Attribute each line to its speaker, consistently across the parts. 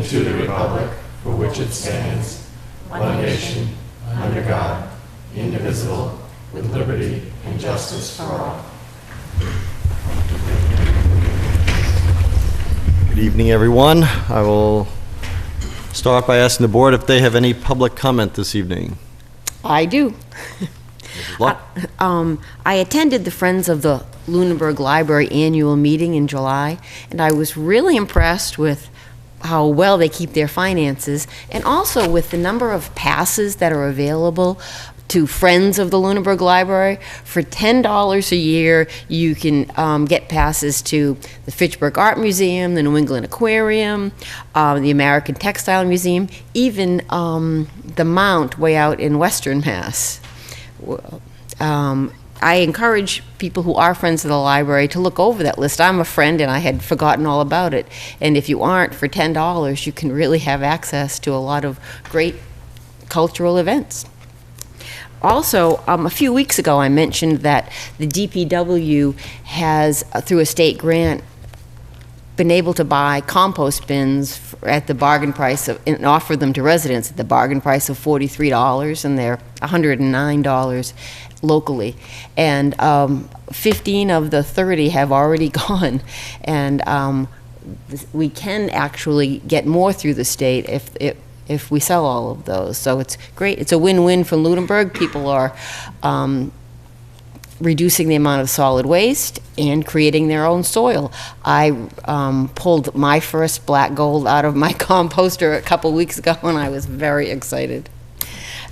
Speaker 1: to the republic for which it stands, one nation, under God, indivisible, with liberty and justice for all.
Speaker 2: Good evening, everyone. I will start by asking the board if they have any public comment this evening.
Speaker 3: I do. I attended the Friends of the Lunenburg Library annual meeting in July, and I was really impressed with how well they keep their finances, and also with the number of passes that are available to Friends of the Lunenburg Library. For $10 a year, you can get passes to the Fitchburg Art Museum, the New England Aquarium, the American Textile Museum, even the Mount way out in Western Mass. I encourage people who are friends of the library to look over that list. I'm a friend and I had forgotten all about it. And if you aren't, for $10, you can really have access to a lot of great cultural events. Also, a few weeks ago, I mentioned that the DPW has, through a state grant, been able to buy compost bins at the bargain price of, and offer them to residents at the bargain price of $43, and they're $109 locally. And 15 of the 30 have already gone, and we can actually get more through the state if we sell all of those. So it's great. It's a win-win for Lunenburg. People are reducing the amount of solid waste and creating their own soil. I pulled my first black gold out of my composter a couple weeks ago, and I was very excited.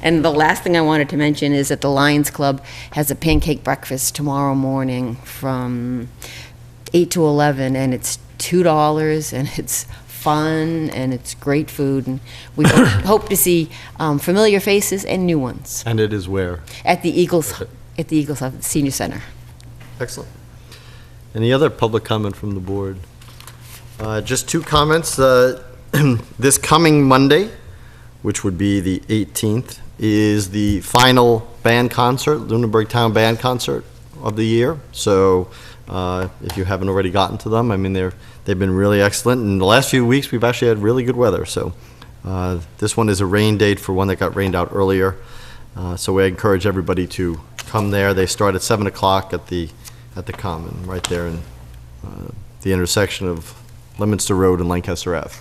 Speaker 3: And the last thing I wanted to mention is that the Lions Club has a pancake breakfast tomorrow morning from 8 to 11, and it's $2, and it's fun, and it's great food, and we hope to see familiar faces and new ones.
Speaker 2: And it is where?
Speaker 3: At the Eagles Senior Center.
Speaker 2: Excellent. Any other public comment from the board? Just two comments. This coming Monday, which would be the 18th, is the final band concert, Lunenburg Town Band Concert of the year. So if you haven't already gotten to them, I mean, they've been really excellent. In the last few weeks, we've actually had really good weather. So this one is a rain date for one that got rained out earlier. So we encourage everybody to come there. They start at 7 o'clock at the Common, right there in the intersection of Leominster Road and Lancaster Ave.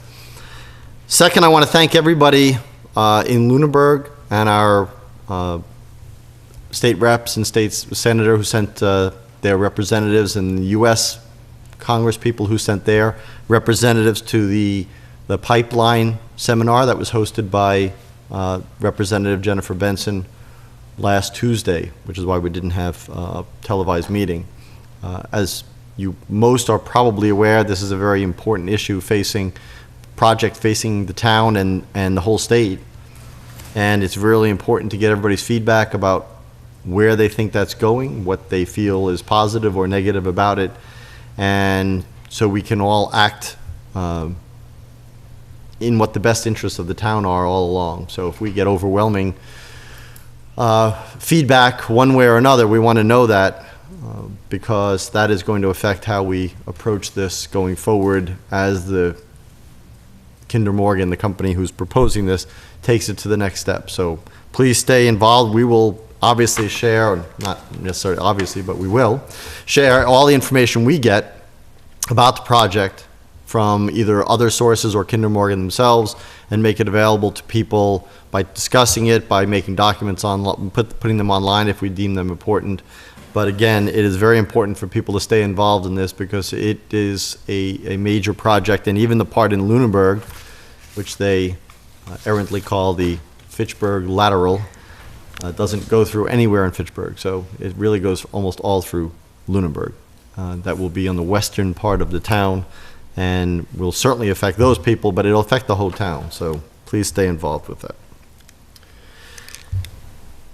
Speaker 2: Second, I want to thank everybody in Lunenburg and our state reps and state senator who sent their representatives, and the U.S. Congress people who sent their representatives to the pipeline seminar that was hosted by Representative Jennifer Benson last Tuesday, which is why we didn't have a televised meeting. As you most are probably aware, this is a very important issue facing the town and the whole state. And it's really important to get everybody's feedback about where they think that's going, what they feel is positive or negative about it, and so we can all act in what the best interests of the town are all along. So if we get overwhelming feedback one way or another, we want to know that because that is going to affect how we approach this going forward as the Kinder Morgan, the company who's proposing this, takes it to the next step. So please stay involved. We will obviously share, or not necessarily obviously, but we will share all the information we get about the project from either other sources or Kinder Morgan themselves, and make it available to people by discussing it, by making documents on, putting them online if we deem them important. But again, it is very important for people to stay involved in this because it is a major project, and even the part in Lunenburg, which they errantly call the Fitchburg Lateral, doesn't go through anywhere in Fitchburg. So it really goes almost all through Lunenburg. That will be on the western part of the town and will certainly affect those people, but it'll affect the whole town. So please stay involved with that.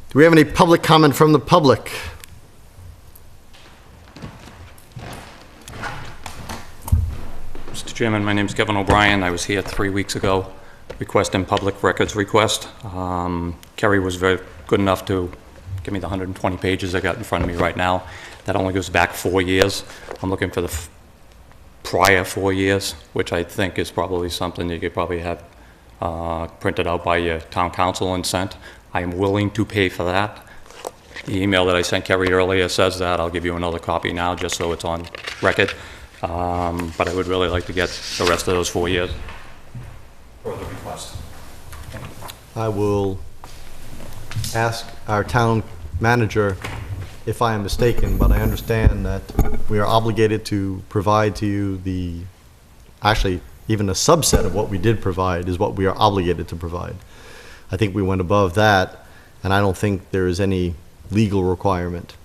Speaker 2: Do we have any public comment from the public?
Speaker 4: Mr. Chairman, my name is Kevin O'Brien. I was here 3 weeks ago requesting public records request. Kerry was very good enough to give me the 120 pages I got in front of me right now. That only goes back 4 years. I'm looking for the prior 4 years, which I think is probably something you could probably have printed out by your town council and sent. I am willing to pay for that. The email that I sent Kerry earlier says that. I'll give you another copy now, just so it's on record. But I would really like to get the rest of those 4 years for the request.
Speaker 2: I will ask our town manager if I am mistaken, but I understand that we are obligated to provide to you actually, even a subset of what we did provide is what we are obligated to provide. I think we went above that, and I don't think there is any legal requirement.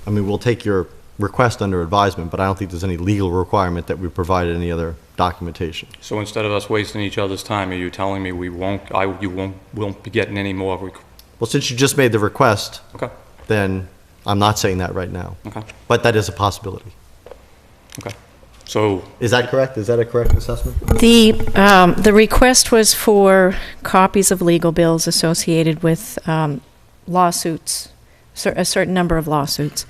Speaker 2: I mean, we'll take your request under advisement, but I don't think there's any legal requirement that we provide any other documentation.
Speaker 4: So instead of us wasting each other's time, are you telling me you won't be getting any more?
Speaker 2: Well, since you just made the request,
Speaker 4: Okay.
Speaker 2: then I'm not saying that right now.
Speaker 4: Okay.
Speaker 2: But that is a possibility.
Speaker 4: Okay. So
Speaker 2: Is that correct? Is that a correct assessment?
Speaker 5: The request was for copies of legal bills associated with lawsuits, a certain number of lawsuits.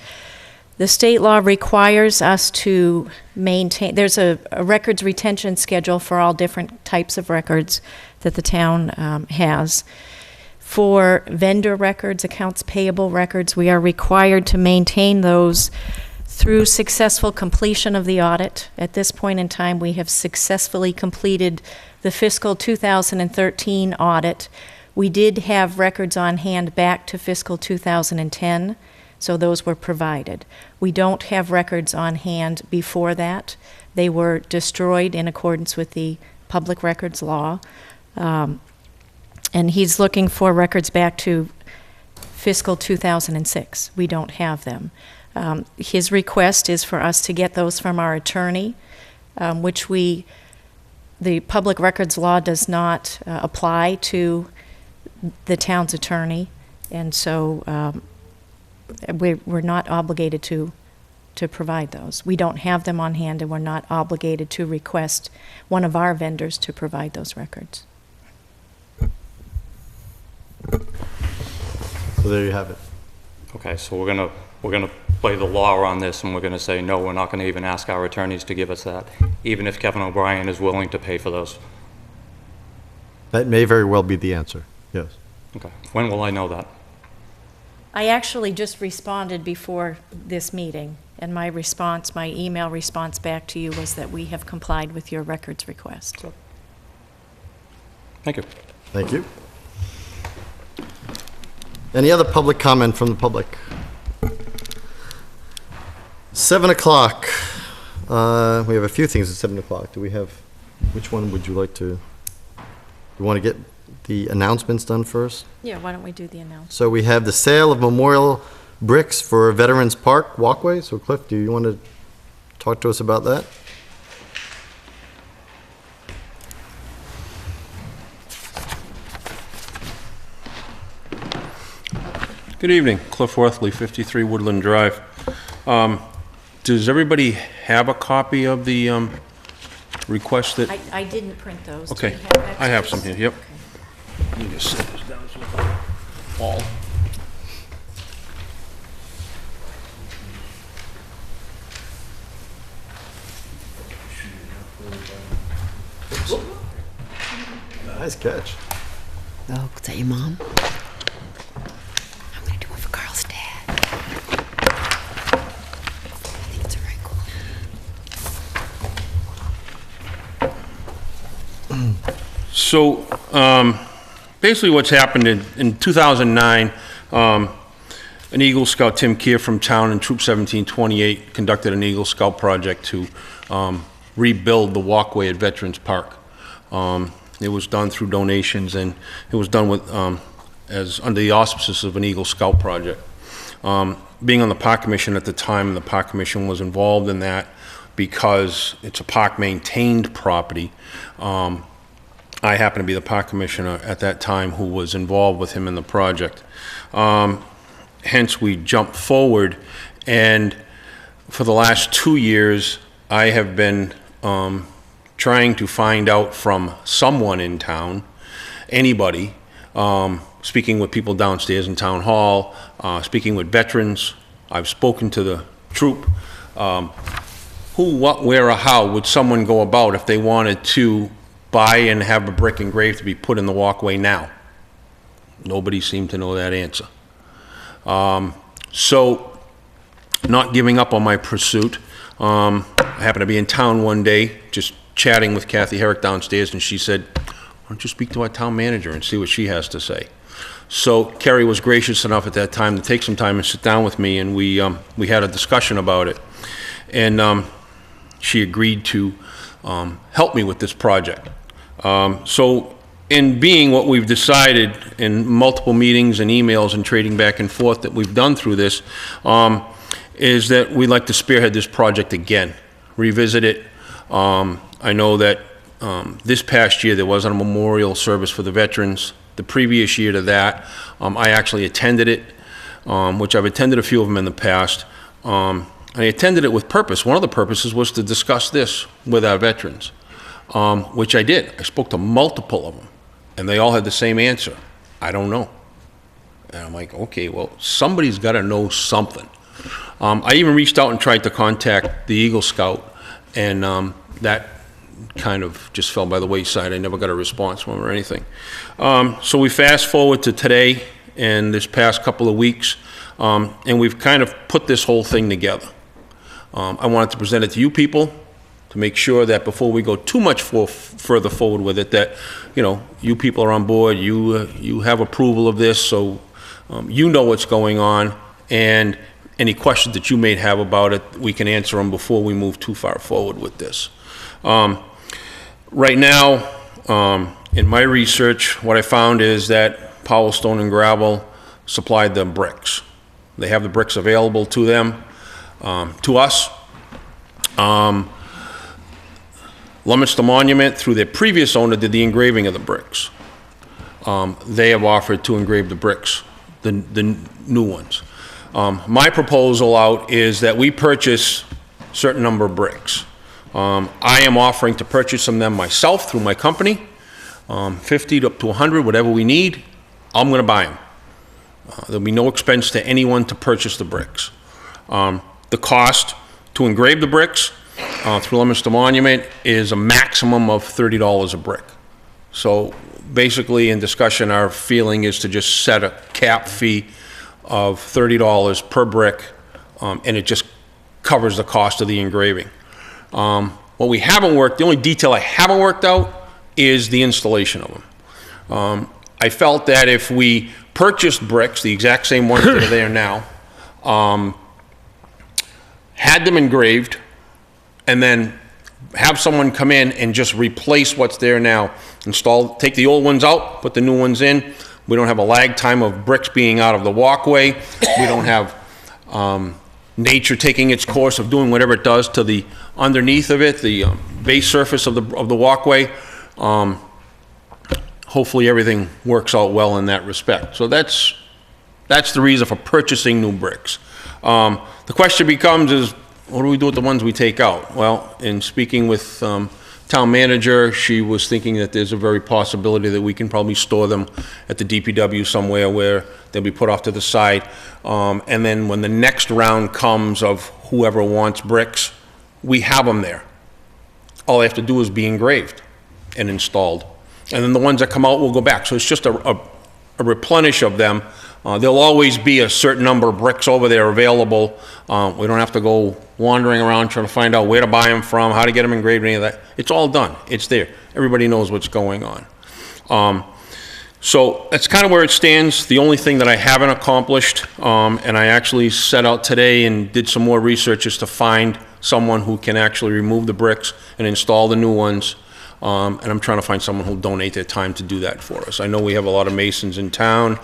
Speaker 5: The state law requires us to maintain, there's a records retention schedule for all different types of records that the town has. For vendor records, accounts payable records, we are required to maintain those through successful completion of the audit. At this point in time, we have successfully completed the fiscal 2013 audit. We did have records on hand back to fiscal 2010, so those were provided. We don't have records on hand before that. They were destroyed in accordance with the public records law. And he's looking for records back to fiscal 2006. We don't have them. His request is for us to get those from our attorney, which the public records law does not apply to the town's attorney, and so we're not obligated to provide those. We don't have them on hand, and we're not obligated to request one of our vendors to provide those records.
Speaker 2: So there you have it.
Speaker 4: okay, so we're gonna play the law on this, and we're gonna say no. We're not gonna even ask our attorneys to give us that, even if Kevin O'Brien is willing to pay for those.
Speaker 2: That may very well be the answer, yes.
Speaker 4: Okay. When will I know that?
Speaker 5: I actually just responded before this meeting, and my email response back to you was that we have complied with your records request.
Speaker 4: Thank you.
Speaker 2: Thank you. Any other public comment from the public? 7 o'clock. We have a few things at 7 o'clock. Do we have, which one would you like to, you want to get the announcements done first?
Speaker 5: Yeah, why don't we do the announcement?
Speaker 2: So we have the sale of memorial bricks for Veterans Park walkway. So Cliff, do you want to talk to us about that?
Speaker 6: Good evening, Cliff Worthley, 53 Woodland Drive. Does everybody have a copy of the request that?
Speaker 5: I didn't print those. Do
Speaker 6: Okay,
Speaker 5: you have
Speaker 6: I have
Speaker 5: extras?
Speaker 6: some here, yep.
Speaker 5: Okay.
Speaker 6: Let me just set this down so it's not fall.
Speaker 2: Nice catch.
Speaker 3: Oh, is that your mom? I'm gonna do it for Carl's dad. I think it's very cool.
Speaker 6: So, basically what's happened in 2009, an Eagle Scout, Tim Keir from town in Troop 1728, conducted an Eagle Scout project to rebuild the walkway at Veterans Park. It was done through donations, and it was done with, as under the auspices of an Eagle Scout project. Being on the Park Commission at the time, the Park Commission was involved in that because it's a park-maintained property. I happened to be the Park Commissioner at that time who was involved with him in the project. Hence, we jumped forward, and for the last 2 years, I have been trying to find out from someone in town, anybody, speaking with people downstairs in Town Hall, speaking with veterans. I've spoken to the troop. who, what, where, or how would someone go about if they wanted to buy and have a brick engraved to be put in the walkway now? Nobody seemed to know that answer. So, not giving up on my pursuit, I happened to be in town one day, just chatting with Kathy Herrick downstairs, and she said, why don't you speak to our town manager and see what she has to say? So Kerry was gracious enough at that time to take some time and sit down with me, and we had a discussion about it. And she agreed to help me with this project. So in being what we've decided in multiple meetings and emails and trading back and forth that we've done through this, is that we'd like to spearhead this project again, revisit it. I know that this past year there wasn't a memorial service for the veterans. The previous year to that, I actually attended it, which I've attended a few of them in the past. I attended it with purpose. One of the purposes was to discuss this with our veterans, which I did. I spoke to multiple of them, and they all had the same answer. I don't know. And I'm like, okay, well, somebody's got to know something. I even reached out and tried to contact the Eagle Scout, and that kind of just fell by the wayside. I never got a response from him or anything. So we fast forward to today and this past couple of weeks, and we've kind of put this whole thing together. I wanted to present it to you people to make sure that before we go too much further forward with it, that, you know, you people are on board, you have approval of this, so you know what's going on, and any questions that you may have about it, we can answer them before we move too far forward with this. Right now, in my research, what I found is that Powell Stone and Gravel supplied the bricks. They have the bricks available to them, to us. Leominster Monument, through their previous owner, did the engraving of the bricks. They have offered to engrave the bricks, the new ones. My proposal out is that we purchase a certain number of bricks. I am offering to purchase them myself through my company, 50 up to 100, whatever we need. I'm going to buy them. There'll be no expense to anyone to purchase the bricks. The cost to engrave the bricks through Leominster Monument is a maximum of $30 a brick. So basically, in discussion, our feeling is to just set a cap fee of $30 per brick, and it just covers the cost of the engraving. What we haven't worked, the only detail I haven't worked out is the installation of them. I felt that if we purchased bricks, the exact same ones that are there now, had them engraved, and then have someone come in and just replace what's there now, take the old ones out, put the new ones in. We don't have a lag time of bricks being out of the walkway. We don't have nature taking its course of doing whatever it does to the underneath of it, the base surface of the walkway. Hopefully everything works out well in that respect. So that's the reason for purchasing new bricks. The question becomes is, what do we do with the ones we take out? Well, in speaking with town manager, she was thinking that there's a very possibility that we can probably store them at the DPW somewhere where they'll be put off to the side. And then when the next round comes of whoever wants bricks, we have them there. All they have to do is be engraved and installed. And then the ones that come out will go back. So it's just a replenish of them. There'll always be a certain number of bricks over there available. We don't have to go wandering around trying to find out where to buy them from, how to get them engraved, any of that. It's all done. It's there. Everybody knows what's going on. So that's kind of where it stands. The only thing that I haven't accomplished, and I actually set out today and did some more research, is to find someone who can actually remove the bricks and install the new ones. And I'm trying to find someone who'll donate their time to do that for us. I know we have a lot of masons in town.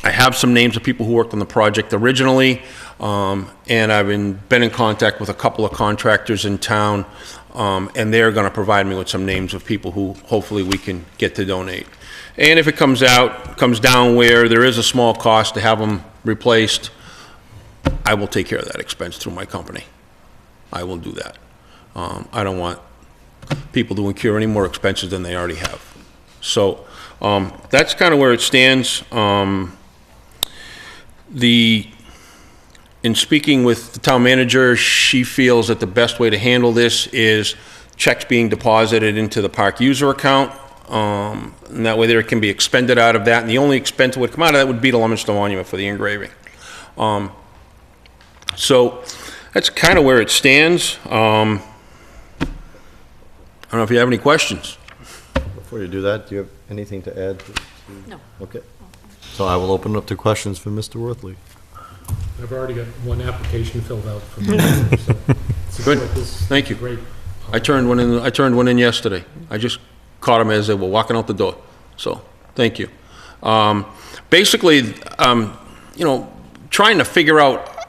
Speaker 6: I have some names of people who worked on the project originally, and I've been in contact with a couple of contractors in town, and they're going to provide me with some names of people who hopefully we can get to donate. And if it comes down where there is a small cost to have them replaced, I will take care of that expense through my company. I will do that. I don't want people to incur any more expenses than they already have. So that's kind of where it stands. The in speaking with the town manager, she feels that the best way to handle this is checks being deposited into the park user account. And that way there can be expended out of that. And the only expense that would come out of that would be the Leominster Monument for the engraving. So that's kind of where it stands. I don't know if you have any questions.
Speaker 2: Before you do that, do you have anything to add?
Speaker 3: No.
Speaker 2: Okay. So I will open it up to questions for Mr. Worthley.
Speaker 7: I've already got one application filled out for me. So
Speaker 6: Good.
Speaker 7: support this.
Speaker 6: Thank you.
Speaker 7: Great.
Speaker 6: I turned one in yesterday. I just caught them as they were walking out the door. So, thank you. Basically, you know, trying to figure out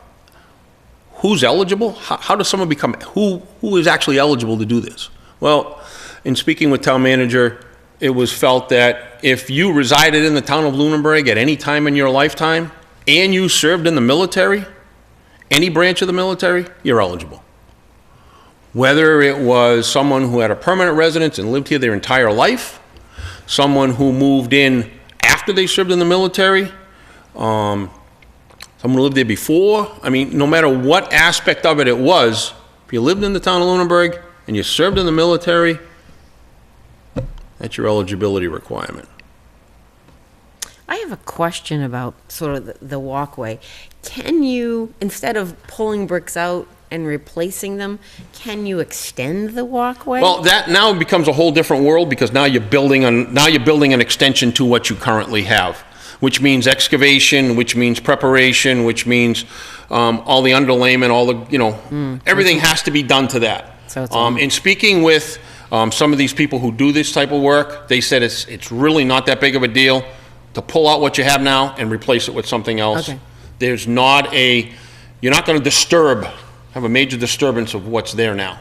Speaker 6: who's eligible. How does someone become, who is actually eligible to do this? Well, in speaking with town manager, it was felt that if you resided in the town of Lunenburg at any time in your lifetime, and you served in the military, any branch of the military, you're eligible. Whether it was someone who had a permanent residence and lived here their entire life, someone who moved in after they served in the military, someone who lived there before. I mean, no matter what aspect of it was, if you lived in the town of Lunenburg and you served in the military, that's your eligibility requirement.
Speaker 3: I have a question about sort of the walkway. Can you, instead of pulling bricks out and replacing them, can you extend the walkway?
Speaker 6: Well, that now becomes a whole different world because now you're building an extension to what you currently have, which means excavation, which means preparation, which means all the underlayment, all the, you know, everything has to be done to that.
Speaker 3: So it's
Speaker 6: in speaking with some of these people who do this type of work, they said it's really not that big of a deal to pull out what you have now and replace it with something else.
Speaker 3: Okay.
Speaker 6: There's not you're not going to have a major disturbance of what's there now.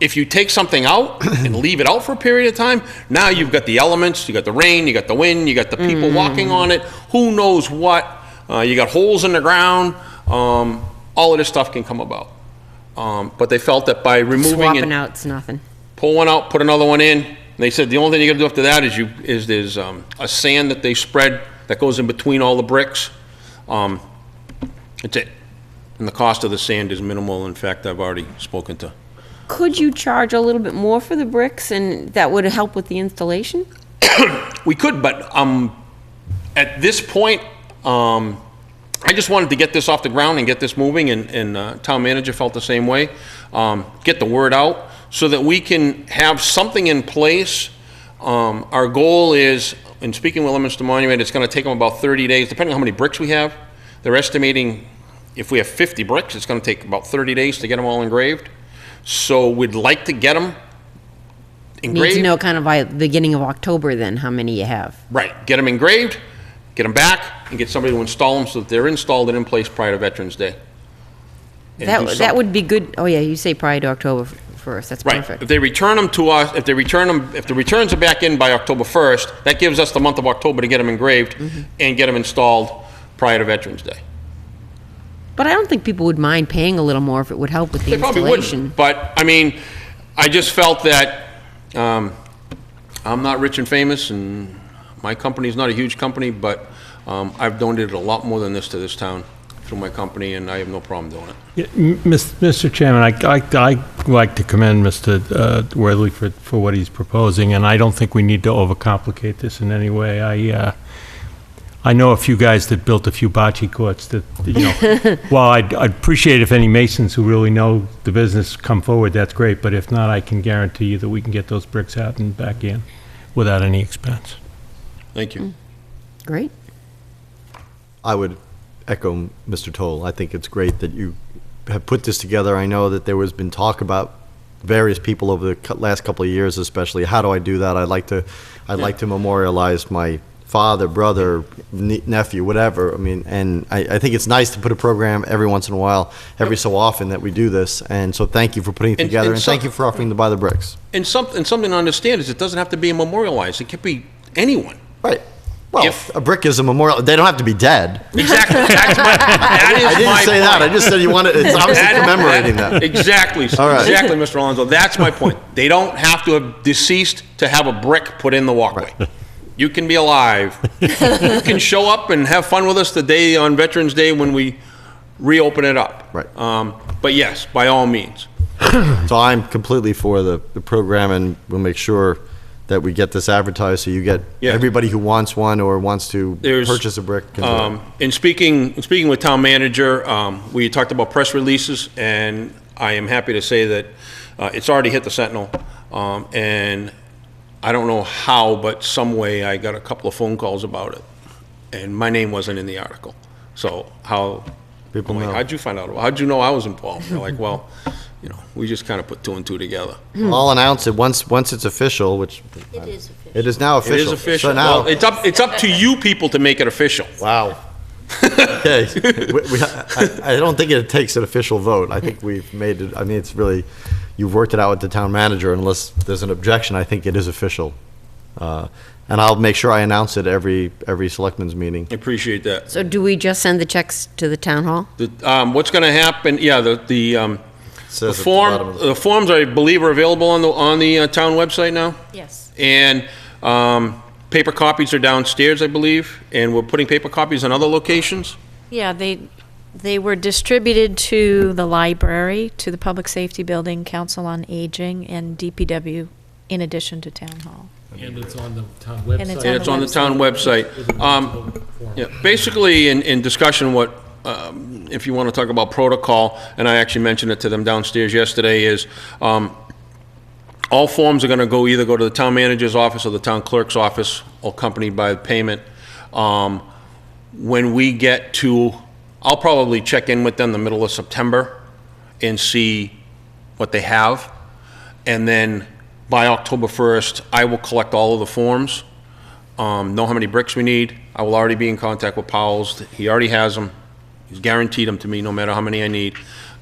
Speaker 6: If you take something out and leave it out for a period of time, now you've got the elements, you got the rain, you got the wind, you got the people walking on it, who knows what, you got holes in the ground, all of this stuff can come about. But they felt that by removing
Speaker 3: Swapping
Speaker 6: it,
Speaker 3: out's nothing.
Speaker 6: pull one out, put another one in, and they said the only thing you gotta do after that is there's a sand that they spread that goes in between all the bricks. That's it. And the cost of the sand is minimal. In fact, I've already spoken to.
Speaker 3: Could you charge a little bit more for the bricks and that would help with the installation?
Speaker 6: We could, but at this point, I just wanted to get this off the ground and get this moving, and town manager felt the same way. Get the word out so that we can have something in place. Our goal is, in speaking with Leominster Monument, it's going to take them about 30 days, depending on how many bricks we have. They're estimating if we have 50 bricks, it's going to take about 30 days to get them all engraved. So we'd like to get them engraved.
Speaker 3: Need to know kind of by the beginning of October then, how many you have.
Speaker 6: Right, get them engraved, get them back, and get somebody to install them so that they're installed and in place prior to Veterans Day. And do
Speaker 3: That
Speaker 6: something.
Speaker 3: would be good. Oh, yeah, you say prior to October 1st. That's
Speaker 6: Right,
Speaker 3: perfect.
Speaker 6: if they return them to us, if the returns are back in by October 1st, that gives us the month of October to get them engraved and get them installed prior to Veterans Day.
Speaker 3: But I don't think people would mind paying a little more if it would help with the
Speaker 6: They probably
Speaker 3: installation.
Speaker 6: wouldn't, but, I mean, I just felt that I'm not rich and famous, and my company's not a huge company, but I've donated a lot more than this to this town through my company, and I have no problem doing it.
Speaker 7: Yeah, Mr. Chairman, I like to commend Mr. Worthley for what he's proposing, and I don't think we need to overcomplicate this in any way. I know a few guys that built a few bocce courts that, you know, while I'd appreciate if any masons who really know the business come forward, that's great, but if not, I can guarantee you that we can get those bricks out and back in without any expense.
Speaker 6: Thank you.
Speaker 3: Great.
Speaker 2: I would echo Mr. Toll. I think it's great that you have put this together. I know that there has been talk about various people over the last couple of years, especially. How do I do that? I'd like to memorialize my father, brother, nephew, whatever. I mean, and I think it's nice to put a program every once in a while, every so often that we do this. And so thank you for putting it together, and thank you for offering to buy the bricks.
Speaker 6: And something to understand is it doesn't have to be memorialized. It could be anyone.
Speaker 2: Right. Well,
Speaker 6: If-
Speaker 2: a brick is a memorial. They don't have to be dead.
Speaker 6: Exactly. That is
Speaker 2: I didn't
Speaker 6: my
Speaker 2: say that. I
Speaker 6: point.
Speaker 2: just said you want to, it's obviously commemorating that.
Speaker 6: Exactly.
Speaker 2: All right.
Speaker 6: Exactly, Mr. Alonso. That's my point. They don't have to have deceased to have a brick put in the walkway. You can be alive. You can show up and have fun with us the day on Veterans Day when we reopen it up.
Speaker 2: Right.
Speaker 6: But yes, by all means.
Speaker 2: So I'm completely for the program, and we'll make sure that we get this advertised, so you get
Speaker 6: Yeah.
Speaker 2: everybody who wants one or wants to
Speaker 6: There's,
Speaker 2: purchase a brick. Can do it.
Speaker 6: In speaking with town manager, we talked about press releases, and I am happy to say that it's already hit the Sentinel, and I don't know how, but some way I got a couple of phone calls about it, and my name wasn't in the article. So how,
Speaker 2: People
Speaker 6: I'm like,
Speaker 2: know.
Speaker 6: how'd you find out? How'd you know I was involved? They're like, well, you know, we just kind of put two and two together.
Speaker 2: I'll announce it once it's official, which
Speaker 3: It is official.
Speaker 2: it is now official.
Speaker 6: It is official.
Speaker 2: So now,
Speaker 6: Well, it's up to you people to make it official.
Speaker 2: wow. Okay. I don't think it takes an official vote. I think we've made it, I mean, it's really, you've worked it out with the town manager. Unless there's an objection, I think it is official. And I'll make sure I announce it every selectmen's meeting.
Speaker 6: I appreciate that.
Speaker 3: So do we just send the checks to the town hall?
Speaker 6: What's going to happen, yeah, the
Speaker 2: Says at the bottom of the-
Speaker 6: the forms, I believe, are available on the town website now?
Speaker 5: Yes.
Speaker 6: And paper copies are downstairs, I believe, and we're putting paper copies in other locations?
Speaker 5: Yeah, they were distributed to the library, to the Public Safety Building, Council on Aging, and DPW, in addition to Town Hall.
Speaker 7: And it's on the town
Speaker 5: And it's
Speaker 7: website.
Speaker 6: And it's on the town website. Yeah, basically, in discussion, what, if you want to talk about protocol, and I actually mentioned it to them downstairs yesterday, is all forms are going to either go to the town manager's office or the town clerk's office, accompanied by payment. When we get to, I'll probably check in with them the middle of September and see what they have. And then by October 1st, I will collect all of the forms, know how many bricks we need. I will already be in contact with Powell's. He already has them. He's guaranteed them to me, no matter how many I need.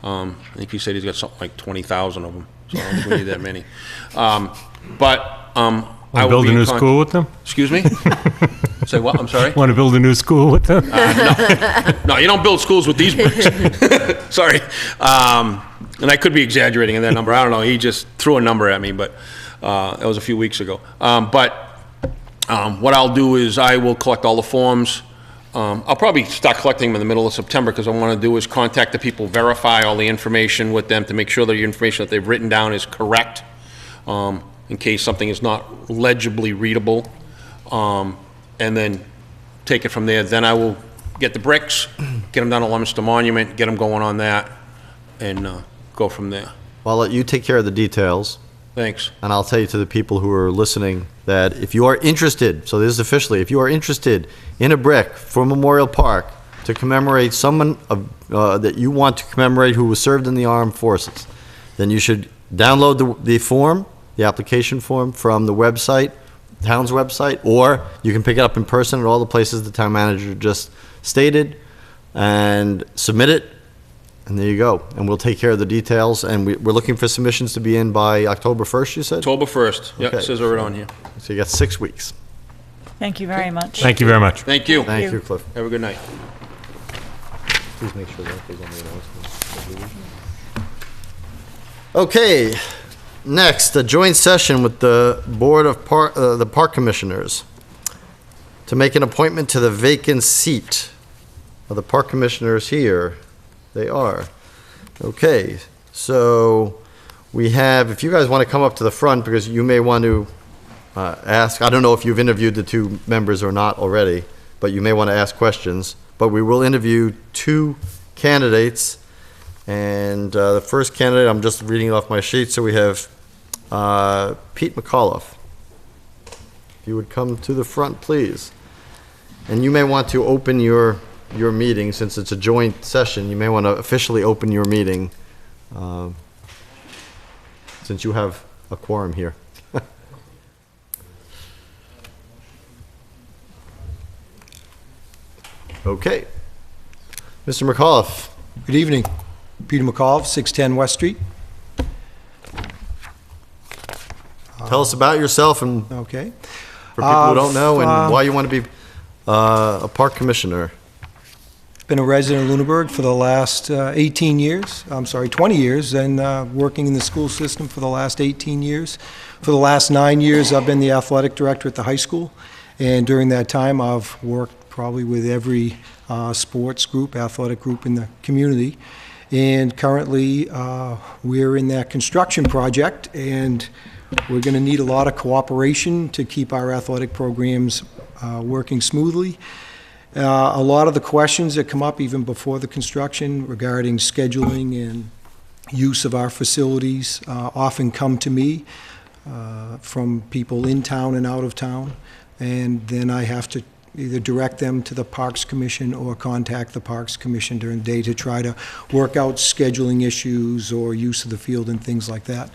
Speaker 6: I think he said he's got something like 20,000 of them, so I don't think we need that many. I will
Speaker 7: Build
Speaker 6: be
Speaker 7: a
Speaker 6: in
Speaker 7: new
Speaker 6: con-
Speaker 7: school with them?
Speaker 6: Excuse me? Say what? I'm sorry?
Speaker 7: Want to build a new school with them?
Speaker 6: No, you don't build schools with these bricks. Sorry. And I could be exaggerating in that number. I don't know. He just threw a number at me, but that was a few weeks ago. What I'll do is I will collect all the forms. I'll probably start collecting them in the middle of September, because what I want to do is contact the people, verify all the information with them to make sure that the information that they've written down is correct, in case something is not legibly readable, and then take it from there. Then I will get the bricks, get them down to Leominster Monument, get them going on that, and go from there.
Speaker 2: Well, I'll let you take care of the details.
Speaker 6: Thanks.
Speaker 2: And I'll tell you to the people who are listening that if you are interested, so this is officially, if you are interested in a brick for Memorial Park to commemorate someone that you want to commemorate who was served in the armed forces, then you should download the form, the application form, from the website, town's website, or you can pick it up in person at all the places the town manager just stated, and submit it. And there you go. And we'll take care of the details. And we're looking for submissions to be in by October 1st, you said?
Speaker 6: October 1st. Yep,
Speaker 2: Okay.
Speaker 6: it says it right on here.
Speaker 2: So you got 6 weeks.
Speaker 8: Thank you very much.
Speaker 7: Thank you very much.
Speaker 6: Thank you.
Speaker 2: Thank you, Cliff.
Speaker 6: Have a good night.
Speaker 2: Please make sure that goes on the announcement. Okay, next, a joint session with the Board of the Park Commissioners to make an appointment to the vacant seat of the Park Commissioners here. They are. Okay, so we have, if you guys want to come up to the front, because you may want to ask, I don't know if you've interviewed the two members or not already, but you may want to ask questions. But we will interview two candidates. And the first candidate, I'm just reading off my sheet, so we have Pete McAuliffe. If you would come to the front, please. And you may want to open your meeting, since it's a joint session. You may want to officially open your meeting, since you have a quorum here. Okay. Mr. McAuliffe.
Speaker 9: Good evening. Peter McAuliffe, 610 West Street.
Speaker 2: Tell us about yourself and
Speaker 9: Okay.
Speaker 2: for people who don't know, and why you want to be a park commissioner.
Speaker 9: Been a resident of Lunenburg for the last 18 years, 20 years, and working in the school system for the last 18 years. For the last 9 years, I've been the athletic director at the high school, and during that time, I've worked probably with every sports group, athletic group in the community. And currently, we're in that construction project, and we're going to need a lot of cooperation to keep our athletic programs working smoothly. A lot of the questions that come up even before the construction regarding scheduling and use of our facilities often come to me from people in town and out of town, and then I have to either direct them to the Parks Commission or contact the Parks Commission during the day to try to work out scheduling issues or use of the field and things like that.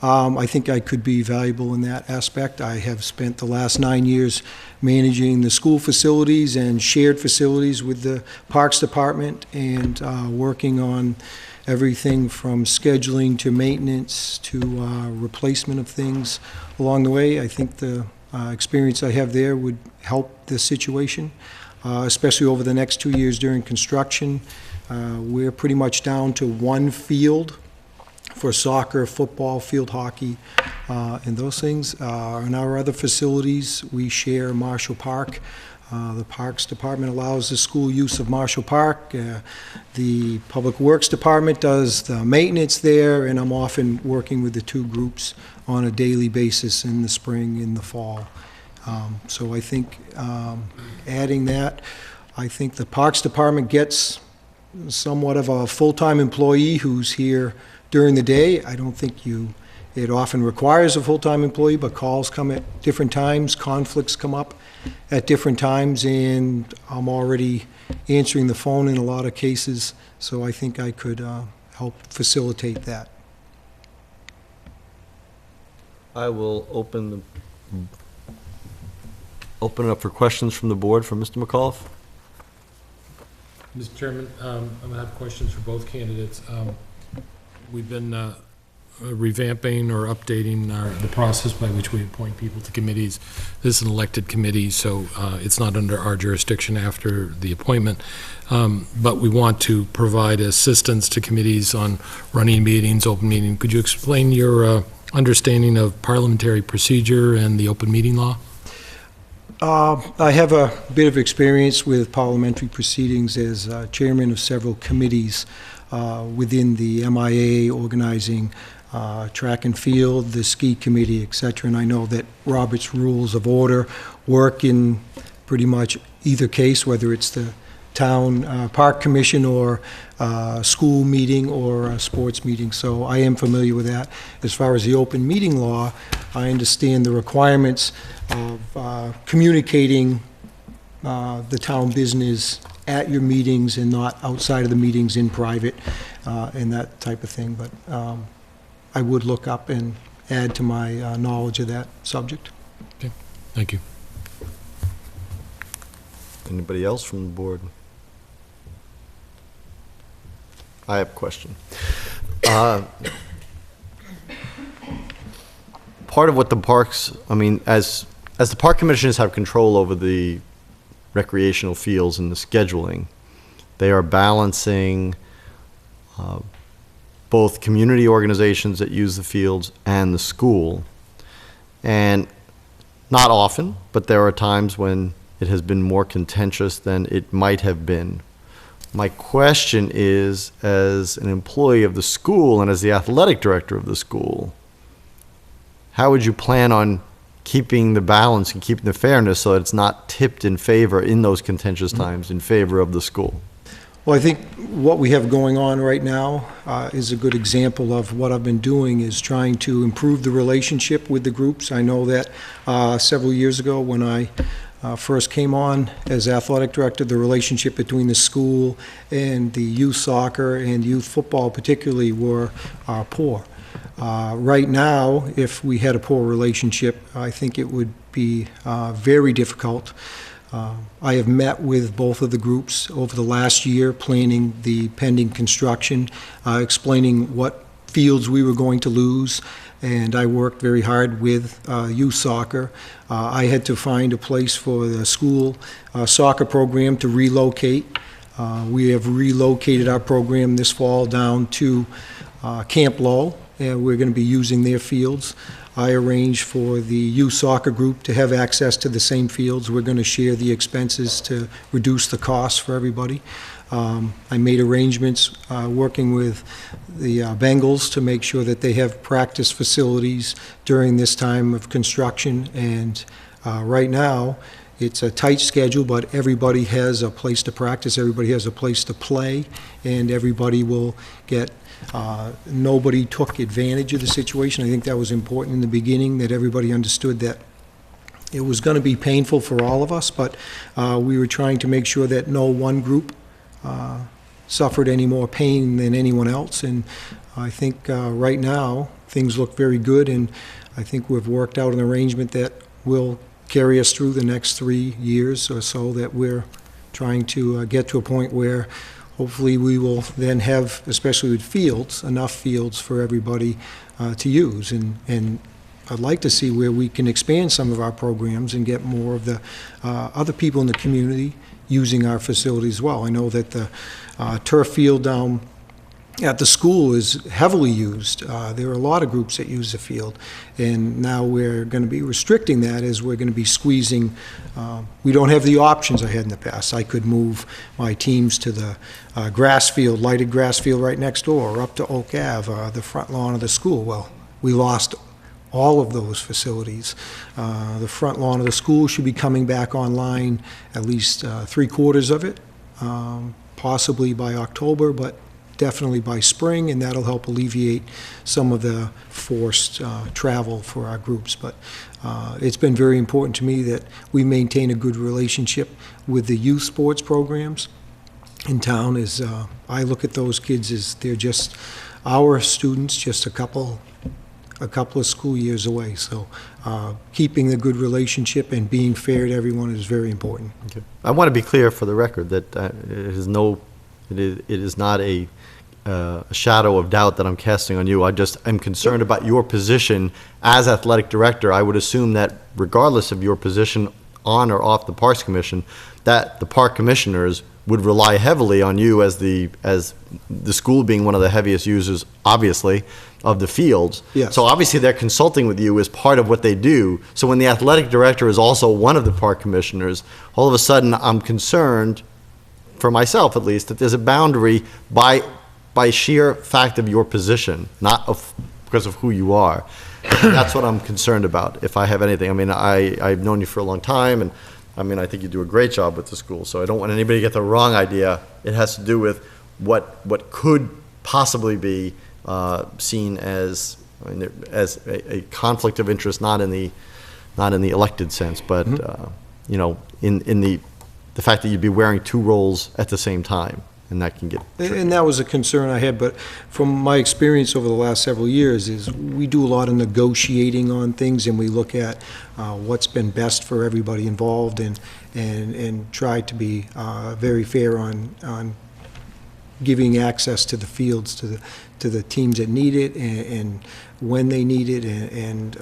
Speaker 9: I think I could be valuable in that aspect. I have spent the last 9 years managing the school facilities and shared facilities with the Parks Department, and working on everything from scheduling to maintenance to replacement of things along the way. I think the experience I have there would help the situation, especially over the next 2 years during construction. We're pretty much down to one field for soccer, football, field hockey, and those things. In our other facilities, we share Marshall Park. The Parks Department allows the school use of Marshall Park. The Public Works Department does the maintenance there, and I'm often working with the two groups on a daily basis in the spring, in the fall. So I think adding that, I think the Parks Department gets somewhat of a full-time employee who's here during the day. I don't think it often requires a full-time employee, but calls come at different times, conflicts come up at different times, and I'm already answering the phone in a lot of cases, so I think I could help facilitate that.
Speaker 2: I will open it up for questions from the board from Mr. McAuliffe.
Speaker 7: Mr. Chairman, I'm going to have questions for both candidates. We've been revamping or updating the process by which we appoint people to committees. This is an elected committee, so it's not under our jurisdiction after the appointment. But we want to provide assistance to committees on running meetings, open meeting. Could you explain your understanding of parliamentary procedure and the open meeting law?
Speaker 9: I have a bit of experience with parliamentary proceedings as chairman of several committees within the MIA, organizing track and field, the ski committee, et cetera. And I know that Robert's Rules of Order work in pretty much either case, whether it's the town park commission or school meeting or a sports meeting. So I am familiar with that. As far as the open meeting law, I understand the requirements of communicating the town business at your meetings and not outside of the meetings in private and that type of thing. But I would look up and add to my knowledge of that subject.
Speaker 7: Okay, thank you.
Speaker 2: Anybody else from the board? I have a question. Part of what the parks, I mean, as the park commissioners have control over the recreational fields and the scheduling, they are balancing both community organizations that use the fields and the school. And not often, but there are times when it has been more contentious than it might have been. My question is, as an employee of the school and as the athletic director of the school, how would you plan on keeping the balance and keeping the fairness so that it's not tipped in favor in those contentious times in favor of the school?
Speaker 9: Well, I think what we have going on right now is a good example of what I've been doing, is trying to improve the relationship with the groups. I know that several years ago when I first came on as athletic director, the relationship between the school and the youth soccer and youth football particularly were poor. Right now, if we had a poor relationship, I think it would be very difficult. I have met with both of the groups over the last year, planning the pending construction, explaining what fields we were going to lose, and I worked very hard with youth soccer. I had to find a place for the school soccer program to relocate. We have relocated our program this fall down to Camp Low, and we're going to be using their fields. I arranged for the youth soccer group to have access to the same fields. We're going to share the expenses to reduce the costs for everybody. I made arrangements working with the Bengals to make sure that they have practice facilities during this time of construction. And right now, it's a tight schedule, but everybody has a place to practice, everybody has a place to play, and everybody will get, nobody took advantage of the situation. I think that was important in the beginning, that everybody understood that it was going to be painful for all of us, but we were trying to make sure that no one group suffered any more pain than anyone else. And I think right now, things look very good, and I think we've worked out an arrangement that will carry us through the next 3 years or so, that we're trying to get to a point where hopefully we will then have, especially with fields, enough fields for everybody to use. And I'd like to see where we can expand some of our programs and get more of the other people in the community using our facilities as well. I know that the turf field down at the school is heavily used. There are a lot of groups that use the field, and now we're going to be restricting that as we're going to be squeezing. We don't have the options I had in the past. I could move my teams to the grass field, lighted grass field right next door, or up to Oak Ave, the front lawn of the school. Well, we lost all of those facilities. The front lawn of the school should be coming back online, at least 3/4 of it, possibly by October, but definitely by spring, and that'll help alleviate some of the forced travel for our groups. But it's been very important to me that we maintain a good relationship with the youth sports programs in town. As I look at those kids as they're just our students, just a couple of school years away. So keeping a good relationship and being fair to everyone is very important.
Speaker 2: Okay. I want to be clear for the record that it is not a shadow of doubt that I'm casting on you. I just am concerned about your position as athletic director. I would assume that regardless of your position on or off the Parks Commission, that the park commissioners would rely heavily on you as the school being one of the heaviest users, obviously, of the fields.
Speaker 9: Yes.
Speaker 2: So obviously they're consulting with you as part of what they do. So when the athletic director is also one of the park commissioners, all of a sudden I'm concerned, for myself at least, that there's a boundary by sheer fact of your position, not because of who you are. And that's what I'm concerned about, if I have anything. I mean, I've known you for a long time, and I mean, I think you do a great job with the school, so I don't want anybody to get the wrong idea. It has to do with what could possibly be seen as, I mean, as a conflict of interest, not in the elected sense, but you know, in the fact that you'd be wearing two roles at the same time, and that can get tricky.
Speaker 9: And that was a concern I had, but from my experience over the last several years is we do a lot of negotiating on things, and we look at what's been best for everybody involved, and try to be very fair on giving access to the fields to the teams that need it, and when they need it, and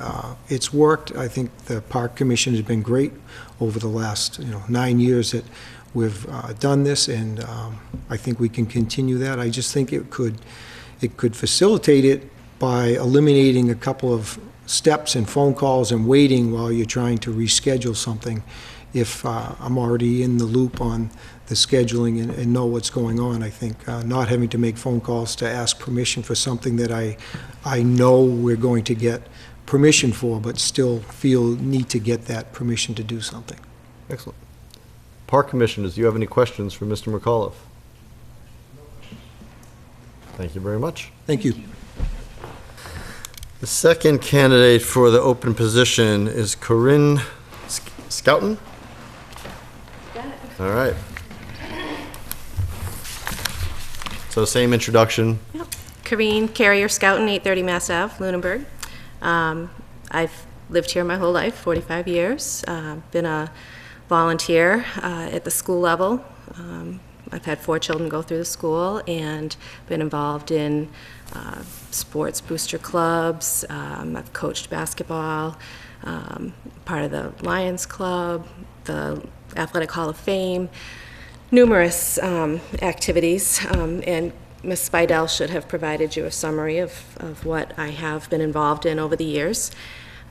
Speaker 9: it's worked. I think the Park Commission has been great over the last 9 years that we've done this, and I think we can continue that. I just think it could facilitate it by eliminating a couple of steps and phone calls and waiting while you're trying to reschedule something. If I'm already in the loop on the scheduling and know what's going on, I think not having to make phone calls to ask permission for something that I know we're going to get permission for, but still need to get that permission to do something.
Speaker 2: Excellent. Park Commissioners, do you have any questions for Mr. McAuliffe? Thank you very much.
Speaker 9: Thank you.
Speaker 2: The second candidate for the open position is Corinne Scouten. All right. So same introduction.
Speaker 10: Yep. Corinne Carrier Scouten, 830 Mass Ave, Lunenburg. I've lived here my whole life, 45 years. Been a volunteer at the school level. I've had 4 children go through the school and been involved in sports booster clubs. I've coached basketball, part of the Lions Club, the Athletic Hall of Fame, numerous activities, and Ms. Spidel should have provided you a summary of what I have been involved in over the years.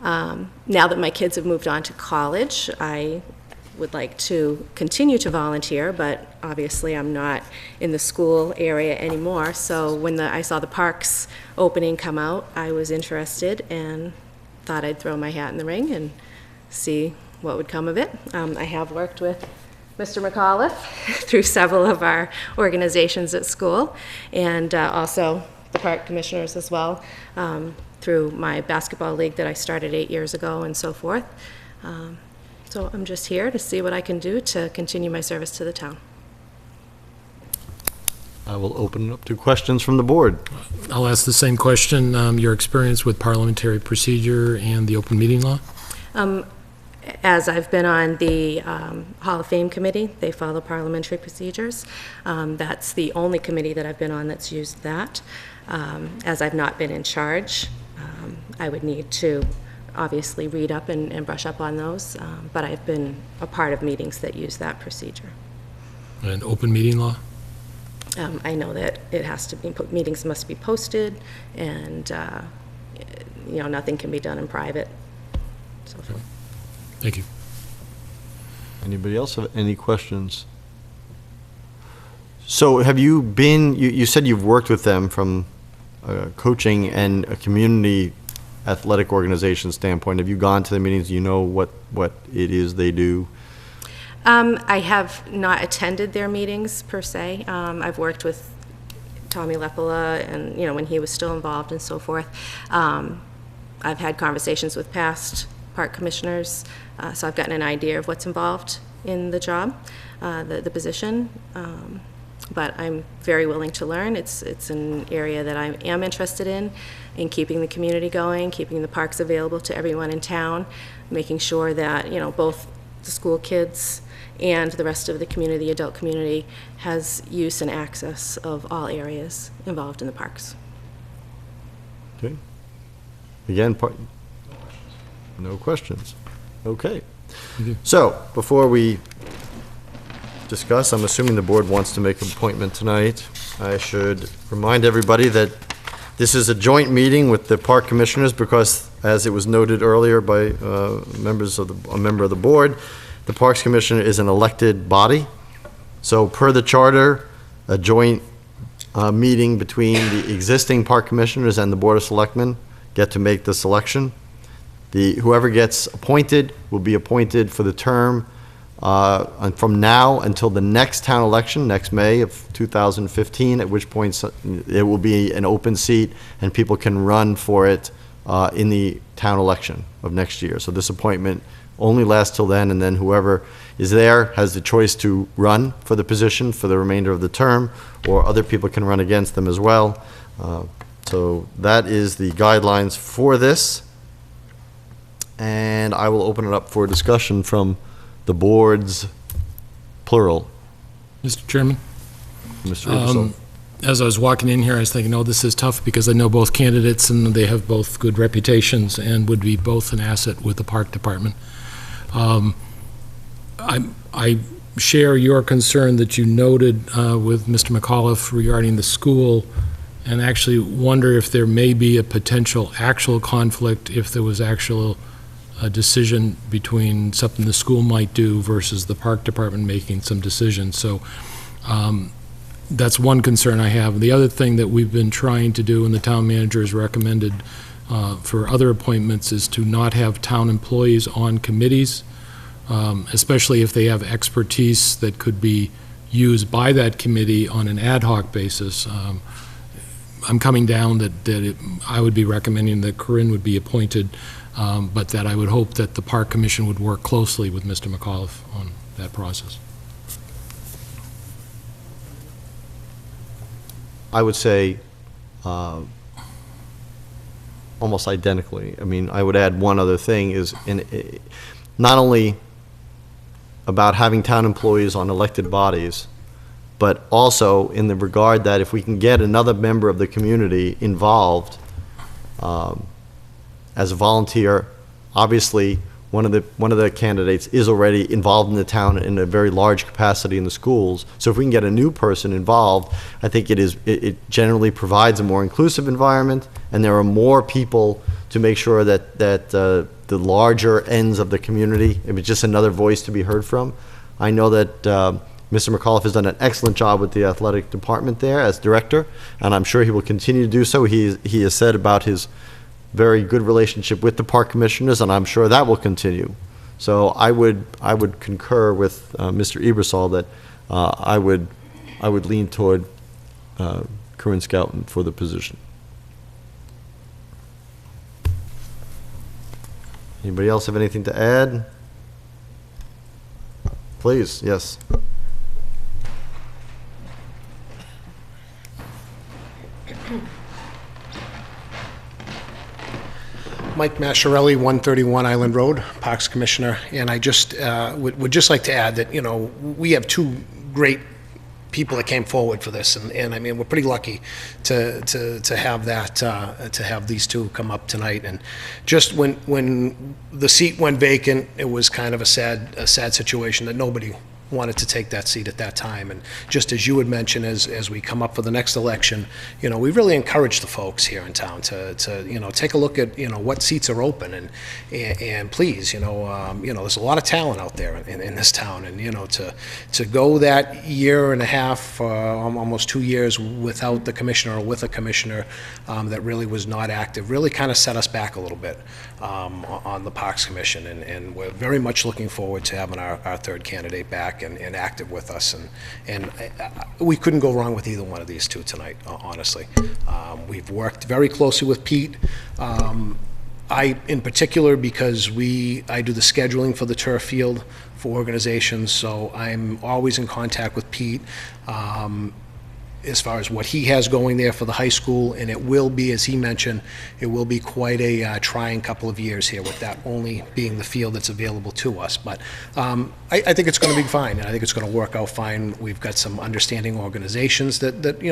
Speaker 10: Now that my kids have moved on to college, I would like to continue to volunteer, but obviously I'm not in the school area anymore. So when I saw the parks opening come out, I was interested and thought I'd throw my hat in the ring and see what would come of it. I have worked with Mr. McAuliffe through several of our organizations at school, and also the park commissioners as well, through my basketball league that I started 8 years ago and so forth. So I'm just here to see what I can do to continue my service to the town.
Speaker 2: I will open it up to questions from the board.
Speaker 11: I'll ask the same question, your experience with parliamentary procedure and the open meeting law?
Speaker 10: As I've been on the Hall of Fame committee, they follow parliamentary procedures. That's the only committee that I've been on that's used that. As I've not been in charge, I would need to obviously read up and brush up on those, but I've been a part of meetings that use that procedure.
Speaker 11: And open meeting law?
Speaker 10: I know that it has to be, meetings must be posted, and nothing can be done in private. So forth.
Speaker 11: Thank you.
Speaker 2: Anybody else have any questions? So have you been, you said you've worked with them from a coaching and a community athletic organization standpoint. Have you gone to the meetings? Do you know what it is they do?
Speaker 10: I have not attended their meetings per se. I've worked with Tommy Lepola and, when he was still involved and so forth. I've had conversations with past park commissioners, so I've gotten an idea of what's involved in the job, the position. But I'm very willing to learn. It's an area that I am interested in keeping the community going, keeping the parks available to everyone in town, making sure that, both the school kids and the rest of the community, the adult community, has use and access of all areas involved in the parks.
Speaker 2: Okay. Again, no questions. Okay. So, before we discuss, I'm assuming the board wants to make an appointment tonight. I should remind everybody that this is a joint meeting with the park commissioners because, as it was noted earlier by a member of the board, the Parks Commission is an elected body. So per the charter, a joint meeting between the existing park commissioners and the Board of Selectmen get to make the selection. Whoever gets appointed will be appointed for the term from now until the next town election, next May of 2015, at which point it will be an open seat and people can run for it in the town election of next year. So this appointment only lasts till then, and then whoever is there has the choice to run for the position for the remainder of the term, or other people can run against them as well. So that is the guidelines for this. And I will open it up for discussion from the boards, plural.
Speaker 11: Mr. Chairman?
Speaker 2: Mr. Rubenstein.
Speaker 11: As I was walking in here, I was thinking, oh, this is tough because I know both candidates and they have both good reputations and would be both an asset with the park department. I share your concern that you noted with Mr. McAuliffe regarding the school, and actually wonder if there may be a potential actual conflict if there was actual decision between something the school might do versus the park department making some decisions. So that's one concern I have. The other thing that we've been trying to do, and the town manager has recommended for other appointments, is to not have town employees on committees, especially if they have expertise that could be used by that committee on an ad hoc basis. I'm coming down that I would be recommending that Corinne would be appointed, but that I would hope that the Park Commission would work closely with Mr. McAuliffe on that process.
Speaker 2: I would say almost identically. I mean, I would add one other thing is not only about having town employees on elected bodies, but also in the regard that if we can get another member of the community involved as a volunteer, obviously one of the candidates is already involved in the town in a very large capacity in the schools. So if we can get a new person involved, I think it generally provides a more inclusive environment, and there are more people to make sure that the larger ends of the community, it was just another voice to be heard from. I know that Mr. McAuliffe has done an excellent job with the athletic department there as director, and I'm sure he will continue to do so. He has said about his very good relationship with the park commissioners, and I'm sure that will continue. So I would concur with Mr. Ebersol that I would lean toward Corinne Scouten for the position. Anybody else have anything to add? Please, yes.
Speaker 12: Mike Masciarelli, 131 Island Road, Parks Commissioner, and I just would just like to add that, we have two great people that came forward for this, and I mean, we're pretty lucky to have that, to have these two come up tonight. And just when the seat went vacant, it was kind of a sad situation that nobody wanted to take that seat at that time. And just as you had mentioned, as we come up for the next election, we really encourage the folks here in town to take a look at, what seats are open, and please, there's a lot of talent out there in this town, and, to go that year and a half, almost 2 years without the commissioner or with a commissioner that really was not active, really kind of set us back a little bit on the Parks Commission, and we're very much looking forward to having our third candidate back and active with us, and we couldn't go wrong with either one of these two tonight, honestly. We've worked very closely with Pete. I, in particular, because I do the scheduling for the turf field for organizations, so I'm always in contact with Pete as far as what he has going there for the high school, and it will be, as he mentioned, it will be quite a trying couple of years here with that only being the field that's available to us. But I think it's going to be fine, and I think it's going to work out fine. We've got some understanding organizations that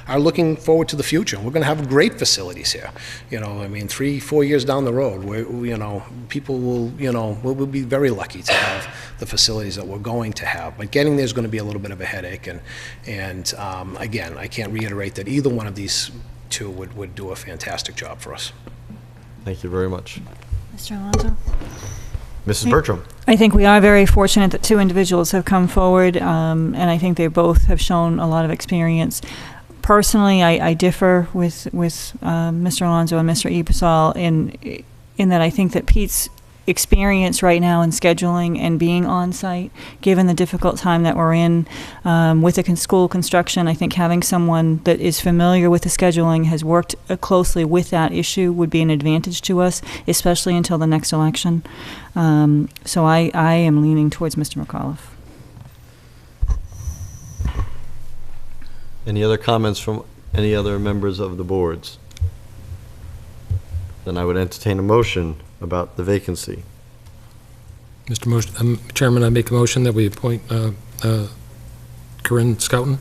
Speaker 12: are looking forward to the future. We're going to have great facilities here. I mean, 3-4 years down the road, people we'll be very lucky to have the facilities that we're going to have. But getting there is going to be a little bit of a headache, and again, I can't reiterate that either one of these two would do a fantastic job for us.
Speaker 2: Thank you very much.
Speaker 8: Mr. Alonso?
Speaker 2: Mrs. Bertram.
Speaker 8: I think we are very fortunate that two individuals have come forward, and I think they both have shown a lot of experience. Personally, I differ with Mr. Alonso and Mr. Ebersol in that I think that Pete's experience right now in scheduling and being on site, given the difficult time that we're in with the school construction, I think having someone that is familiar with the scheduling, has worked closely with that issue, would be an advantage to us, especially until the next election. So I am leaning towards Mr. McAuliffe.
Speaker 2: Any other comments from any other members of the boards? Then I would entertain a motion about the vacancy.
Speaker 11: Mr. Chairman, I make a motion that we appoint Corinne Scouten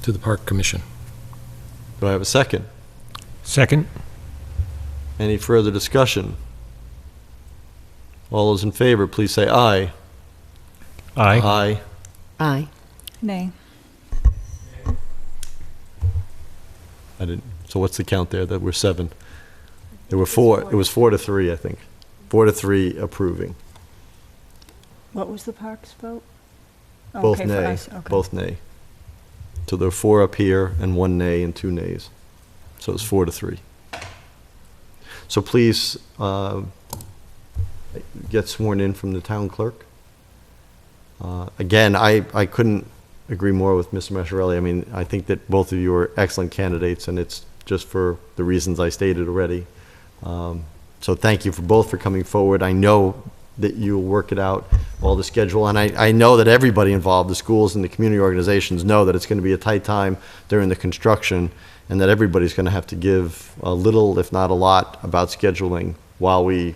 Speaker 11: to the Park Commission.
Speaker 2: Do I have a second?
Speaker 7: Second?
Speaker 2: Any further discussion? All those in favor, please say aye.
Speaker 7: Aye.
Speaker 2: Aye.
Speaker 3: Aye.
Speaker 8: Nay.
Speaker 2: I didn't. So what's the count there? That we're 7. There were 4. It was 4-3, I think. 4-3 approving.
Speaker 8: What was the Parks vote? Oh,
Speaker 2: Both
Speaker 8: okay, for
Speaker 2: nay.
Speaker 8: us, okay.
Speaker 2: Both nay. So there were 4 up here, and 1 nay and 2 nays. So it's 4-3. So please get sworn in from the town clerk. Again, I couldn't agree more with Mr. Masciarelli. I mean, I think that both of you are excellent candidates, and it's just for the reasons I stated already. So thank you for both for coming forward. I know that you'll work it out, all the schedule, and I know that everybody involved, the schools and the community organizations, know that it's going to be a tight time during the construction, and that everybody's going to have to give a little, if not a lot, about scheduling while the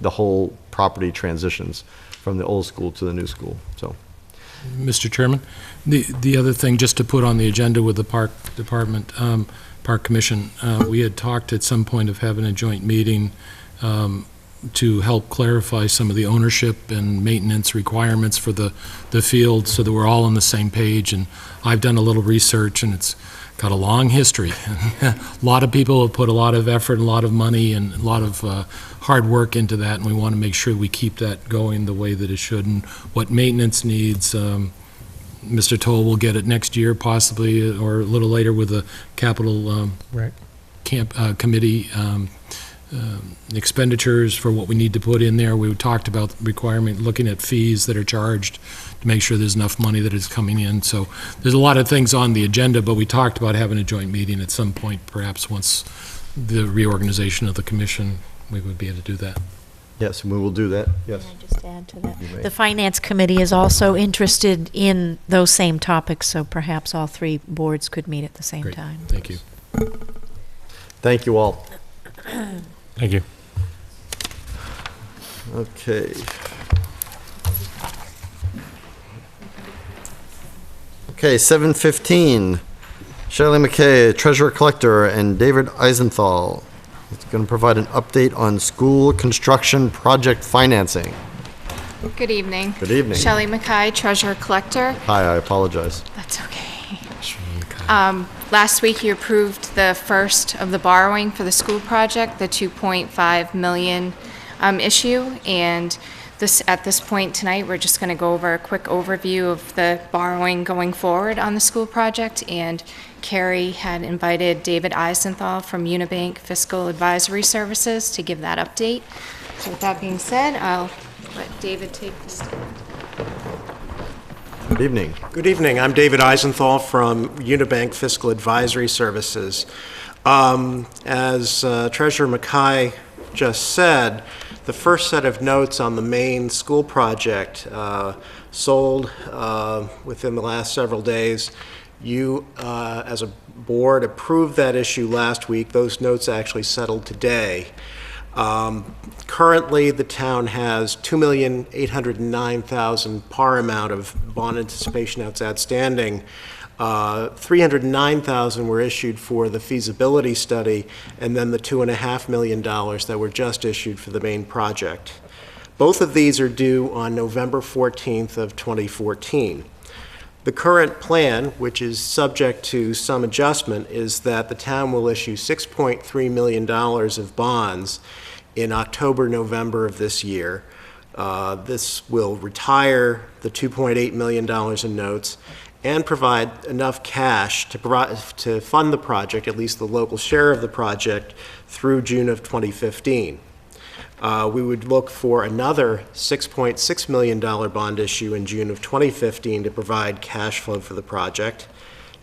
Speaker 2: whole property transitions from the old school to the new school. So,
Speaker 11: Mr. Chairman, the other thing, just to put on the agenda with the Park Department, Park Commission, we had talked at some point of having a joint meeting to help clarify some of the ownership and maintenance requirements for the field so that we're all on the same page. And I've done a little research, and it's got a long history. A lot of people have put a lot of effort, a lot of money, and a lot of hard work into that, and we want to make sure we keep that going the way that it should. And what maintenance needs, Mr. Toll will get it next year possibly, or a little later with the capital committee expenditures for what we need to put in there. We talked about looking at fees that are charged to make sure there's enough money that is coming in. So there's a lot of things on the agenda, but we talked about having a joint meeting at some point, perhaps once the reorganization of the commission, we would be able to do that.
Speaker 2: Yes, we will do that, yes.
Speaker 5: Can I just add to that?
Speaker 2: You may.
Speaker 5: The Finance Committee is also interested in those same topics, so perhaps all three boards could meet at the same
Speaker 11: Great.
Speaker 5: time.
Speaker 11: Thank you.
Speaker 2: Thank you all.
Speaker 7: Thank you.
Speaker 2: Okay. Okay, 7:15. Shirley McKay, Treasurer Collector, and David Eisenthal is going to provide an update on school construction project financing.
Speaker 13: Good evening.
Speaker 2: Good evening.
Speaker 13: Shelley Mackay, Treasurer Collector.
Speaker 2: Hi, I apologize.
Speaker 13: That's okay. Last week you approved the first of the borrowing for the school project, the 2.5 million issue, and at this point tonight we're just going to go over a quick overview of the borrowing going forward on the school project. And Carrie had invited David Eisenthal from Unibank Fiscal Advisory Services to give that update. So with that being said, I'll let David take the stand.
Speaker 2: Good evening.
Speaker 12: Good evening. I'm David Eisenthal from Unibank Fiscal Advisory Services. As Treasurer Mackay just said, the first set of notes on the main school project sold within the last several days. You, as a board, approved that issue last week. Those notes actually settled today. Currently, the town has $2,809,000 par amount of bond anticipation notes outstanding. $309,000 were issued for the feasibility study, and then the $2.5 million that were just issued for the main project. Both of these are due on November 14th of 2014. The current plan, which is subject to some adjustment, is that the town will issue $6.3 million of bonds in October, November of this year. This will retire the $2.8 million in notes and provide enough cash to fund the project, at least the local share of the project, through June of 2015. We would look for another $6.6 million bond issue in June of 2015 to provide cash flow for the project,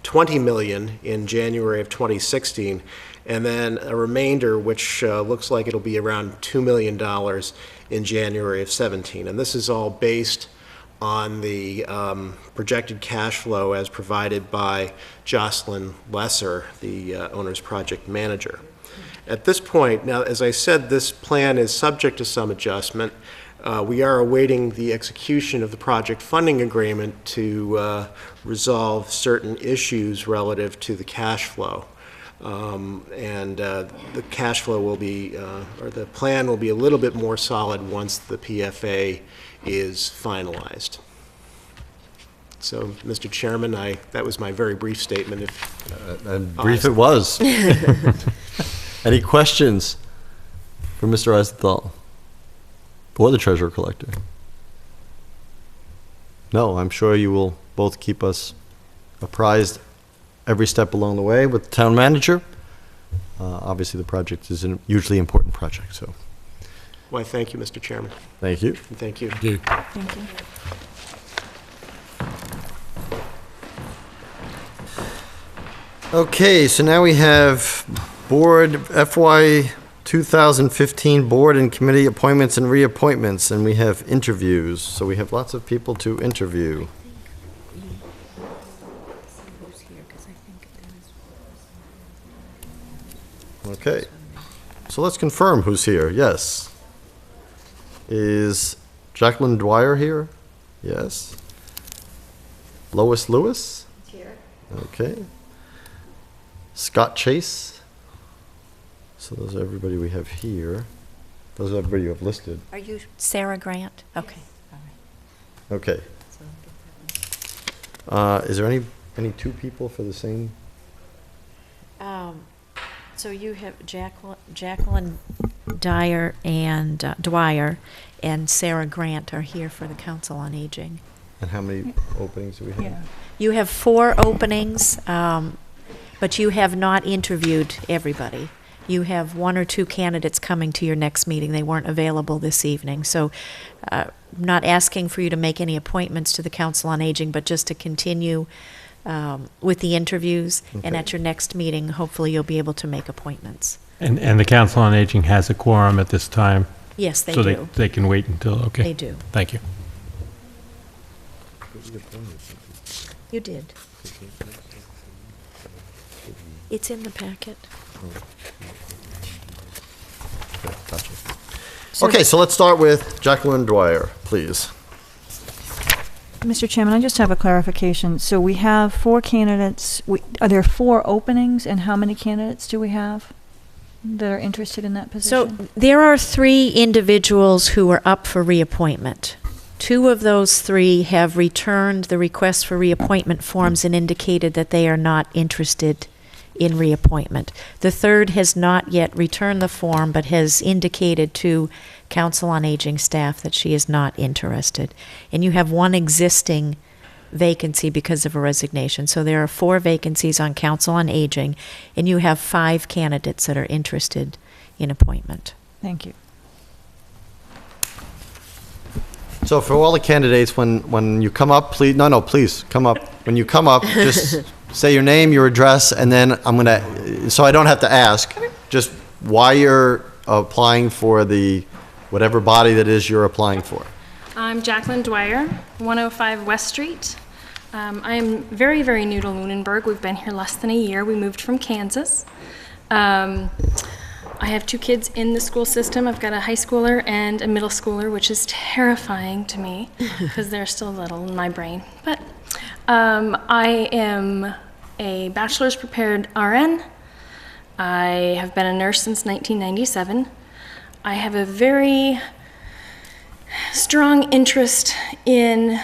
Speaker 12: $20 million in January of 2016, and then a remainder, which looks like it'll be around $2 million in January of 17. And this is all based on the projected cash flow as provided by Jocelyn Lesser, the owner's project manager. At this point, now, as I said, this plan is subject to some adjustment. We are awaiting the execution of the project funding agreement to resolve certain issues relative to the cash flow. The cash flow will be, or the plan will be a little bit more solid once the PFA is finalized. So, Mr. Chairman, that was my very brief statement.
Speaker 2: And brief it was. Any questions for Mr. Eisenthal or the Treasurer Collector? No, I'm sure you will both keep us apprised every step along the way with the town manager. Obviously, the project is a hugely important project, so.
Speaker 12: Well, thank you, Mr. Chairman.
Speaker 2: Thank you.
Speaker 12: And thank you.
Speaker 11: Thank you.
Speaker 8: Thank you.
Speaker 2: Okay, so now we have Board FY 2015 Board and Committee appointments and reappointments, and we have interviews. So we have lots of people to interview. Okay, so let's confirm who's here. Yes. Is Jacqueline Dwyer here? Yes. Lois Lewis?
Speaker 10: Here.
Speaker 2: Okay. Scott Chase? So those are everybody we have here. Those are everybody you have listed.
Speaker 5: Are you Sarah Grant? Okay.
Speaker 2: Okay. Is there any two people for the same?
Speaker 5: So you have Jacqueline Dyer and Dwyer and Sarah Grant are here for the Council on Aging.
Speaker 2: And how many openings do we have?
Speaker 8: Yeah.
Speaker 5: You have 4 openings, but you have not interviewed everybody. You have 1 or 2 candidates coming to your next meeting. They weren't available this evening. So I'm not asking for you to make any appointments to the Council on Aging, but just to continue with the interviews. And
Speaker 2: Okay.
Speaker 5: at your next meeting, hopefully you'll be able to make appointments.
Speaker 7: And the Council on Aging has a quorum at this time?
Speaker 5: Yes, they
Speaker 7: So
Speaker 5: do.
Speaker 7: they can wait until, okay.
Speaker 5: They do.
Speaker 7: Thank you.
Speaker 5: You did. It's in the packet.
Speaker 2: Okay, gotcha. Okay, so let's start with Jacqueline Dwyer, please.
Speaker 8: Mr. Chairman, I just have a clarification. So we have 4 candidates. Are there 4 openings, and how many candidates do we have that are interested in that position?
Speaker 5: So there are 3 individuals who are up for reappointment. 2 of those 3 have returned the request for reappointment forms and indicated that they are not interested in reappointment. The 3rd has not yet returned the form, but has indicated to Council on Aging staff that she is not interested. And you have 1 existing vacancy because of a resignation. So there are 4 vacancies on Council on Aging, and you have 5 candidates that are interested in appointment.
Speaker 8: Thank you.
Speaker 2: So for all the candidates, when you come up, please come up. When you come up, just say your name, your address, and then I'm gonna, so I don't have to ask, just why you're applying for the, whatever body that is you're applying for.
Speaker 14: I'm Jacqueline Dwyer, 105 West Street. I am very, very new to Lunenburg. We've been here less than a year. We moved from Kansas. I have 2 kids in the school system. I've got a high schooler and a middle schooler, which is terrifying to me because they're still little in my brain. But I am a bachelor's prepared RN. I have been a nurse since 1997. I have a very strong interest in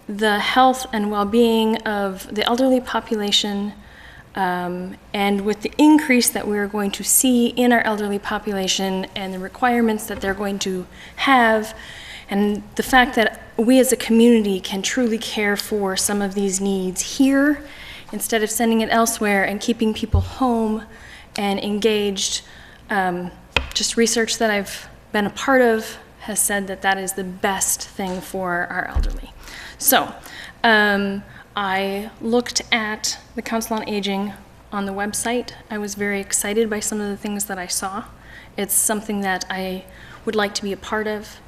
Speaker 14: the health and well-being of the elderly population, and with the increase that we're going to see in our elderly population and the requirements that they're going to have, and the fact that we as a community can truly care for some of these needs here instead of sending it elsewhere and keeping people home and engaged. Just research that I've been a part of has said that that is the best thing for our elderly. So I looked at the Council on Aging on the website. I was very excited by some of the things that I saw. It's something that I would like to be a part of.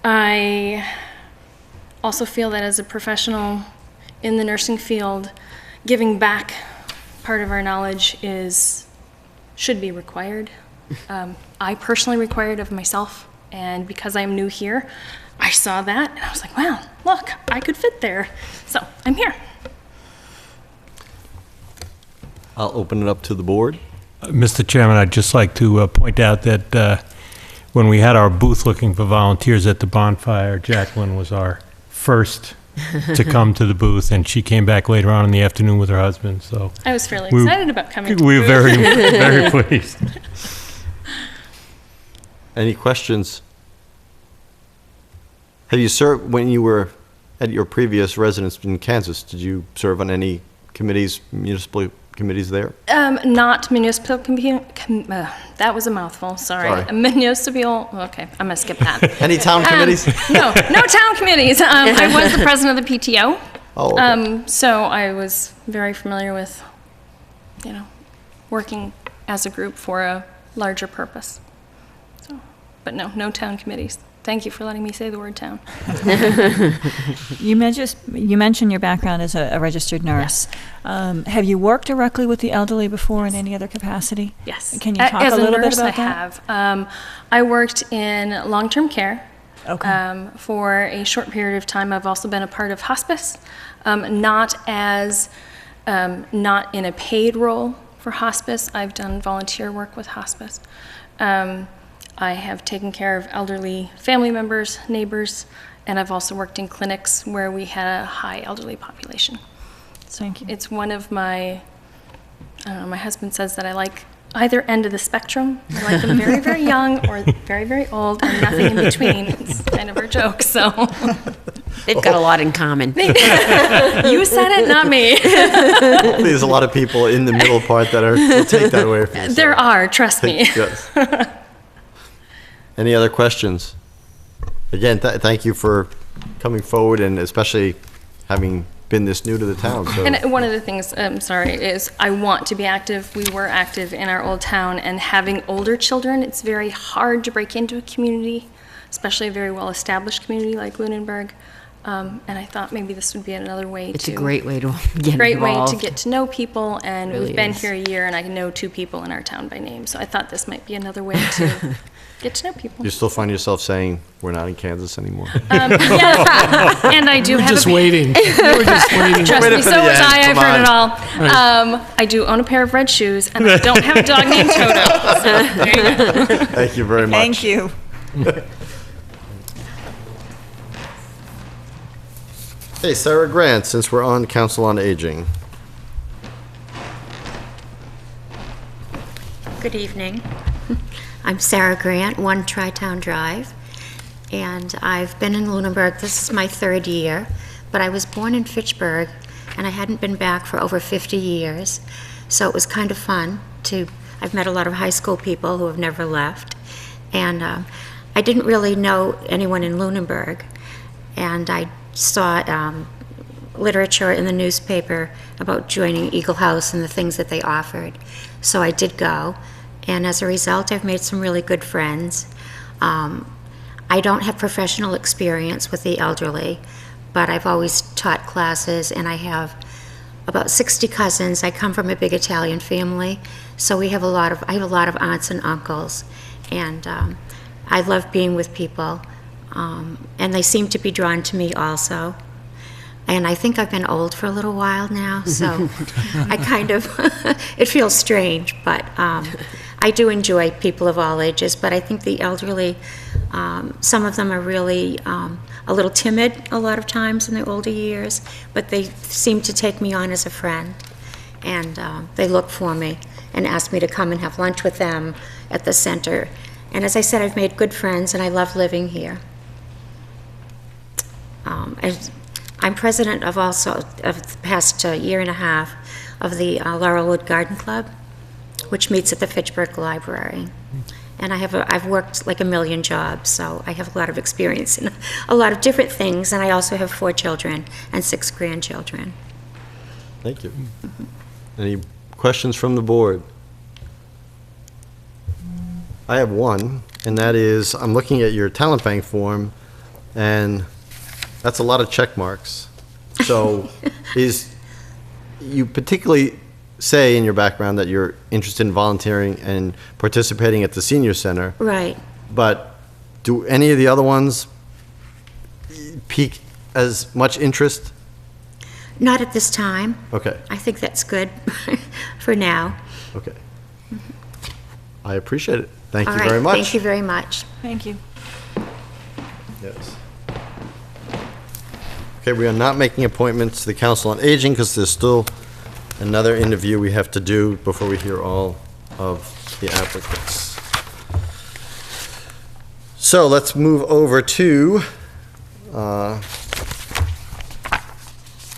Speaker 14: I also feel that as a professional in the nursing field, giving back part of our knowledge should be required. I personally required of myself, and because I'm new here, I saw that and I was like, wow, look, I could fit there. So I'm here.
Speaker 2: I'll open it up to the board.
Speaker 7: Mr. Chairman, I'd just like to point out that when we had our booth looking for volunteers at the bonfire, Jacqueline was our first to come to the booth, and she came back later on in the afternoon with her husband, so.
Speaker 14: I was fairly excited about coming to
Speaker 7: We
Speaker 14: the
Speaker 7: were
Speaker 14: booth.
Speaker 7: very pleased.
Speaker 2: Any questions? Have you served, when you were at your previous residence in Kansas, did you serve on any committees, municipal committees there?
Speaker 14: Not municipal, that was a mouthful, sorry.
Speaker 2: Sorry.
Speaker 14: Municipal, okay, I'm gonna skip that.
Speaker 2: Any town committees?
Speaker 14: No town committees. I was the president of the PTO.
Speaker 2: Oh, okay.
Speaker 14: So I was very familiar with, working as a group for a larger purpose. So, but no town committees. Thank you for letting me say the word town.
Speaker 8: You mentioned your background as a registered nurse.
Speaker 14: Yes.
Speaker 8: Have you worked directly with the elderly before in any other capacity?
Speaker 14: Yes.
Speaker 8: Can you talk
Speaker 14: as
Speaker 8: a little
Speaker 14: nurse,
Speaker 8: bit about that?
Speaker 14: I have. I worked in long-term care.
Speaker 8: Okay.
Speaker 14: For a short period of time. I've also been a part of hospice, not in a paid role for hospice. I've done volunteer work with hospice. I have taken care of elderly family members, neighbors, and I've also worked in clinics where we had a high elderly population. So
Speaker 8: Thank you.
Speaker 14: it's one of my, my husband says that I like either end of the spectrum. I like them very, very young or very, very old and nothing in between. It's kind of our joke, so.
Speaker 3: They've got a lot in common.
Speaker 14: You said it, not me.
Speaker 2: Hopefully there's a lot of people in the middle part that will take that away from you.
Speaker 14: There are, trust me.
Speaker 2: Yes. Any other questions? Again, thank you for coming forward and especially having been this new to the town. So.
Speaker 14: And one of the things, I'm sorry, is I want to be active. We were active in our old town, and having older children, it's very hard to break into a community, especially a very well-established community like Lunenburg. And I thought maybe this would be another way
Speaker 3: It's
Speaker 14: to...
Speaker 3: a great way to get
Speaker 14: Great
Speaker 3: involved.
Speaker 14: way to get to know people, and
Speaker 3: Really
Speaker 14: we've been
Speaker 3: is.
Speaker 14: here a year, and I know 2 people in our town by name, so I thought this might be another way to get to know people.
Speaker 2: You still find yourself saying, we're not in Kansas anymore?
Speaker 14: Yeah, and I do have
Speaker 11: Just
Speaker 14: a...
Speaker 11: waiting. You were just waiting.
Speaker 14: Trust
Speaker 2: Wait
Speaker 14: me,
Speaker 2: for
Speaker 14: so
Speaker 2: the
Speaker 14: was
Speaker 2: end,
Speaker 14: I. I've
Speaker 2: come
Speaker 14: heard
Speaker 2: on.
Speaker 14: it all. I do own a pair of red shoes, and I don't have a dog named Toto. So there you go.
Speaker 2: Thank you very much.
Speaker 8: Thank you.
Speaker 2: Hey, Sarah Grant, since we're on Council on Aging.
Speaker 15: Good evening. I'm Sarah Grant, 1 Tri-Town Drive, and I've been in Lunenburg. This is my 3rd year, but I was born in Fitchburg, and I hadn't been back for over 50 years, so it was kind of fun to... I've met a lot of high school people who have never left, and I didn't really know anyone in Lunenburg, and I saw literature in the newspaper about joining Eagle House and the things that they offered. So I did go, and as a result, I've made some really good friends. I don't have professional experience with the elderly, but I've always taught classes, and I have about 60 cousins. I come from a big Italian family, so I have a lot of aunts and uncles, and I love being with people. And they seem to be drawn to me also. And I think I've been old for a little while now, so I kind of, it feels strange, but I do enjoy people of all ages, but I think the elderly, some of them are really a little timid a lot of times in their older years, but they seem to take me on as a friend, and they look for me and ask me to come and have lunch with them at the center. And as I said, I've made good friends, and I love living here. I'm president of the past year and a half of the Laurelwood Garden Club, which meets at the Fitchburg Library. And I've worked like a million jobs, so I have a lot of experience in a lot of different things, and I also have 4 children and 6 grandchildren.
Speaker 2: Thank you. Any questions from the board? I have one, and that is, I'm looking at your talent bank form, and that's a lot of check marks. So you particularly say in your background that you're interested in volunteering and participating at the senior center.
Speaker 15: Right.
Speaker 2: But do any of the other ones pique as much interest?
Speaker 15: Not at this time.
Speaker 2: Okay.
Speaker 15: I think that's good for now.
Speaker 2: Okay. I appreciate it. Thank
Speaker 15: All
Speaker 2: you
Speaker 15: right,
Speaker 2: very much.
Speaker 15: Thank you very much.
Speaker 8: Thank you.
Speaker 2: Yes. Okay, we are not making appointments to the Council on Aging because there's still another interview we have to do before we hear all of the applicants. So let's move over to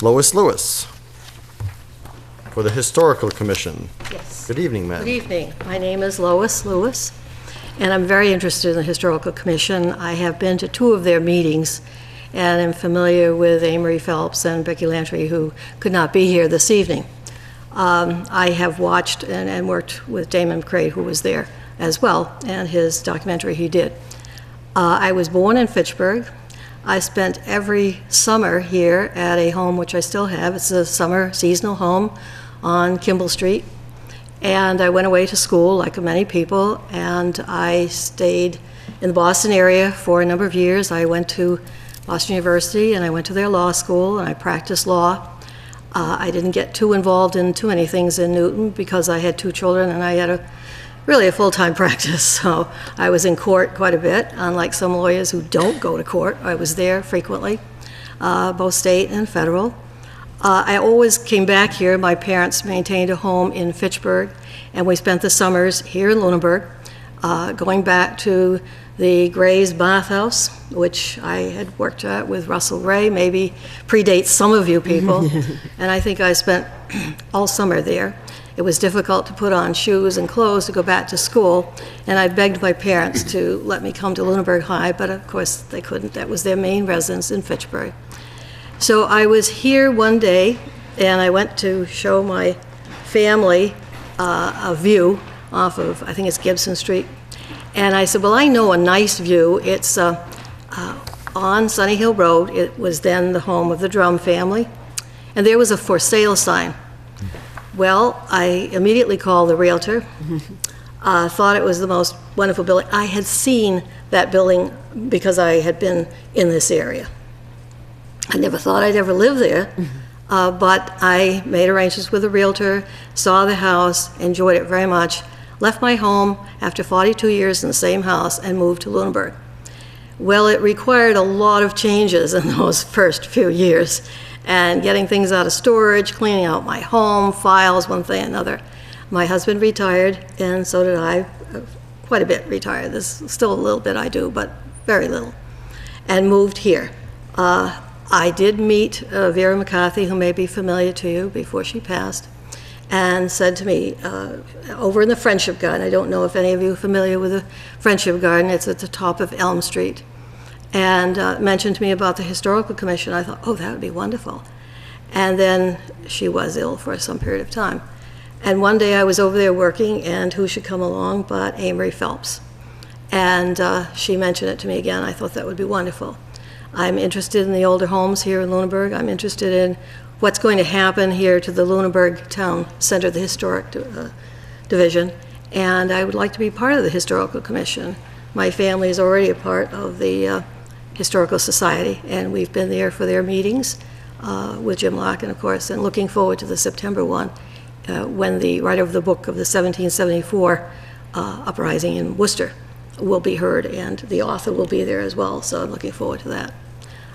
Speaker 2: Lois Lewis for the Historical Commission.
Speaker 16: Yes.
Speaker 2: Good evening, ma'am.
Speaker 16: Good evening. My name is Lois Lewis, and I'm very interested in the Historical Commission. I have been to 2 of their meetings, and am familiar with Amory Phelps and Becky Lantry, who could not be here this evening. I have watched and worked with Damon McCrae, who was there as well, and his documentary he did. I was born in Fitchburg. I spent every summer here at a home which I still have. It's a summer seasonal home on Kimball Street. And I went away to school, like many people, and I stayed in the Boston area for a number of years. I went to Boston University, and I went to their law school, and I practiced law. I didn't get too involved in too many things in Newton because I had 2 children, and I had really a full-time practice, so I was in court quite a bit, unlike some lawyers who don't go to court. I was there frequently, both state and federal. I always came back here. My parents maintained a home in Fitchburg, and we spent the summers here in Lunenburg, going back to the Gray's bathhouse, which I had worked at with Russell Ray, maybe predates some of you people, and I think I spent all summer there. It was difficult to put on shoes and clothes to go back to school, and I begged my parents to let me come to Lunenburg High, but of course they couldn't. That was their main residence in Fitchburg. So I was here one day, and I went to show my family a view off of, I think it's Gibson Street, and I said, well, I know a nice view. It's on Sunny Hill Road. It was then the home of the Drum family, and there was a for sale sign. Well, I immediately called the realtor, thought it was the most wonderful building. I had seen that building because I had been in this area. I never thought I'd ever live there, but I made arrangements with a realtor, saw the house, enjoyed it very much, left my home after 42 years in the same house and moved to Lunenburg. Well, it required a lot of changes in those first few years, and getting things out of storage, cleaning out my home, files, one thing another. My husband retired, and so did I, quite a bit retired. There's still a little bit I do, but very little, and moved here. I did meet Vera McCarthy, who may be familiar to you, before she passed, and said to me, over in the Friendship Garden, I don't know if any of you are familiar with the Friendship Garden, it's at the top of Elm Street, and mentioned to me about the Historical Commission. I thought, oh, that would be wonderful. And then she was ill for some period of time. And one day I was over there working, and who should come along but Amory Phelps. And she mentioned it to me again. I thought that would be wonderful. I'm interested in the older homes here in Lunenburg. I'm interested in what's going to happen here to the Lunenburg Town Center, the Historic Division, and I would like to be part of the Historical Commission. My family is already a part of the Historical Society, and we've been there for their meetings with Jim Larkin, of course, and looking forward to the September one, when the writer of the book of the 1774 uprising in Worcester will be heard, and the author will be there as well, so I'm looking forward to that.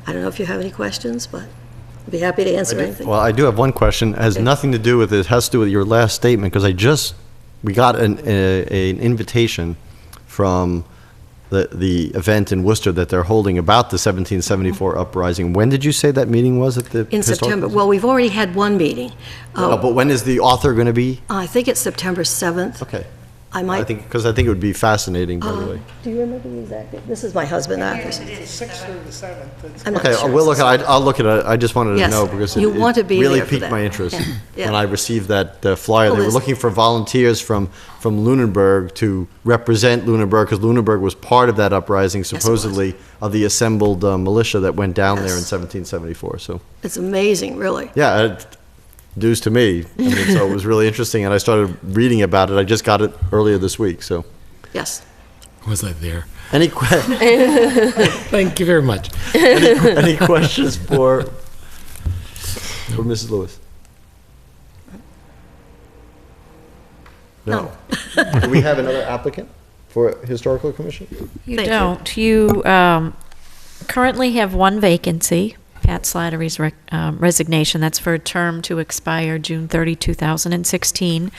Speaker 16: I don't know if you have any questions, but I'd be happy to answer anything.
Speaker 2: Well, I do have one question. It has nothing to do with it. It has to do with your last statement, because we got an invitation from the event in Worcester that they're holding about the 1774 uprising. When did you say that meeting was at the
Speaker 16: In September. Well, we've already had one meeting.
Speaker 2: No, but when is the author going to be?
Speaker 16: I think it's September 7th.
Speaker 2: Okay.
Speaker 16: I might.
Speaker 2: Because I think it would be fascinating, by the way.
Speaker 16: Do you remember the exact date? This is my husband, Arthur.
Speaker 12: The 6th or the 7th.
Speaker 16: I'm not
Speaker 2: Okay,
Speaker 16: sure.
Speaker 2: we'll look at it. I'll look at it. I just wanted to
Speaker 16: Yes,
Speaker 2: know because
Speaker 16: you want to be
Speaker 2: really
Speaker 16: there for
Speaker 2: piqued
Speaker 16: that.
Speaker 2: my interest
Speaker 16: Yeah.
Speaker 2: when I received that flyer.
Speaker 16: Well,
Speaker 2: They were
Speaker 16: there's-
Speaker 2: looking for volunteers from Lunenburg to represent Lunenburg, because Lunenburg was part of that uprising, supposedly, of the assembled militia that went down there in
Speaker 16: Yes.
Speaker 2: 1774. So,
Speaker 16: It's amazing, really.
Speaker 2: yeah, news to me. I mean, so it was really interesting, and I started reading about it. I just got it earlier this week. So,
Speaker 16: Yes.
Speaker 11: Was I there?
Speaker 2: any
Speaker 11: Thank you very much.
Speaker 2: any questions for Mrs. Lewis? No. Do we have another applicant for Historical Commission?
Speaker 5: You
Speaker 16: Thank you.
Speaker 5: don't. You currently have one vacancy, Pat Slattery's resignation. That's for a term to expire June 30, 2016.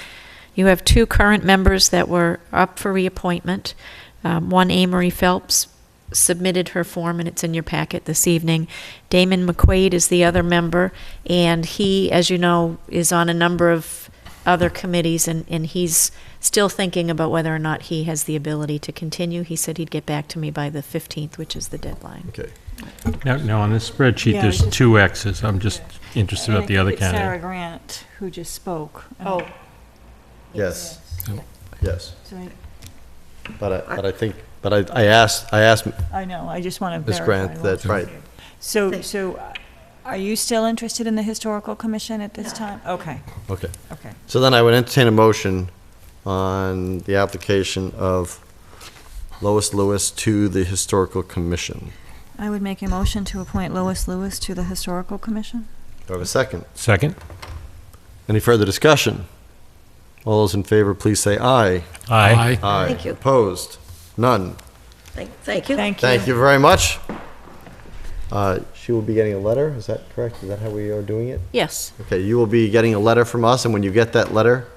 Speaker 5: You have two current members that were up for reappointment. One, Amory Phelps, submitted her form, and it's in your packet this evening. Damon McQuaid is the other member, and he, as you know, is on a number of other committees, and he's still thinking about whether or not he has the ability to continue. He said he'd get back to me by the 15th, which is the deadline.
Speaker 2: Okay.
Speaker 7: Now, on this spreadsheet,
Speaker 8: Yeah,
Speaker 7: there's
Speaker 8: just-
Speaker 7: two X's. I'm just interested about the other
Speaker 8: It's Sarah
Speaker 7: candidate.
Speaker 8: Grant, who just spoke.
Speaker 16: Oh.
Speaker 2: Yes.
Speaker 7: So-
Speaker 2: Yes.
Speaker 8: So
Speaker 2: But I asked
Speaker 8: I know, I just want to
Speaker 2: Ms.
Speaker 8: verify.
Speaker 2: Grant that, right.
Speaker 8: So are you still interested in the Historical Commission at this time? Okay,
Speaker 2: Okay.
Speaker 8: okay.
Speaker 2: So then I would entertain a motion on the application of Lois Lewis to the Historical Commission.
Speaker 8: I would make a motion to appoint Lois Lewis to the Historical Commission.
Speaker 2: Do I have a second?
Speaker 7: Second?
Speaker 2: Any further discussion? All those in favor, please say aye.
Speaker 7: Aye.
Speaker 2: Aye.
Speaker 16: Thank you.
Speaker 2: Opposed? None.
Speaker 16: Thank you.
Speaker 2: Thank you very much. She will be getting a letter, is that correct? Is that how we are doing it?
Speaker 5: Yes.
Speaker 2: Okay, you will be getting a letter from us, and when you get that letter,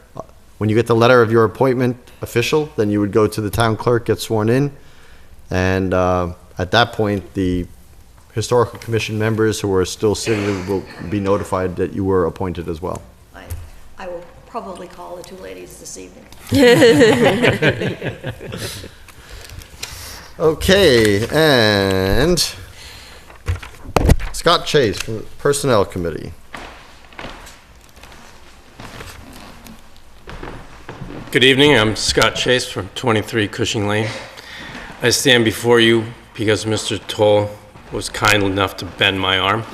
Speaker 2: when you get the letter of your appointment official, then you would go to the town clerk, get sworn in, and at that point, the Historical Commission members who are still sitting will be notified that you were appointed as well.
Speaker 16: I will probably call the two ladies this evening.
Speaker 2: Okay, and Scott Chase from the Personnel Committee.
Speaker 17: Good evening, I'm Scott Chase from 23 Cushing Lane. I stand before you because Mr. Toll was kind enough to bend my arm.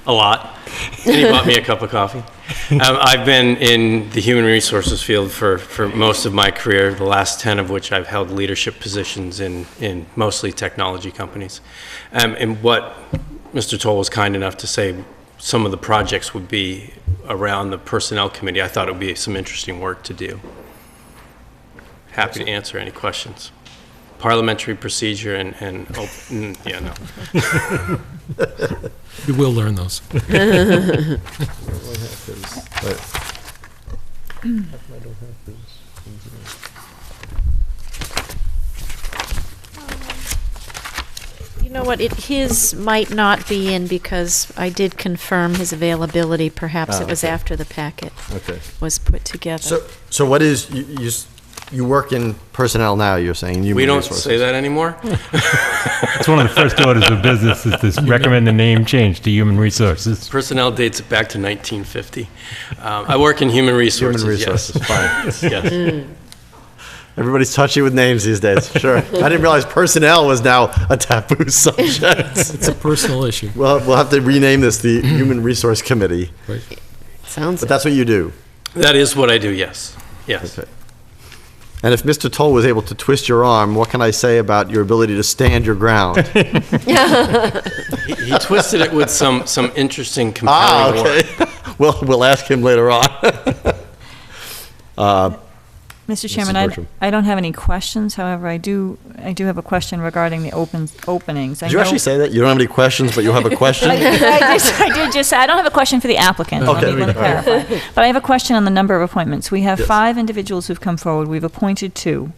Speaker 17: A lot. And he bought me a cup of coffee. I've been in the human resources field for most of my career, the last 10 of which I've held leadership positions in mostly technology companies. And what Mr. Toll was kind enough to say some of the projects would be around the Personnel Committee, I thought it would be some interesting work to do. Happy to answer any questions. Parliamentary procedure and open, yeah, no.
Speaker 11: You will learn those.
Speaker 5: You know what, his might not be in because I did confirm his availability. Perhaps it was
Speaker 2: okay.
Speaker 5: after the packet
Speaker 2: Okay.
Speaker 5: was put together.
Speaker 2: So what is, you work in personnel now, you're saying? Human
Speaker 17: We don't
Speaker 2: resources.
Speaker 17: say that anymore.
Speaker 7: It's one of the first orders of business is to recommend the name change to Human Resources.
Speaker 17: Personnel dates back to 1950. I work in human resources.
Speaker 2: Human resources,
Speaker 17: yes.
Speaker 2: fine.
Speaker 17: Yes.
Speaker 2: Everybody's touchy with names these days, sure. I didn't realize personnel was now a taboo subject.
Speaker 11: It's a personal issue.
Speaker 2: We'll have to rename this the Human Resource Committee.
Speaker 11: Right.
Speaker 3: Sounds.
Speaker 2: But that's what you do.
Speaker 17: That is what I do, yes. Yes.
Speaker 2: Okay. And if Mr. Toll was able to twist your arm, what can I say about your ability to stand your ground?
Speaker 17: He twisted it with some interesting compelling work.
Speaker 2: Okay. We'll ask him later on.
Speaker 8: Mr.
Speaker 2: Mrs.
Speaker 8: Chairman,
Speaker 2: Bertram.
Speaker 8: I don't have any questions. However, I do have a question regarding the openings.
Speaker 2: Did you actually say that? You don't have any questions, but you have a question?
Speaker 8: I did just say, I don't have a question for the applicant.
Speaker 2: Okay.
Speaker 8: Let me clarify. But I have a question on the number of appointments. We have
Speaker 2: Yes.
Speaker 8: 5 individuals who've come forward. We've appointed 2.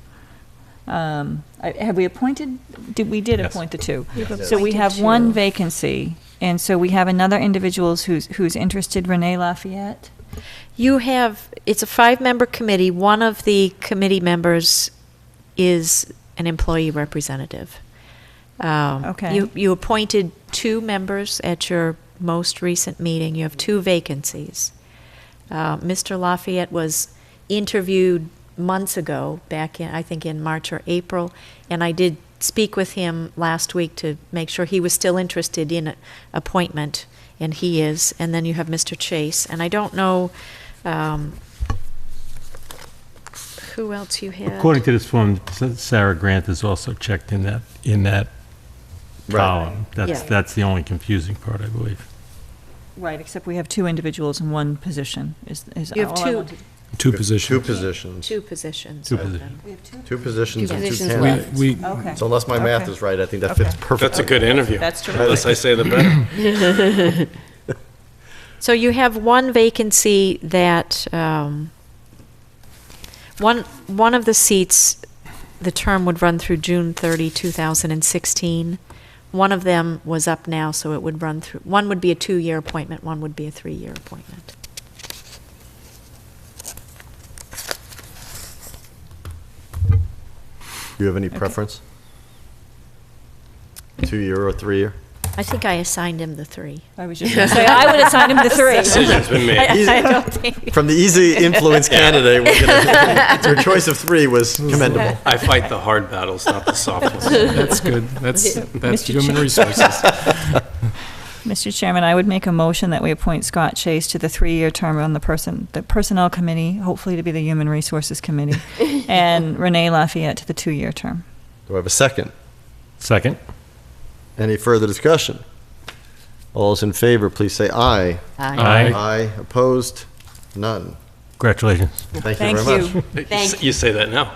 Speaker 8: Have we appointed? We did
Speaker 7: Yes.
Speaker 8: appoint the 2.
Speaker 3: Yes.
Speaker 8: So we have
Speaker 3: Appointed
Speaker 8: 1
Speaker 3: 2.
Speaker 8: vacancy, and so we have another individual who's interested, Renee Lafayette.
Speaker 5: You have, it's a 5-member committee. One of the committee members is an employee representative.
Speaker 8: Okay.
Speaker 5: You appointed 2 members at your most recent meeting. You have 2 vacancies. Mr. Lafayette was interviewed months ago, back in, I think in March or April, and I did speak with him last week to make sure he was still interested in an appointment, and he is. And then you have Mr. Chase, and I don't know who else you had.
Speaker 7: According to this form, Sarah Grant is also checked in that column.
Speaker 5: Yeah.
Speaker 7: That's the only confusing part, I believe.
Speaker 8: Right, except we have 2 individuals in 1 position. Is
Speaker 5: You have
Speaker 8: all I
Speaker 5: 2.
Speaker 8: wanted-
Speaker 11: 2 positions.
Speaker 2: 2 positions.
Speaker 5: 2 positions.
Speaker 7: Two
Speaker 5: open.
Speaker 7: positions.
Speaker 2: 2 positions
Speaker 3: Two
Speaker 2: and 2
Speaker 3: positions
Speaker 2: candidates.
Speaker 11: We,
Speaker 8: Okay.
Speaker 2: So unless my math
Speaker 8: Okay.
Speaker 2: is right, I think that fits
Speaker 8: Okay.
Speaker 2: perfectly.
Speaker 17: That's a good interview.
Speaker 8: That's
Speaker 17: The
Speaker 8: terrific.
Speaker 17: less I say, the better.
Speaker 5: So you have 1 vacancy that, one of the seats, the term would run through June 30, 2016. One of them was up now, so it would run through, one would be a 2-year appointment, one would be a 3-year appointment.
Speaker 2: Do you have any preference? 2-year or 3-year?
Speaker 5: I think I assigned him the 3.
Speaker 8: I was just going to say, I would assign him the 3.
Speaker 17: Decision's been made.
Speaker 5: I don't think.
Speaker 2: From the easy influence candidate, your choice of 3 was commendable.
Speaker 17: I fight the hard battles, not the soft ones.
Speaker 11: That's good. That's
Speaker 8: Mr.
Speaker 11: human resources.
Speaker 8: Mr. Chairman, I would make a motion that we appoint Scott Chase to the 3-year term on the Personnel Committee, hopefully to be the Human Resources Committee, and Renee Lafayette to the 2-year term.
Speaker 2: Do I have a second?
Speaker 7: Second?
Speaker 2: Any further discussion? All those in favor, please say aye.
Speaker 3: Aye.
Speaker 7: Aye.
Speaker 2: Aye. Opposed? None.
Speaker 7: Congratulations.
Speaker 2: Thank you very much.
Speaker 3: Thank
Speaker 17: You say that now.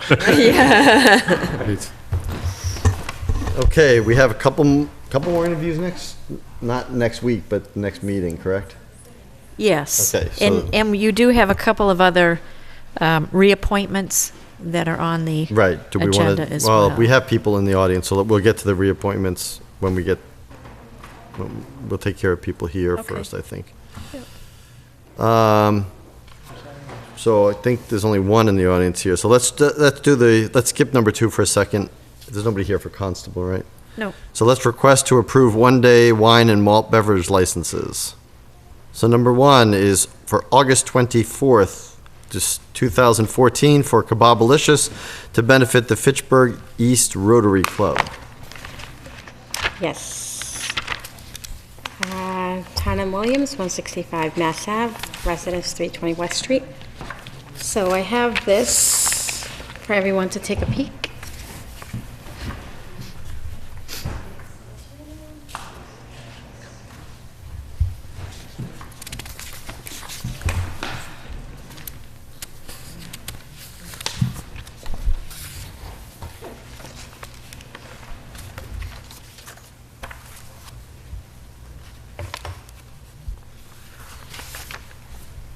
Speaker 2: Okay, we have a couple more interviews not next week, but next meeting, correct?
Speaker 5: Yes.
Speaker 2: Okay, so-
Speaker 5: And you do have a couple of other reappointments that are on the
Speaker 2: Right. Do we want
Speaker 5: agenda
Speaker 2: to?
Speaker 5: as well.
Speaker 2: We have people in the audience, so we'll get to the reappointments when we get. We'll take care of people here first, I think. So I think there's only one in the audience here. So let's skip number 2 for a second. There's nobody here for constable, right?
Speaker 5: No.
Speaker 2: So let's request to approve one-day wine and malt beverage licenses. So number 1 is for August 24th, just 2014, for Kebabalicious to benefit the Fitchburg East Rotary Club.
Speaker 15: Yes. Town and Williams, 165 Mass Ave, residence 320 West Street. So I have this for everyone to take a peek.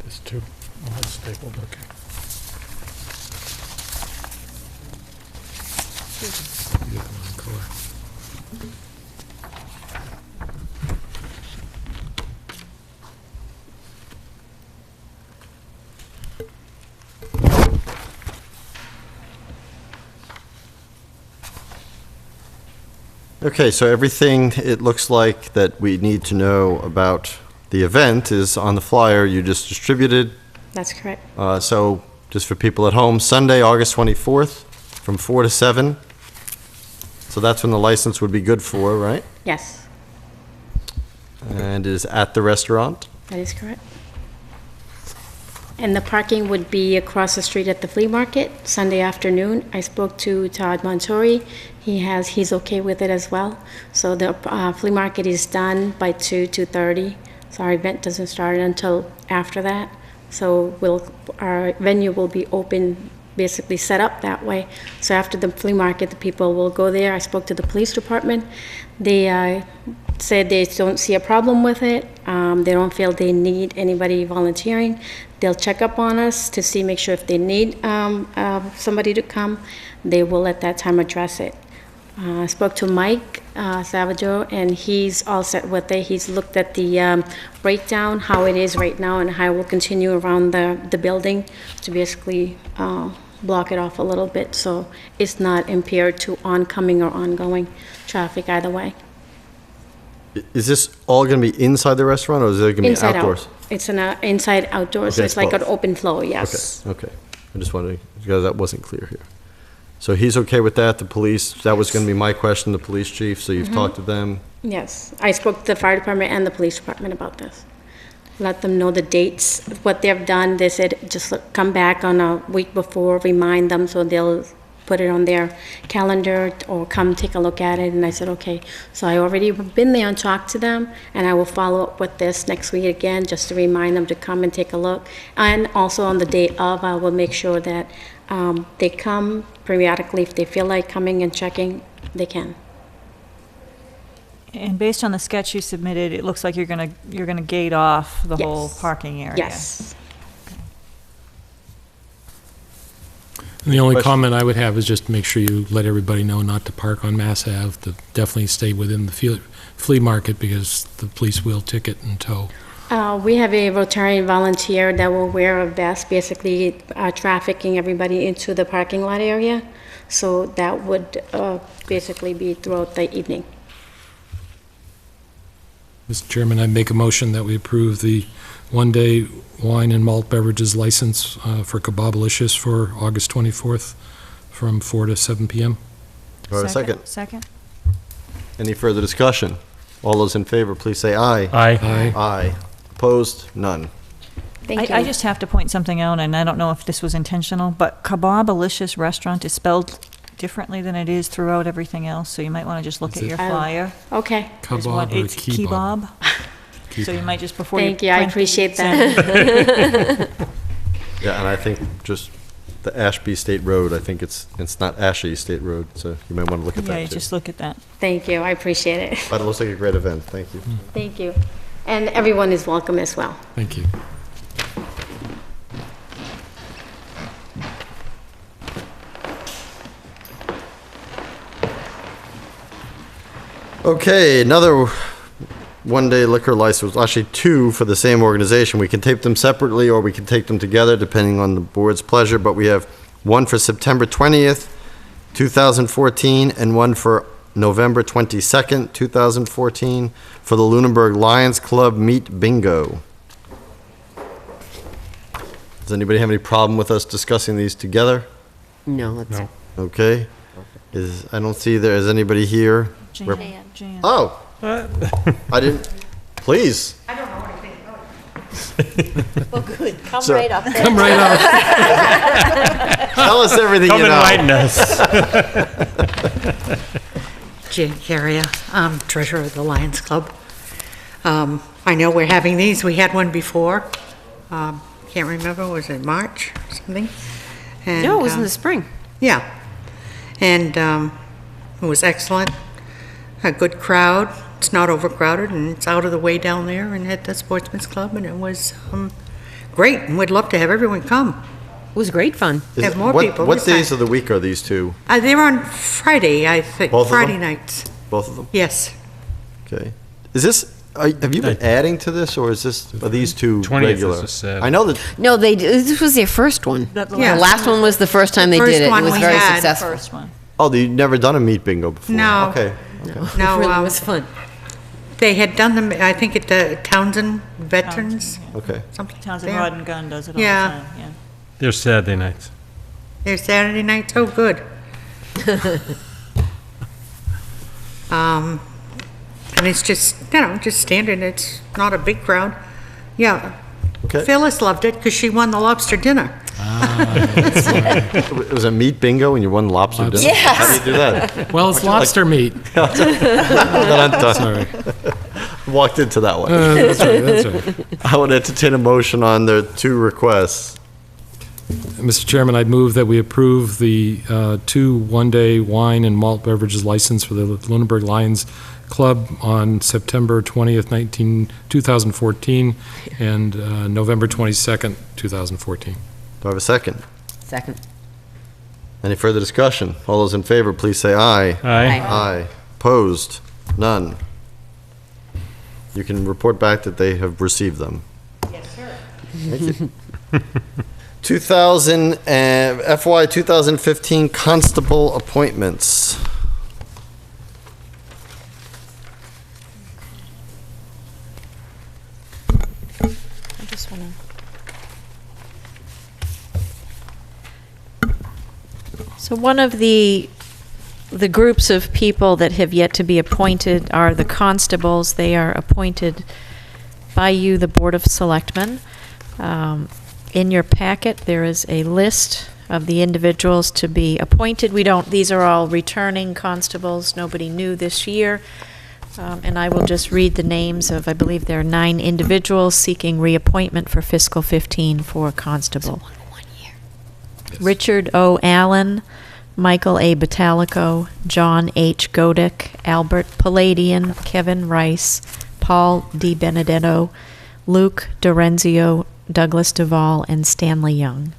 Speaker 11: This too. Oh, that's stapled, okay. You get the wrong color.
Speaker 2: Okay, so everything it looks like that we need to know about the event is on the flyer you just distributed.
Speaker 15: That's correct.
Speaker 2: So just for people at home, Sunday, August 24th, from 4 to 7. So that's when the license would be good for, right?
Speaker 15: Yes,
Speaker 2: And is at the restaurant.
Speaker 15: that is correct. And the parking would be across the street at the flea market, Sunday afternoon. I spoke to Todd Montori. He's okay with it as well. So the flea market is done by 2:30. So our event doesn't start until after that. So our venue will be open, basically set up that way. So after the flea market, the people will go there. I spoke to the police department. They said they don't see a problem with it. They don't feel they need anybody volunteering. They'll check up on us to see, make sure if they need somebody to come, they will at that time address it. I spoke to Mike Savaggio, and he's all set with it. He's looked at the breakdown, how it is right now, and how it will continue around the building to basically block it off a little bit, so it's not impaired to oncoming or ongoing traffic either way.
Speaker 2: Is this all going to be inside the restaurant, or is it going to be
Speaker 15: Inside
Speaker 2: outdoors?
Speaker 15: out. It's an inside outdoors, so
Speaker 2: Okay,
Speaker 15: it's like an
Speaker 2: both.
Speaker 15: open flow, yes.
Speaker 2: Okay. I just wanted, because that wasn't clear here. So he's okay with that, the police, that was going to be my question, the police chief, so you've talked to them?
Speaker 15: Yes, I spoke to the fire department and the police department about this. Let them know the dates, what they've done. They said just come back on a week before, remind them, so they'll put it on their calendar or come take a look at it. And I said, okay. So I already been there and talked to them, and I will follow up with this next week again, just to remind them to come and take a look. And also on the day of, I will make sure that they come periodically. If they feel like coming and checking, they can.
Speaker 8: And based on the sketch you submitted, it looks like you're gonna gate off the whole
Speaker 15: Yes.
Speaker 8: parking area.
Speaker 15: Yes.
Speaker 11: And the only
Speaker 2: Question?
Speaker 11: comment I would have is just make sure you let everybody know not to park on Mass Ave, to definitely stay within the flea market, because the police will ticket and tow.
Speaker 15: We have a Rotarian volunteer that will wear a vest, basically trafficking everybody into the parking lot area. So that would basically be throughout the evening.
Speaker 11: Mr. Chairman, I make a motion that we approve the one-day wine and malt beverages license for Kebabalicious for August 24th from 4 to 7 p.m.
Speaker 2: Or a second?
Speaker 8: Second?
Speaker 2: Any further discussion? All those in favor, please say aye.
Speaker 7: Aye.
Speaker 11: Aye.
Speaker 2: Aye. Opposed? None.
Speaker 15: Thank you.
Speaker 8: I just have to point something out, and I don't know if this was intentional, but Kebabalicious Restaurant is spelled differently than it is throughout everything else, so you might want to just look
Speaker 11: Is
Speaker 8: at
Speaker 11: it-
Speaker 8: your flyer.
Speaker 15: Okay.
Speaker 8: There's one-
Speaker 11: Kebab or
Speaker 8: It's
Speaker 11: kebab?
Speaker 8: kebab. So you might just, before you
Speaker 14: Thank you, I
Speaker 8: print it,
Speaker 14: appreciate
Speaker 8: send
Speaker 14: that.
Speaker 2: Yeah, and I think just the Ashby State Road, I think it's not Ashley State Road, so you might want to look at
Speaker 8: Yeah,
Speaker 2: that too.
Speaker 8: just look at that.
Speaker 14: Thank you, I appreciate it.
Speaker 2: But it looks like a great event, thank you.
Speaker 14: Thank you. And everyone is welcome as well.
Speaker 11: Thank you.
Speaker 2: Okay, another one-day liquor license, actually two for the same organization. We can take them separately or we can take them together depending on the board's pleasure, but we have one for September 20th, 2014, and one for November 22nd, 2014, for the Lunenburg Lions Club Meat Bingo. Does anybody have any problem with us discussing these together?
Speaker 3: No, it's,
Speaker 2: Okay. I don't see there is anybody here.
Speaker 8: Jan.
Speaker 2: Oh, I didn't, please.
Speaker 3: well, good, come
Speaker 2: So-
Speaker 3: right up there.
Speaker 11: Come right up.
Speaker 2: Tell us everything
Speaker 7: Come
Speaker 2: you know.
Speaker 7: enlighten us.
Speaker 18: Jan Carrier, I'm treasurer of the Lions Club. I know we're having these, we had one before. Can't remember, was it March or something? And,
Speaker 3: No, it was in the spring.
Speaker 18: Yeah. And it was excellent, a good crowd. It's not overcrowded and it's out of the way down there and at the Sportsman's Club, and it was great, and we'd love to have everyone come.
Speaker 3: It was great fun.
Speaker 18: Have more
Speaker 2: What-
Speaker 18: people.
Speaker 2: What
Speaker 18: It's fun.
Speaker 2: days of the week are these two?
Speaker 18: They were on Friday, I think,
Speaker 2: Both of them?
Speaker 18: Friday nights.
Speaker 2: Both of them?
Speaker 18: Yes.
Speaker 2: Okay. Is this, have you been adding to this, or are these two
Speaker 7: 20th is
Speaker 2: regular?
Speaker 7: just said.
Speaker 2: I know that,
Speaker 3: No, this was their first one.
Speaker 8: That- the
Speaker 18: Yeah.
Speaker 3: The last one was the first time they
Speaker 18: First
Speaker 3: did it. It
Speaker 18: one
Speaker 3: was
Speaker 18: we
Speaker 3: very
Speaker 18: had.
Speaker 3: successful.
Speaker 8: First one.
Speaker 2: oh, you've never done a meat bingo before?
Speaker 18: No.
Speaker 2: Okay.
Speaker 18: No,
Speaker 3: It really was fun.
Speaker 18: they had done them, I think, at the Townsend Veterans,
Speaker 2: Okay.
Speaker 18: something
Speaker 8: Townsend
Speaker 18: there.
Speaker 8: Rod and Gun does it all the
Speaker 18: Yeah.
Speaker 8: time, yeah.
Speaker 7: They're Saturday nights.
Speaker 18: They're Saturday nights, oh, good. And it's just, just standard, it's not a big crowd. Yeah.
Speaker 2: Okay.
Speaker 18: Phyllis loved it because she won the lobster dinner.
Speaker 2: It was a meat bingo and you won lobster dinner?
Speaker 3: Yes.
Speaker 2: How do you do that?
Speaker 11: Well, it's lobster meat.
Speaker 2: Then I'm done.
Speaker 11: Sorry.
Speaker 2: Walked into that one.
Speaker 11: That's right, that's right.
Speaker 2: I would entertain a motion on the two requests.
Speaker 11: Mr. Chairman, I'd move that we approve the two one-day wine and malt beverages license for the Lunenburg Lions Club on September 20th, 2014, and November 22nd, 2014.
Speaker 2: Do I have a second?
Speaker 3: Second.
Speaker 2: Any further discussion? All those in favor, please say aye.
Speaker 7: Aye.
Speaker 2: Aye. Opposed? None. You can report back that they have received them.
Speaker 18: Yes, sir.
Speaker 2: Thank you. FY 2015 constable appointments.
Speaker 5: I just want to. So one of the groups of people that have yet to be appointed are the constables. They are appointed by you, the Board of Selectmen. In your packet, there is a list of the individuals to be appointed. These are all returning constables, nobody new this year. And I will just read the names of, I believe there are 9 individuals seeking reappointment for fiscal 15 for constable. Richard O. Allen, Michael A. Batalico, John H. Godick, Albert Palladian, Kevin Rice, Paul D. Benedetto, Luke Dorenzio, Douglas Duvall, and Stanley Young.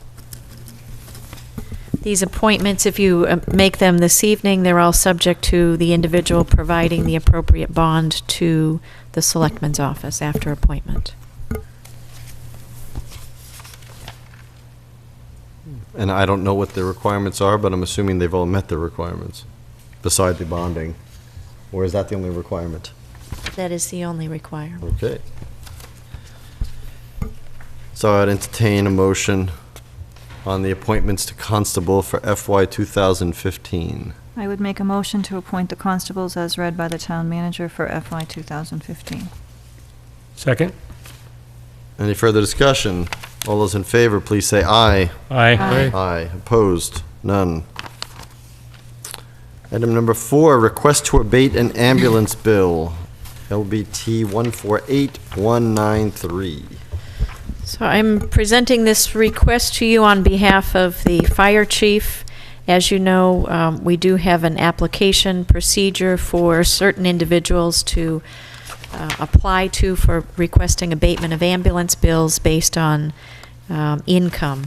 Speaker 5: These appointments, if you make them this evening, they're all subject to the individual providing the appropriate bond to the Selectman's office after appointment.
Speaker 2: And I don't know what the requirements are, but I'm assuming they've all met the requirements, beside the bonding. Or is that the only requirement?
Speaker 5: That is the only requirement.
Speaker 2: Okay. So I'd entertain a motion on the appointments to constable for FY 2015.
Speaker 8: I would make a motion to appoint the constables as read by the town manager for FY 2015.
Speaker 7: Second?
Speaker 2: Any further discussion? All those in favor, please say aye.
Speaker 7: Aye.
Speaker 2: Aye. Opposed? None. Item number 4, request to abate an ambulance bill. LBT 148193.
Speaker 5: So I'm presenting this request to you on behalf of the fire chief. As you know, we do have an application procedure for certain individuals to apply to for requesting abatement of ambulance bills based on income.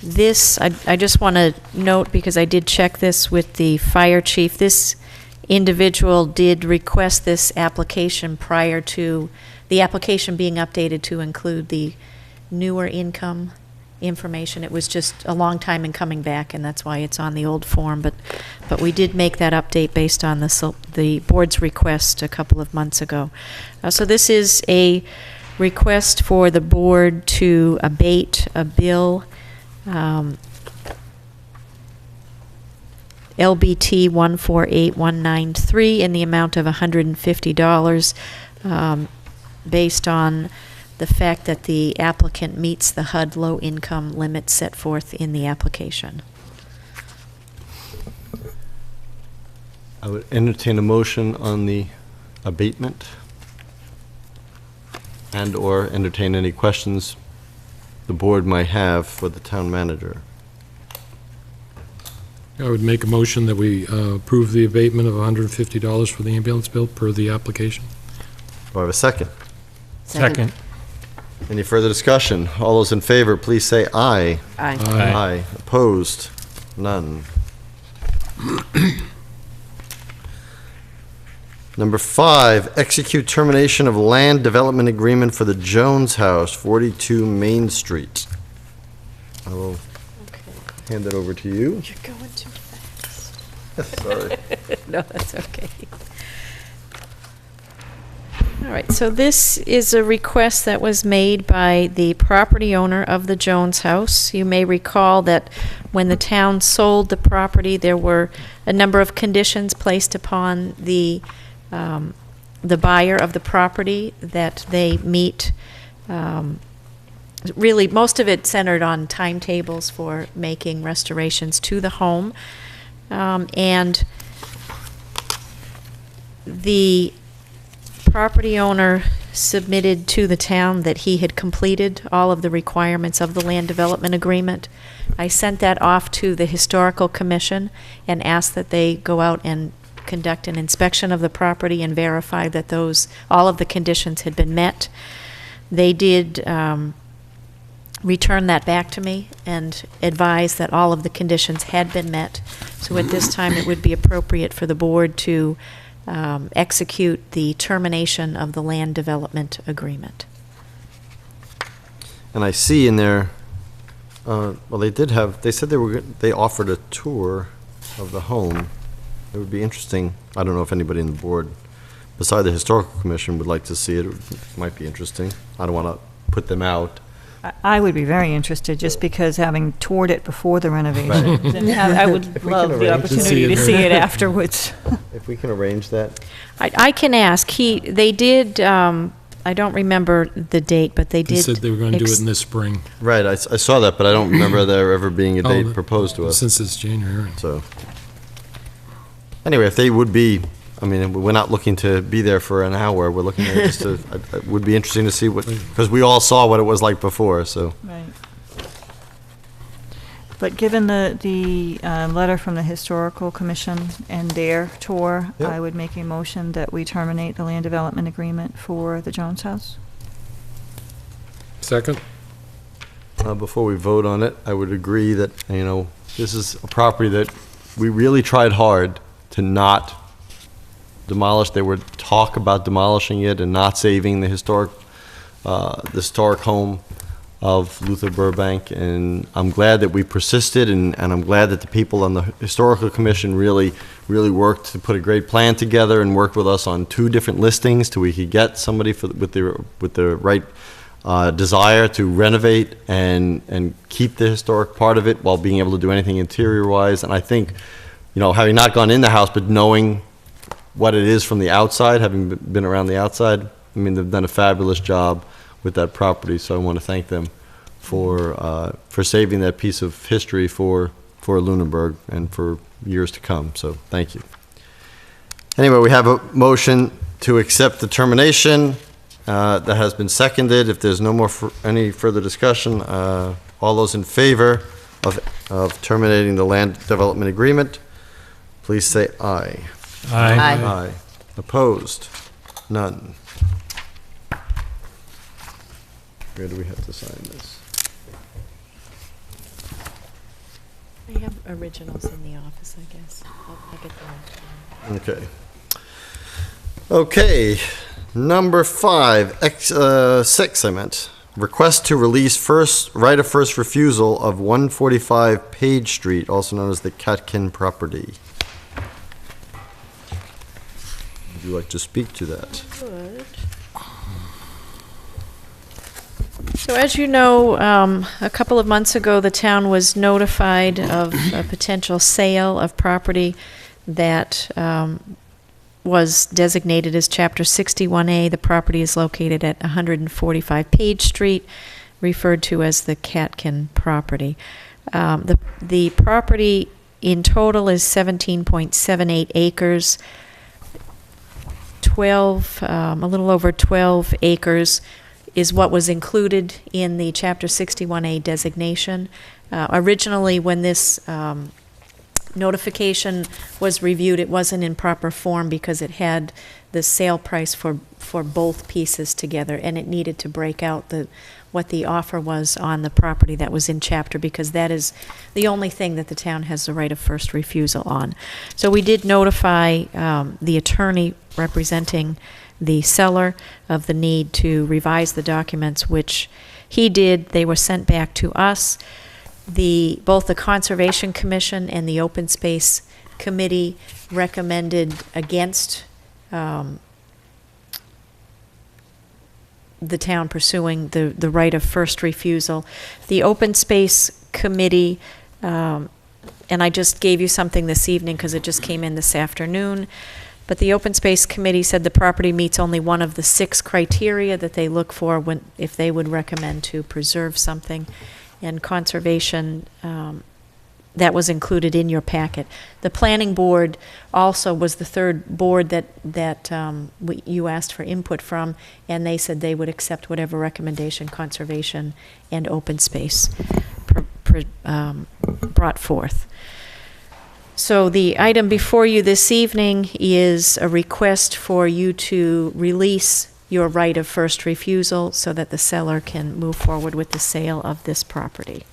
Speaker 5: This, I just want to note, because I did check this with the fire chief, this individual did request this application prior to the application being updated to include the newer income information. It was just a long time in coming back, and that's why it's on the old form, but we did make that update based on the board's request a couple of months ago. So this is a request for the board to abate a bill, LBT 148193, in the amount of $150, based on the fact that the applicant meets the HUD low-income limit set forth in the application.
Speaker 2: I would entertain a motion on the abatement and/or entertain any questions the board might have for the town manager.
Speaker 11: I would make a motion that we approve the abatement of $150 for the ambulance bill per the application.
Speaker 2: Do I have a second?
Speaker 7: Second.
Speaker 2: Any further discussion? All those in favor, please say aye.
Speaker 5: Aye.
Speaker 2: Aye. Opposed? None. Number 5, execute termination of land development agreement for the Jones House, 42 Main Street. I will hand it over to you.
Speaker 5: You're going too fast.
Speaker 2: Sorry.
Speaker 5: No, that's okay. All right, so this is a request that was made by the property owner of the Jones House. You may recall that when the town sold the property, there were a number of conditions placed upon the buyer of the property that they meet. Really, most of it centered on timetables for making restorations to the home. And the property owner submitted to the town that he had completed all of the requirements of the land development agreement. I sent that off to the Historical Commission and asked that they go out and conduct an inspection of the property and verify that all of the conditions had been met. They did return that back to me and advise that all of the conditions had been met. So at this time, it would be appropriate for the board to execute the termination of the land development agreement.
Speaker 2: And I see in there, well, they said they offered a tour of the home. It would be interesting. I don't know if anybody in the board, beside the Historical Commission, would like to see it. It might be interesting. I don't want to put them out.
Speaker 8: I would be very interested, just because having toured it before the renovations, and I would love the opportunity to see it afterwards.
Speaker 2: If we can arrange that.
Speaker 5: I can ask. They did, I don't remember the date, but they did.
Speaker 11: They said they were going to do it in this spring.
Speaker 2: Right, I saw that, but I don't remember there ever being a date proposed to us.
Speaker 11: Since it's January.
Speaker 2: So, anyway, if they would be, I mean, we're not looking to be there for an hour. We're looking at just to, it would be interesting to see what, because we all saw what it was like before, so.
Speaker 8: Right. But given the letter from the Historical Commission and their tour,
Speaker 2: Yep.
Speaker 8: I would make a motion that we terminate the land development agreement for the Jones House.
Speaker 11: Second?
Speaker 2: Before we vote on it, I would agree that, this is a property that we really tried hard to not demolish. There were talk about demolishing it and not saving the historic home of Luther Burbank, and I'm glad that we persisted, and I'm glad that the people on the Historical Commission really worked to put a great plan together and worked with us on 2 different listings till we could get somebody with the right desire to renovate and keep the historic part of it while being able to do anything interior-wise. And I think, having not gone in the house, but knowing what it is from the outside, having been around the outside, I mean, they've done a fabulous job with that property, so I want to thank them for saving that piece of history for Lunenburg and for years to come, so thank you. Anyway, we have a motion to accept the termination. That has been seconded. If there's no more, any further discussion, all those in favor of terminating the land development agreement, please say aye.
Speaker 7: Aye.
Speaker 2: Aye. Opposed? None. Where do we have to sign this?
Speaker 5: I have originals in the office, I guess. I'll get them.
Speaker 2: Okay. Okay, number 6, I meant. Request to release right of first refusal of 145 Page Street, also known as the Catkin property. Would you like to speak to that?
Speaker 5: Good. So as you know, a couple of months ago, the town was notified of a potential sale of property that was designated as Chapter 61A. The property is located at 145 Page Street, referred to as the Catkin property. The property in total is 17.78 acres. A little over 12 acres is what was included in the Chapter 61A designation. Originally, when this notification was reviewed, it wasn't in proper form because it had the sale price for both pieces together, and it needed to break out what the offer was on the property that was in chapter, because that is the only thing that the town has the right of first refusal on. So we did notify the attorney representing the seller of the need to revise the documents, which he did. They were sent back to us. Both the Conservation Commission and the Open Space Committee recommended against the town pursuing the right of first refusal. The Open Space Committee, and I just gave you something this evening because it just came in this afternoon, but the Open Space Committee said the property meets only one of the 6 criteria that they look for if they would recommend to preserve something. And Conservation, that was included in your packet. The Planning Board also was the third board that you asked for input from, and they said they would accept whatever recommendation Conservation and Open Space brought forth. So the item before you this evening is a request for you to release your right of first refusal so that the seller can move forward with the sale of this property.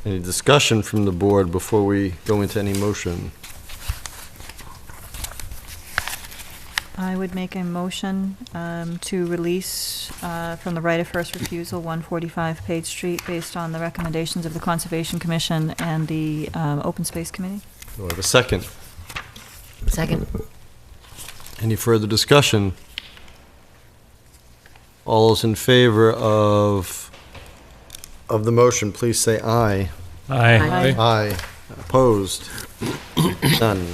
Speaker 2: Any discussion from the board before we go into any motion?
Speaker 8: I would make a motion to release from the right of first refusal 145 Page Street based on the recommendations of the Conservation Commission and the Open Space Committee.
Speaker 2: Do I have a second?
Speaker 3: Second.
Speaker 2: Any further discussion? All those in favor of the motion, please say aye.
Speaker 7: Aye.
Speaker 2: Aye. Opposed? None.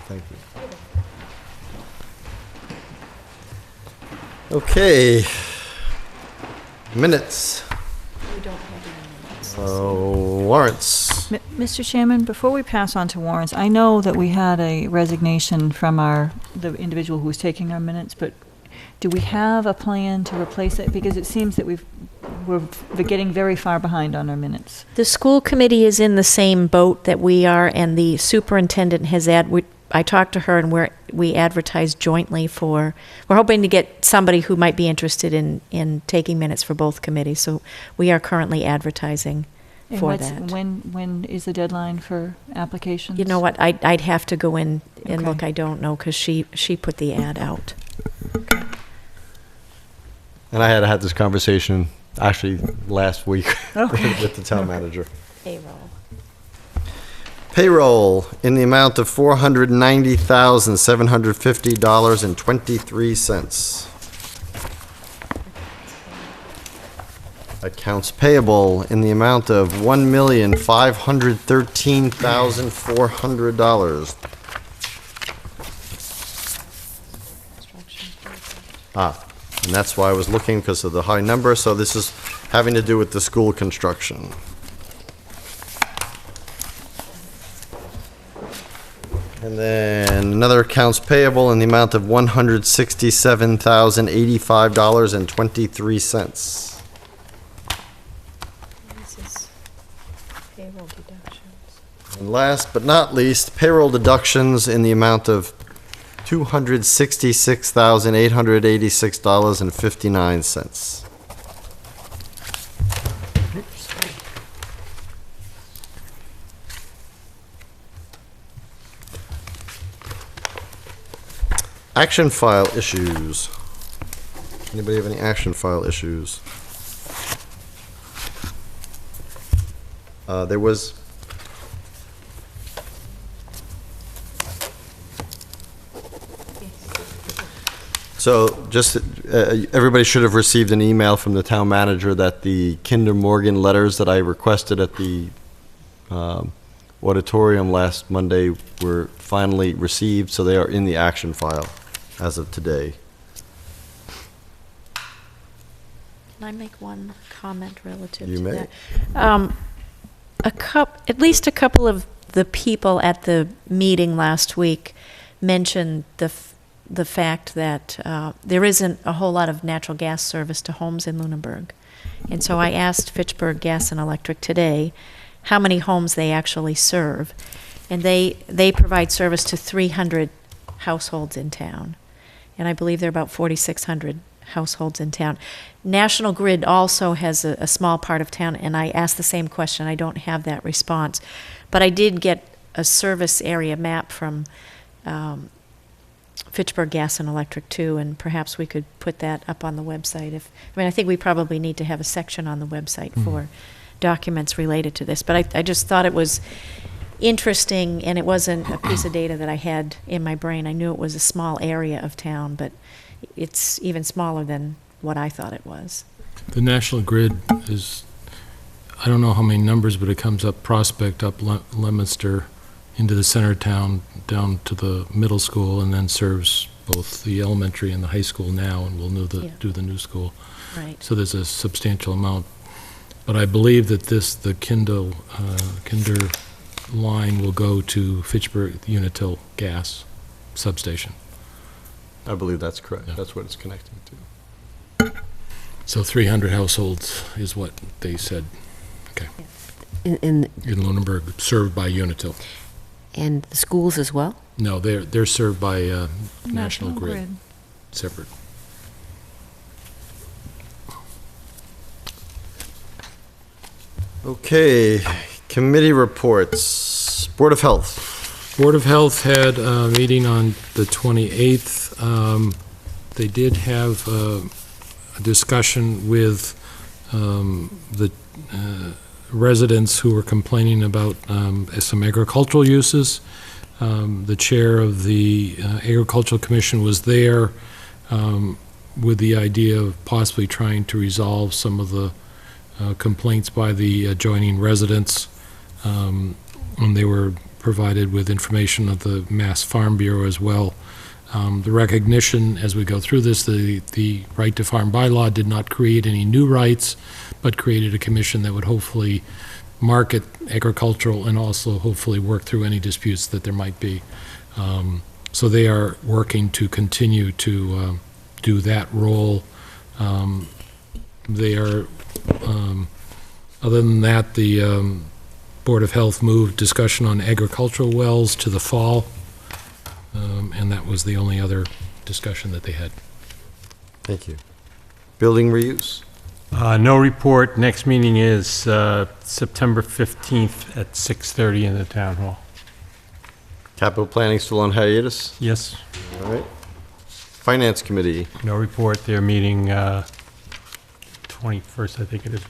Speaker 2: Thank you. Okay. Minutes. Warrants.
Speaker 8: Mr. Chairman, before we pass on to warrants, I know that we had a resignation from the individual who was taking our minutes, but do we have a plan to replace it? Because it seems that we're getting very far behind on our minutes.
Speaker 5: The school committee is in the same boat that we are, and the superintendent has I talked to her, and we advertised jointly we're hoping to get somebody who might be interested in taking minutes for both committees. So we are currently advertising for that.
Speaker 8: When is the deadline for applications?
Speaker 5: You know what, I'd have to go in and
Speaker 8: Okay.
Speaker 5: look. I don't know, because she put the ad out.
Speaker 2: And I had this conversation actually last week
Speaker 8: Okay.
Speaker 2: with the town manager.
Speaker 5: Payroll.
Speaker 2: Payroll in the amount of $490,750.23. Accounts payable in the amount of $1,513,400. And that's why I was looking, because of the high number. So this is having to do with the school construction. And then another accounts payable in the amount of $167,085.23.
Speaker 5: This is payroll deductions.
Speaker 2: And last but not least, payroll deductions in the amount of $266,886.59. Action file issues. Anybody have any action file issues? There was So just, everybody should have received an email from the town manager that the Kinder Morgan letters that I requested at the auditorium last Monday were finally received, so they are in the action file as of today.
Speaker 5: Can I make one comment relative
Speaker 2: You
Speaker 5: to
Speaker 2: may.
Speaker 5: that? At least a couple of the people at the meeting last week mentioned the fact that there isn't a whole lot of natural gas service to homes in Lunenburg. And so I asked Fitchburg Gas and Electric today how many homes they actually serve. And they provide service to 300 households in town. And I believe there are about 4,600 households in town. National Grid also has a small part of town, and I asked the same question. I don't have that response. But I did get a service area map from Fitchburg Gas and Electric too, and perhaps we could put that up on the website. I think we probably need to have a section on the website for documents related to this. But I just thought it was interesting, and it wasn't a piece of data that I had in my brain. I knew it was a small area of town, but it's even smaller than what I thought it was.
Speaker 11: The National Grid is, I don't know how many numbers, but it comes up Prospect, up Leominster, into the center of town, down to the middle school, and then serves both the elementary and the high school now, and will do the new school.
Speaker 5: Right.
Speaker 11: So there's a substantial amount. But I believe that the Kinder line will go to Fitchburg Unitil Gas substation.
Speaker 2: I believe that's correct.
Speaker 11: Yeah.
Speaker 2: That's what it's connecting to.
Speaker 11: So 300 households is what they said. Okay.
Speaker 3: In
Speaker 11: Lunenburg, served by Unitil.
Speaker 3: And the schools as well?
Speaker 11: No, they're served by National Grid. Separate.
Speaker 2: Okay, committee reports. Board of Health.
Speaker 11: Board of Health had a meeting on the 28th. They did have a discussion with the residents who were complaining about some agricultural uses. The chair of the Agricultural Commission was there with the idea of possibly trying to resolve some of the complaints by the adjoining residents. And they were provided with information of the Mass Farm Bureau as well. The recognition, as we go through this, the Right to Farm bylaw did not create any new rights, but created a commission that would hopefully market agricultural and also hopefully work through any disputes that there might be. So they are working to continue to do that role. They are, other than that, the Board of Health moved discussion on agricultural wells to the fall. And that was the only other discussion that they had.
Speaker 2: Thank you. Building reuse.
Speaker 7: No report. Next meeting is September 15th at 6:30 in the town hall.
Speaker 2: Capital planning still on hiatus?
Speaker 7: Yes.
Speaker 2: All right. Finance committee.
Speaker 7: No report. They're meeting 21st, I think it is,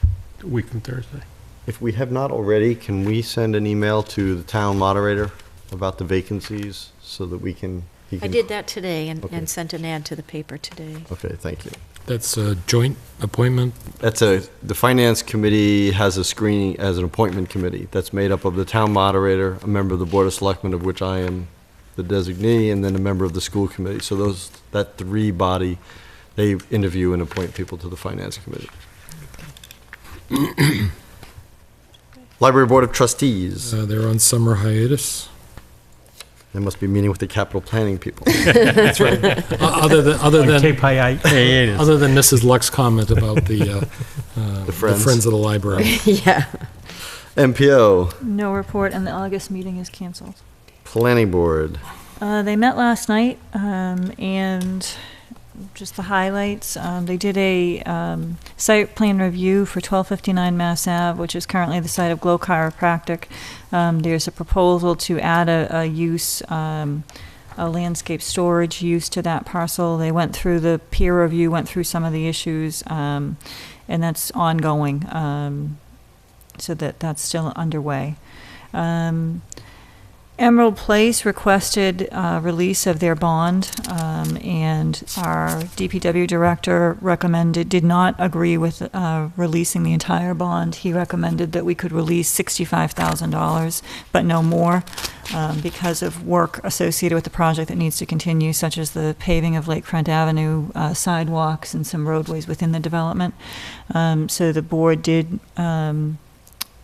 Speaker 7: a week from Thursday.
Speaker 2: If we have not already, can we send an email to the town moderator about the vacancies so that we can?
Speaker 5: I did that today
Speaker 2: Okay.
Speaker 5: and sent an ad to the paper today.
Speaker 2: Okay, thank you.
Speaker 11: That's a joint appointment?
Speaker 2: The finance committee has a screening, as an appointment committee that's made up of the town moderator, a member of the Board of Selectmen, of which I am the designee, and then a member of the school committee. So that three-body they interview and appoint people to the Finance Committee. Library Board of Trustees.
Speaker 11: They're on summer hiatus.
Speaker 2: They must be meeting with the capital planning people.
Speaker 11: That's right. Other than Mrs. Luck's comment about the Friends of the Library.
Speaker 3: Yeah.
Speaker 2: MPO.
Speaker 8: No report, and the August meeting is canceled.
Speaker 2: Planning Board.
Speaker 8: They met last night, and just the highlights. They did a site plan review for 1259 Mass Ave, which is currently the site of Glow Chiropractic. There's a proposal to add a use, a landscape storage use to that parcel. They went through the peer review, went through some of the issues, and that's ongoing. So that's still underway. Emerald Place requested release of their bond, and our DPW director did not agree with releasing the entire bond. He recommended that we could release $65,000, but no more, because of work associated with the project that needs to continue, such as the paving of Lakefront Avenue, sidewalks, and some roadways within the development. So the board did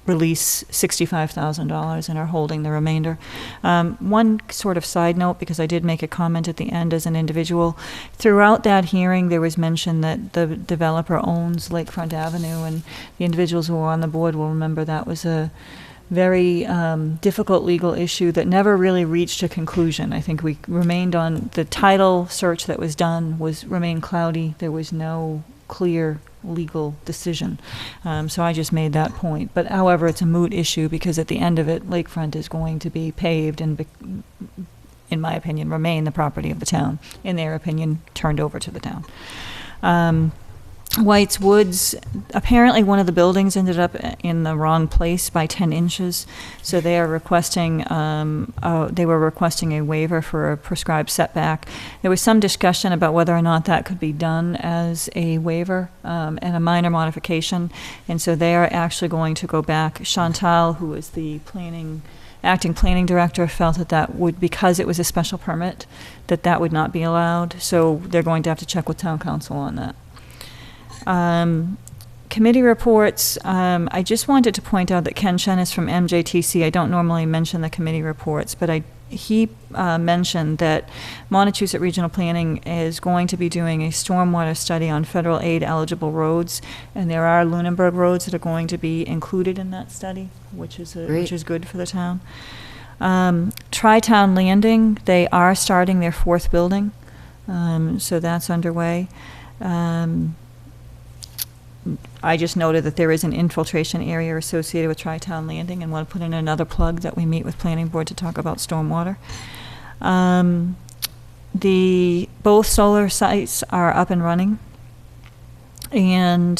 Speaker 8: release $65,000 and are holding the remainder. One sort of side note, because I did make a comment at the end as an individual, throughout that hearing there was mention that the developer owns Lakefront Avenue, and the individuals who were on the board will remember that was a very difficult legal issue that never really reached a conclusion. I think we remained on the title search that was done remained cloudy. There was no clear legal decision. So I just made that point. But however, it's a moot issue because at the end of it, Lakefront is going to be paved and, in my opinion, remain the property of the town. In their opinion, turned over to the town. White's Woods, apparently one of the buildings ended up in the wrong place by 10 inches. So they are requesting, they were requesting a waiver for a prescribed setback. There was some discussion about whether or not that could be done as a waiver and a minor modification. And so they are actually going to go back. Chantal, who is the acting planning director, felt that would, because it was a special permit, that would not be allowed. So they're going to have to check with town council on that. Committee reports, I just wanted to point out that Ken Chen is from MJTC. I don't normally mention the committee reports, but he mentioned that Montechusett Regional Planning is going to be doing a stormwater study on federal aid eligible roads, and there are Lunenburg roads that are going to be included in that study, which is good for the town. Tri-Town Landing, they are starting their 4th building, so that's underway. I just noted that there is an infiltration area associated with Tri-Town Landing, and want to put in another plug that we meet with Planning Board to talk about stormwater. Both solar sites are up and running, and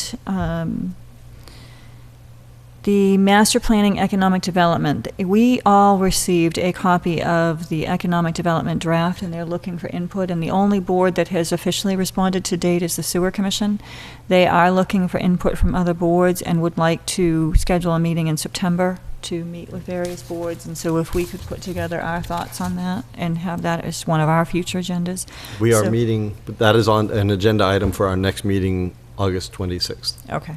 Speaker 8: the Master Planning Economic Development, we all received a copy of the Economic Development draft, and they're looking for input, and the only board that has officially responded to date is the Sewer Commission. They are looking for input from other boards and would like to schedule a meeting in September to meet with various boards, and so if we could put together our thoughts on that and have that as one of our future agendas.
Speaker 2: We are meeting, that is on an agenda item for our next meeting, August 26th.
Speaker 8: Okay.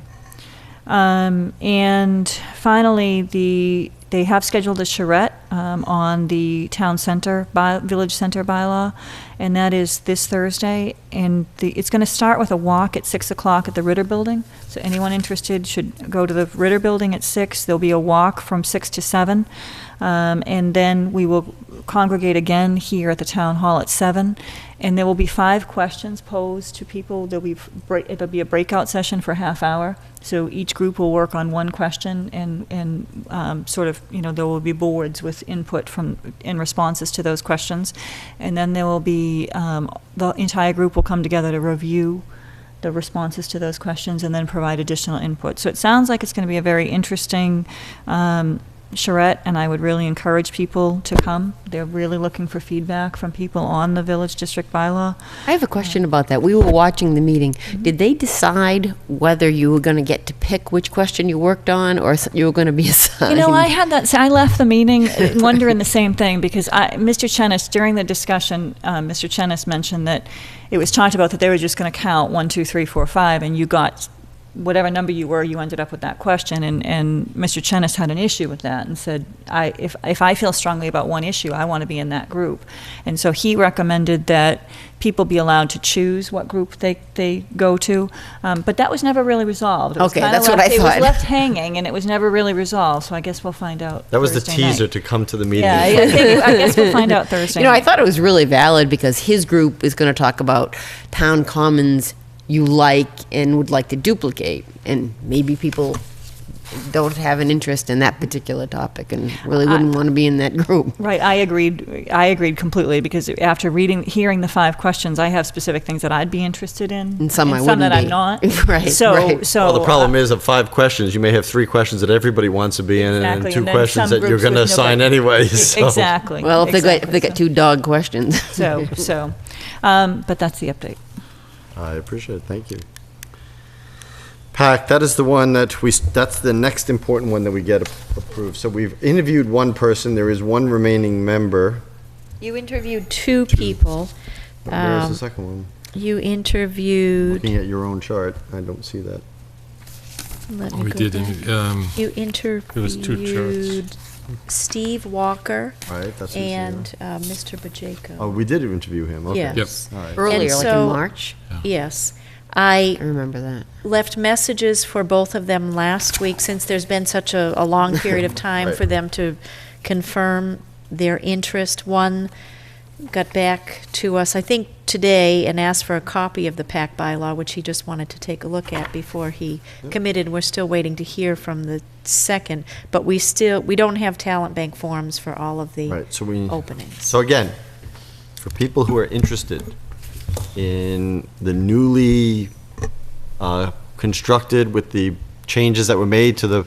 Speaker 8: And finally, they have scheduled a charrette on the town center, village center bylaw, and that is this Thursday. And it's going to start with a walk at 6 o'clock at the Ritter Building. So anyone interested should go to the Ritter Building at 6. There'll be a walk from 6 to 7. And then we will congregate again here at the town hall at 7. And there will be 5 questions posed to people. It'll be a breakout session for a half hour. So each group will work on one question, and sort of, there will be boards with input in responses to those questions. And then there will be, the entire group will come together to review the responses to those questions and then provide additional input. So it sounds like it's going to be a very interesting charrette, and I would really encourage people to come. They're really looking for feedback from people on the village district bylaw.
Speaker 3: I have a question about that. We were watching the meeting. Did they decide whether you were going to get to pick which question you worked on, or you were going to be assigned?
Speaker 8: You know, I had that. So I left the meeting wondering the same thing, because Mr. Chenis, during the discussion, Mr. Chenis mentioned that it was talked about that they were just going to count 1, 2, 3, 4, 5, and you got whatever number you were, you ended up with that question. And Mr. Chenis had an issue with that and said, if I feel strongly about one issue, I want to be in that group. And so he recommended that people be allowed to choose what group they go to. But that was never really resolved. It was
Speaker 3: Okay,
Speaker 8: kinda
Speaker 3: that's what I
Speaker 8: It
Speaker 3: thought.
Speaker 8: was left hanging, and it was never really resolved. So I guess we'll find out
Speaker 2: That was the
Speaker 8: Thursday night.
Speaker 2: teaser to come to the meeting.
Speaker 8: Yeah, I guess we'll find out Thursday
Speaker 3: You know, I
Speaker 8: night.
Speaker 3: thought it was really valid because his group is going to talk about town commons you like and would like to duplicate, and maybe people don't have an interest in that particular topic and really wouldn't want to be in that group.
Speaker 8: Right, I agreed completely, because after hearing the 5 questions, I have specific things that I'd be interested in.
Speaker 3: And some I
Speaker 8: some that
Speaker 3: wouldn't
Speaker 8: I'm
Speaker 3: be.
Speaker 8: not.
Speaker 3: Right,
Speaker 8: So,
Speaker 3: right.
Speaker 8: so.
Speaker 2: Well, the problem is of 5 questions, you may have 3 questions that everybody wants to be in,
Speaker 8: Exactly,
Speaker 2: and 2
Speaker 8: and then
Speaker 2: questions
Speaker 8: some
Speaker 2: that you're
Speaker 8: groups
Speaker 2: going to
Speaker 8: with
Speaker 2: assign
Speaker 8: nobody.
Speaker 2: anyway. So.
Speaker 8: Exactly.
Speaker 3: Well, if
Speaker 8: exactly.
Speaker 3: they got 2 dog questions.
Speaker 8: But that's the update.
Speaker 2: I appreciate it. Thank you. PAC, that is the one that's the next important one that we get approved. So we've interviewed one person. There is one remaining member.
Speaker 5: You interviewed 2 people.
Speaker 2: Where's the second one?
Speaker 5: You interviewed.
Speaker 2: Looking at your own chart, I don't see that.
Speaker 5: Let me
Speaker 7: We
Speaker 5: go
Speaker 7: did,
Speaker 5: back. You
Speaker 7: it was 2
Speaker 5: interviewed
Speaker 7: charts.
Speaker 5: Steve Walker
Speaker 2: Right, that's who's
Speaker 5: and
Speaker 2: here.
Speaker 5: Mr. Bajeko.
Speaker 2: Oh, we did interview him. Okay.
Speaker 5: Yes.
Speaker 2: All right.
Speaker 3: Earlier,
Speaker 5: And
Speaker 3: like
Speaker 5: so-
Speaker 3: in March.
Speaker 5: Yes. I
Speaker 3: remember that.
Speaker 5: left messages for both of them last week, since there's been such a long period of time
Speaker 2: Right.
Speaker 5: for them to confirm their interest. One got back to us, I think, today and asked for a copy of the PAC bylaw, which he just wanted to take a look at before he committed. We're still waiting to hear from the second, but we don't have talent bank forms for all of the
Speaker 2: Right, so we
Speaker 5: openings.
Speaker 2: So again, for people who are interested in the newly constructed with the changes that were made to the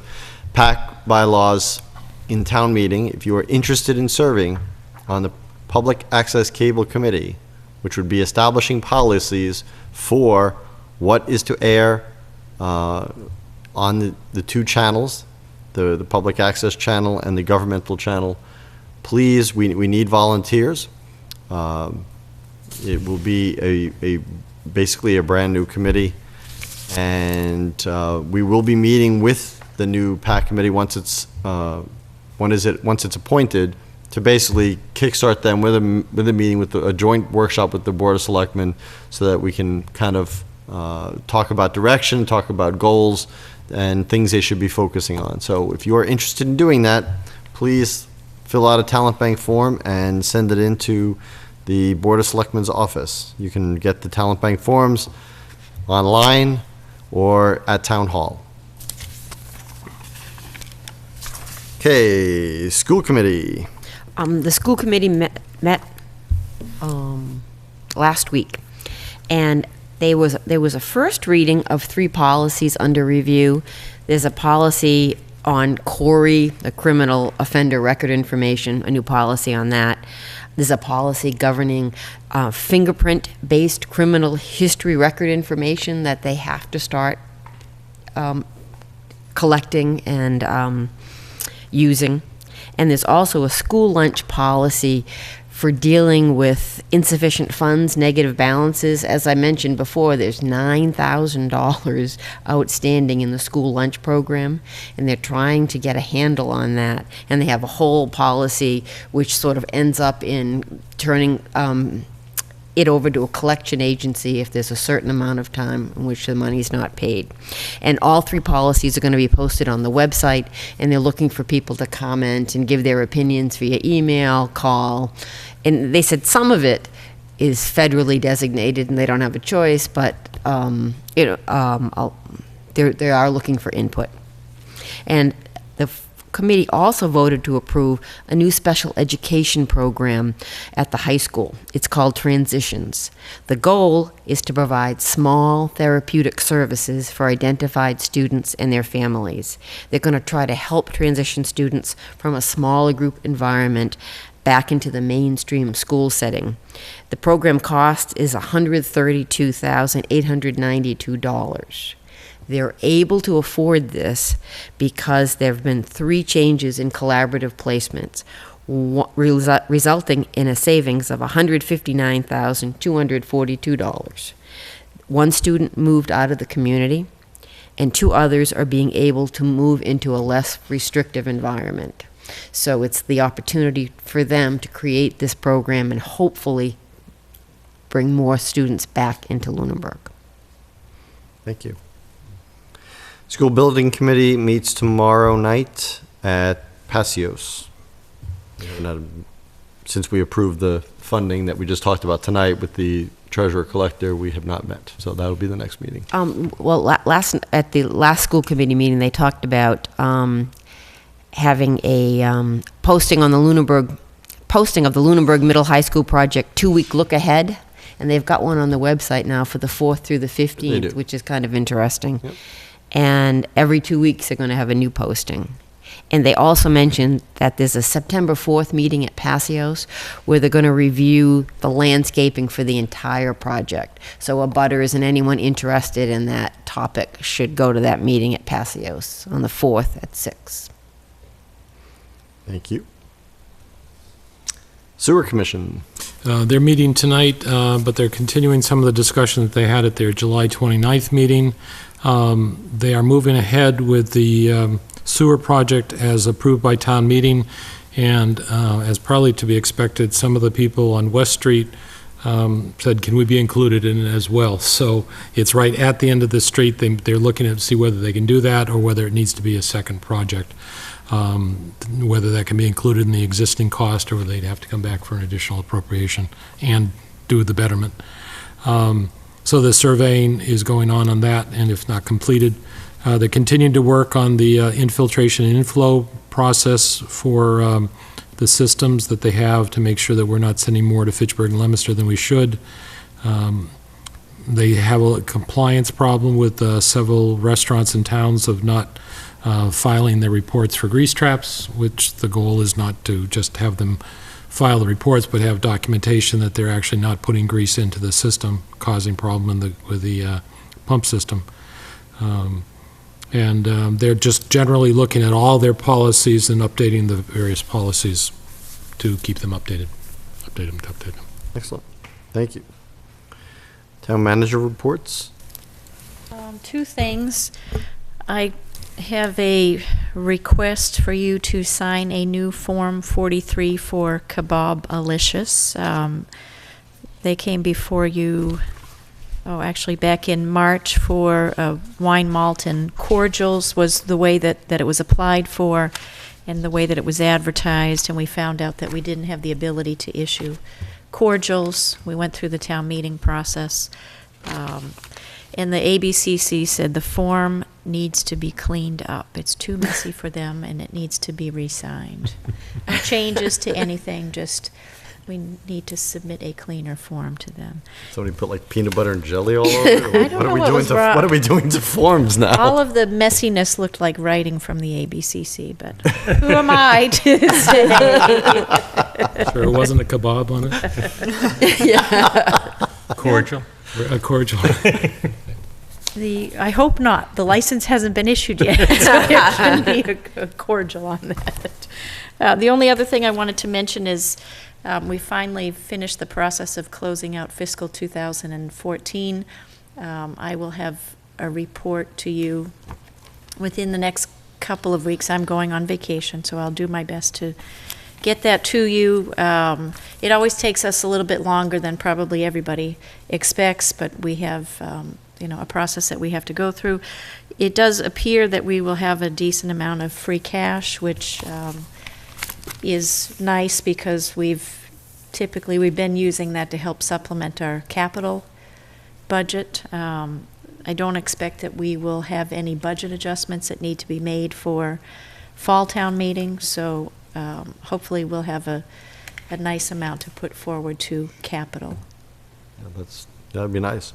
Speaker 2: PAC bylaws in town meeting, if you are interested in serving on the Public Access Cable Committee, which would be establishing policies for what is to air on the 2 channels, the public access channel and the governmental channel, please, we need volunteers. It will be basically a brand-new committee, and we will be meeting with the new PAC committee once it's appointed, to basically kickstart them with a meeting, with a joint workshop with the Board of Selectmen, so that we can kind of talk about direction, talk about goals, and things they should be focusing on. So if you are interested in doing that, please fill out a talent bank form and send it into the Board of Selectmen's office. You can get the talent bank forms online or at Town Hall. Okay, school committee.
Speaker 3: The school committee met last week, and there was a first reading of 3 policies under review. There's a policy on CORI, the criminal offender record information, a new policy on that. There's a policy governing fingerprint-based criminal history record information that they have to start collecting and using. And there's also a school lunch policy for dealing with insufficient funds, negative balances. As I mentioned before, there's $9,000 outstanding in the school lunch program, and they're trying to get a handle on that. And they have a whole policy which sort of ends up in turning it over to a collection agency if there's a certain amount of time in which the money's not paid. And all 3 policies are going to be posted on the website, and they're looking for people to comment and give their opinions via email, call. And they said some of it is federally designated and they don't have a choice, but they are looking for input. And the committee also voted to approve a new special education program at the high school. It's called Transitions. The goal is to provide small therapeutic services for identified students and their families. They're going to try to help transition students from a smaller group environment back into the mainstream school setting. The program cost is $132,892. They're able to afford this because there have been 3 changes in collaborative placements, resulting in a savings of $159,242. 1 student moved out of the community, and 2 others are being able to move into a less restrictive environment. So it's the opportunity for them to create this program and hopefully bring more students back into Lunenburg.
Speaker 2: Thank you. School Building Committee meets tomorrow night at Passios. Since we approved the funding that we just talked about tonight with the treasurer collector, we have not met. So that'll be the next meeting.
Speaker 3: Well, at the last school committee meeting, they talked about having a posting of the Lunenburg Middle High School project 2-week look ahead, and they've got one on the website now for the 4th through the 15th, which is kind of interesting.
Speaker 2: Yep.
Speaker 3: And every 2 weeks they're going to have a new posting. And they also mentioned that there's a September 4th meeting at Passios where they're going to review the landscaping for the entire project. So abutters and anyone interested in that topic should go to that meeting at Passios on the 4th at 6.
Speaker 2: Thank you. Sewer Commission.
Speaker 11: They're meeting tonight, but they're continuing some of the discussion that they had at their July 29th meeting. They are moving ahead with the sewer project as approved by town meeting, and as probably to be expected, some of the people on West Street said, can we be included in it as well? So it's right at the end of the street. They're looking to see whether they can do that or whether it needs to be a second project. Whether that can be included in the existing cost or whether they'd have to come back for an additional appropriation and do the betterment. So the surveying is going on that, and if not completed, they're continuing to work on the infiltration and inflow process for the systems that they have to make sure that we're not sending more to Fitchburg and Leominster than we should. They have a compliance problem with several restaurants and towns of not filing their reports for grease traps, which the goal is not to just have them file the reports, but have documentation that they're actually not putting grease into the system, causing problem with the pump system. They're just generally looking at all their policies and updating the various policies to keep them updated. Update them.
Speaker 2: Excellent. Thank you. Town manager reports.
Speaker 5: 2 things. I have a request for you to sign a new Form 43 for Kebab Alicious. They came before you, actually back in March for wine, malt, and cordials was the way that it was applied for and the way that it was advertised, and we found out that we didn't have the ability to issue cordials. We went through the town meeting process. And the ABCC said the form needs to be cleaned up. It's too messy for them, and it needs to be re-signed. No changes to anything, just we need to submit a cleaner form to them.
Speaker 2: Somebody put like peanut butter and jelly all over it?
Speaker 5: I don't know what was wrong.
Speaker 2: What are we doing to forms now?
Speaker 5: All of the messiness looked like writing from the ABCC, but who am I to say?
Speaker 11: Sure, it wasn't a kebab on it?
Speaker 3: Yeah.
Speaker 11: Cordial? A cordial.
Speaker 5: I hope not. The license hasn't been issued yet, so there shouldn't be a cordial on that. The only other thing I wanted to mention is we finally finished the process of closing out fiscal 2014. I will have a report to you within the next couple of weeks. I'm going on vacation, so I'll do my best to get that to you. It always takes us a little bit longer than probably everybody expects, but we have a process that we have to go through. It does appear that we will have a decent amount of free cash, which is nice because we've been using that to help supplement our capital budget. I don't expect that we will have any budget adjustments that need to be made for fall town meeting, so hopefully we'll have a nice amount to put forward to capital.
Speaker 2: Yeah, that'd be nice.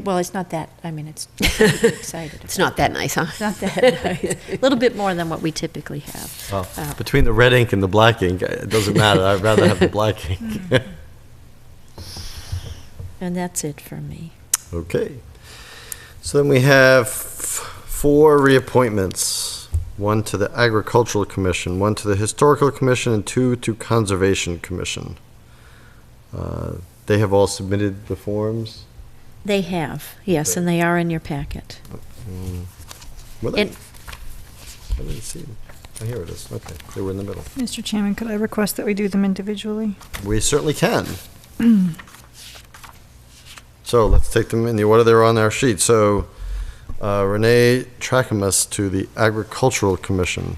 Speaker 5: Well, it's not that, I mean, it's excited.
Speaker 3: It's not that nice, huh?
Speaker 5: It's not that nice. A little bit more than what we typically have.
Speaker 2: Well, between the red ink and the black ink, it doesn't matter. I'd rather have the black ink.
Speaker 5: And that's it for me.
Speaker 2: Okay. So then we have 4 reappointments. 1 to the Agricultural Commission, 1 to the Historical Commission, and 2 to Conservation Commission. They have all submitted the forms.
Speaker 5: They have, yes, and they are in your packet.
Speaker 2: Were they? I didn't see them. Oh, here it is. Okay, they were in the middle.
Speaker 8: Mr. Chairman, could I request that we do them individually?
Speaker 2: We certainly can. So let's take them in the order they're on our sheet. So Renee Trakamus to the Agricultural Commission.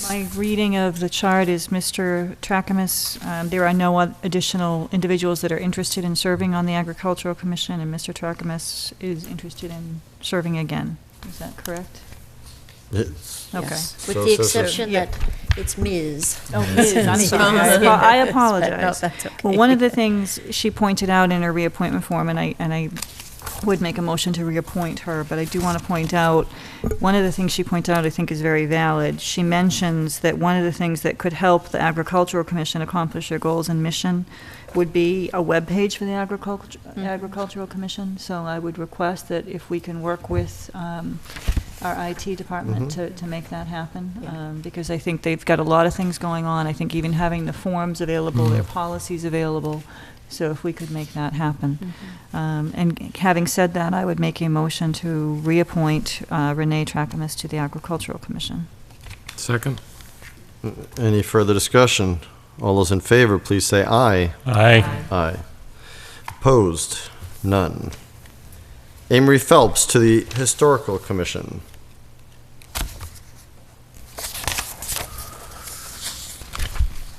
Speaker 8: My reading of the chart is Mr. Trakamus. There are no additional individuals that are interested in serving on the Agricultural Commission, and Mr. Trakamus is interested in serving again. Is that correct?
Speaker 2: Yes.
Speaker 8: Okay.
Speaker 3: Yes. With the exception that it's Ms.
Speaker 8: Oh, Ms. I'm sorry. I apologize.
Speaker 5: No, that's okay.
Speaker 8: Well, one of the things she pointed out in her reappointment form, and I would make a motion to reappoint her, but I do want to point out, one of the things she pointed out I think is very valid. She mentions that one of the things that could help the Agricultural Commission accomplish their goals and mission would be a webpage for the Agricultural Commission. So I would request that if we can work with our IT department to make that happen, because I think they've got a lot of things going on. I think even having the forms available, their policies available, so if we could make that happen. And having said that, I would make a motion to reappoint Renee Trakamus to the Agricultural Commission.
Speaker 11: Second.
Speaker 2: Any further discussion? All those in favor, please say aye.
Speaker 7: Aye.
Speaker 2: Aye. Opposed? None. Amory Phelps to the Historical Commission.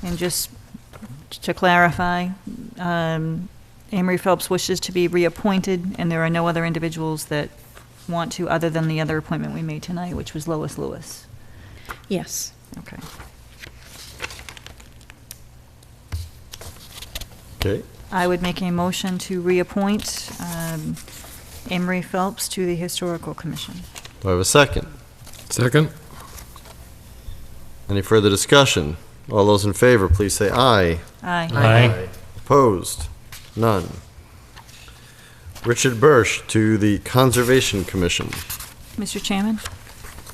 Speaker 8: And just to clarify, Amory Phelps wishes to be reappointed, and there are no other individuals that want to, other than the other appointment we made tonight, which was Lois Lewis.
Speaker 5: Yes.
Speaker 8: Okay.
Speaker 2: Okay.
Speaker 8: I would make a motion to reappoint Amory Phelps to the Historical Commission.
Speaker 2: Do I have a second?
Speaker 11: Second.
Speaker 2: Any further discussion? All those in favor, please say aye.
Speaker 8: Aye.
Speaker 7: Aye.
Speaker 2: Opposed? None. Richard Birch to the Conservation Commission.
Speaker 8: Mr. Chairman,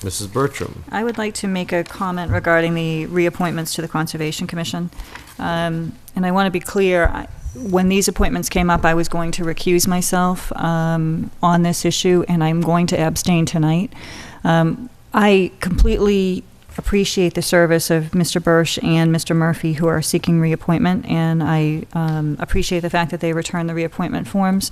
Speaker 2: Mrs. Bertram.
Speaker 8: I would like to make a comment regarding the reappointments to the Conservation Commission. And I want to be clear, when these appointments came up, I was going to recuse myself on this issue, and I'm going to abstain tonight. I completely appreciate the service of Mr. Birch and Mr. Murphy, who are seeking reappointment, and I appreciate the fact that they returned the reappointment forms.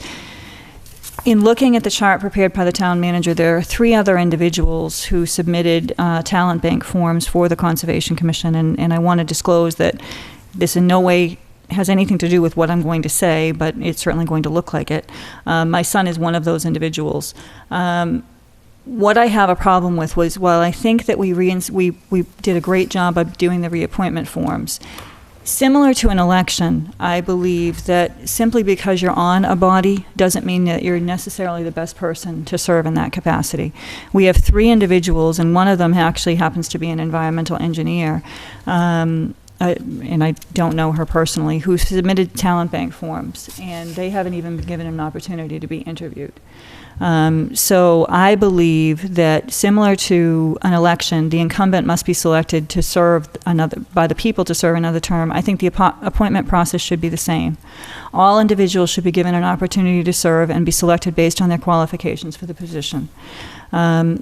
Speaker 8: In looking at the chart prepared by the town manager, there are 3 other individuals who submitted talent bank forms for the Conservation Commission, and I want to disclose that this in no way has anything to do with what I'm going to say, but it's certainly going to look like it. My son is one of those individuals. What I have a problem with was, while I think that we did a great job of doing the reappointment forms, similar to an election, I believe that simply because you're on a body doesn't mean that you're necessarily the best person to serve in that capacity. We have 3 individuals, and one of them actually happens to be an environmental engineer, and I don't know her personally, who submitted talent bank forms, and they haven't even been given an opportunity to be interviewed. So I believe that, similar to an election, the incumbent must be selected to serve by the people to serve another term. I think the appointment process should be the same. All individuals should be given an opportunity to serve and be selected based on their qualifications for the position.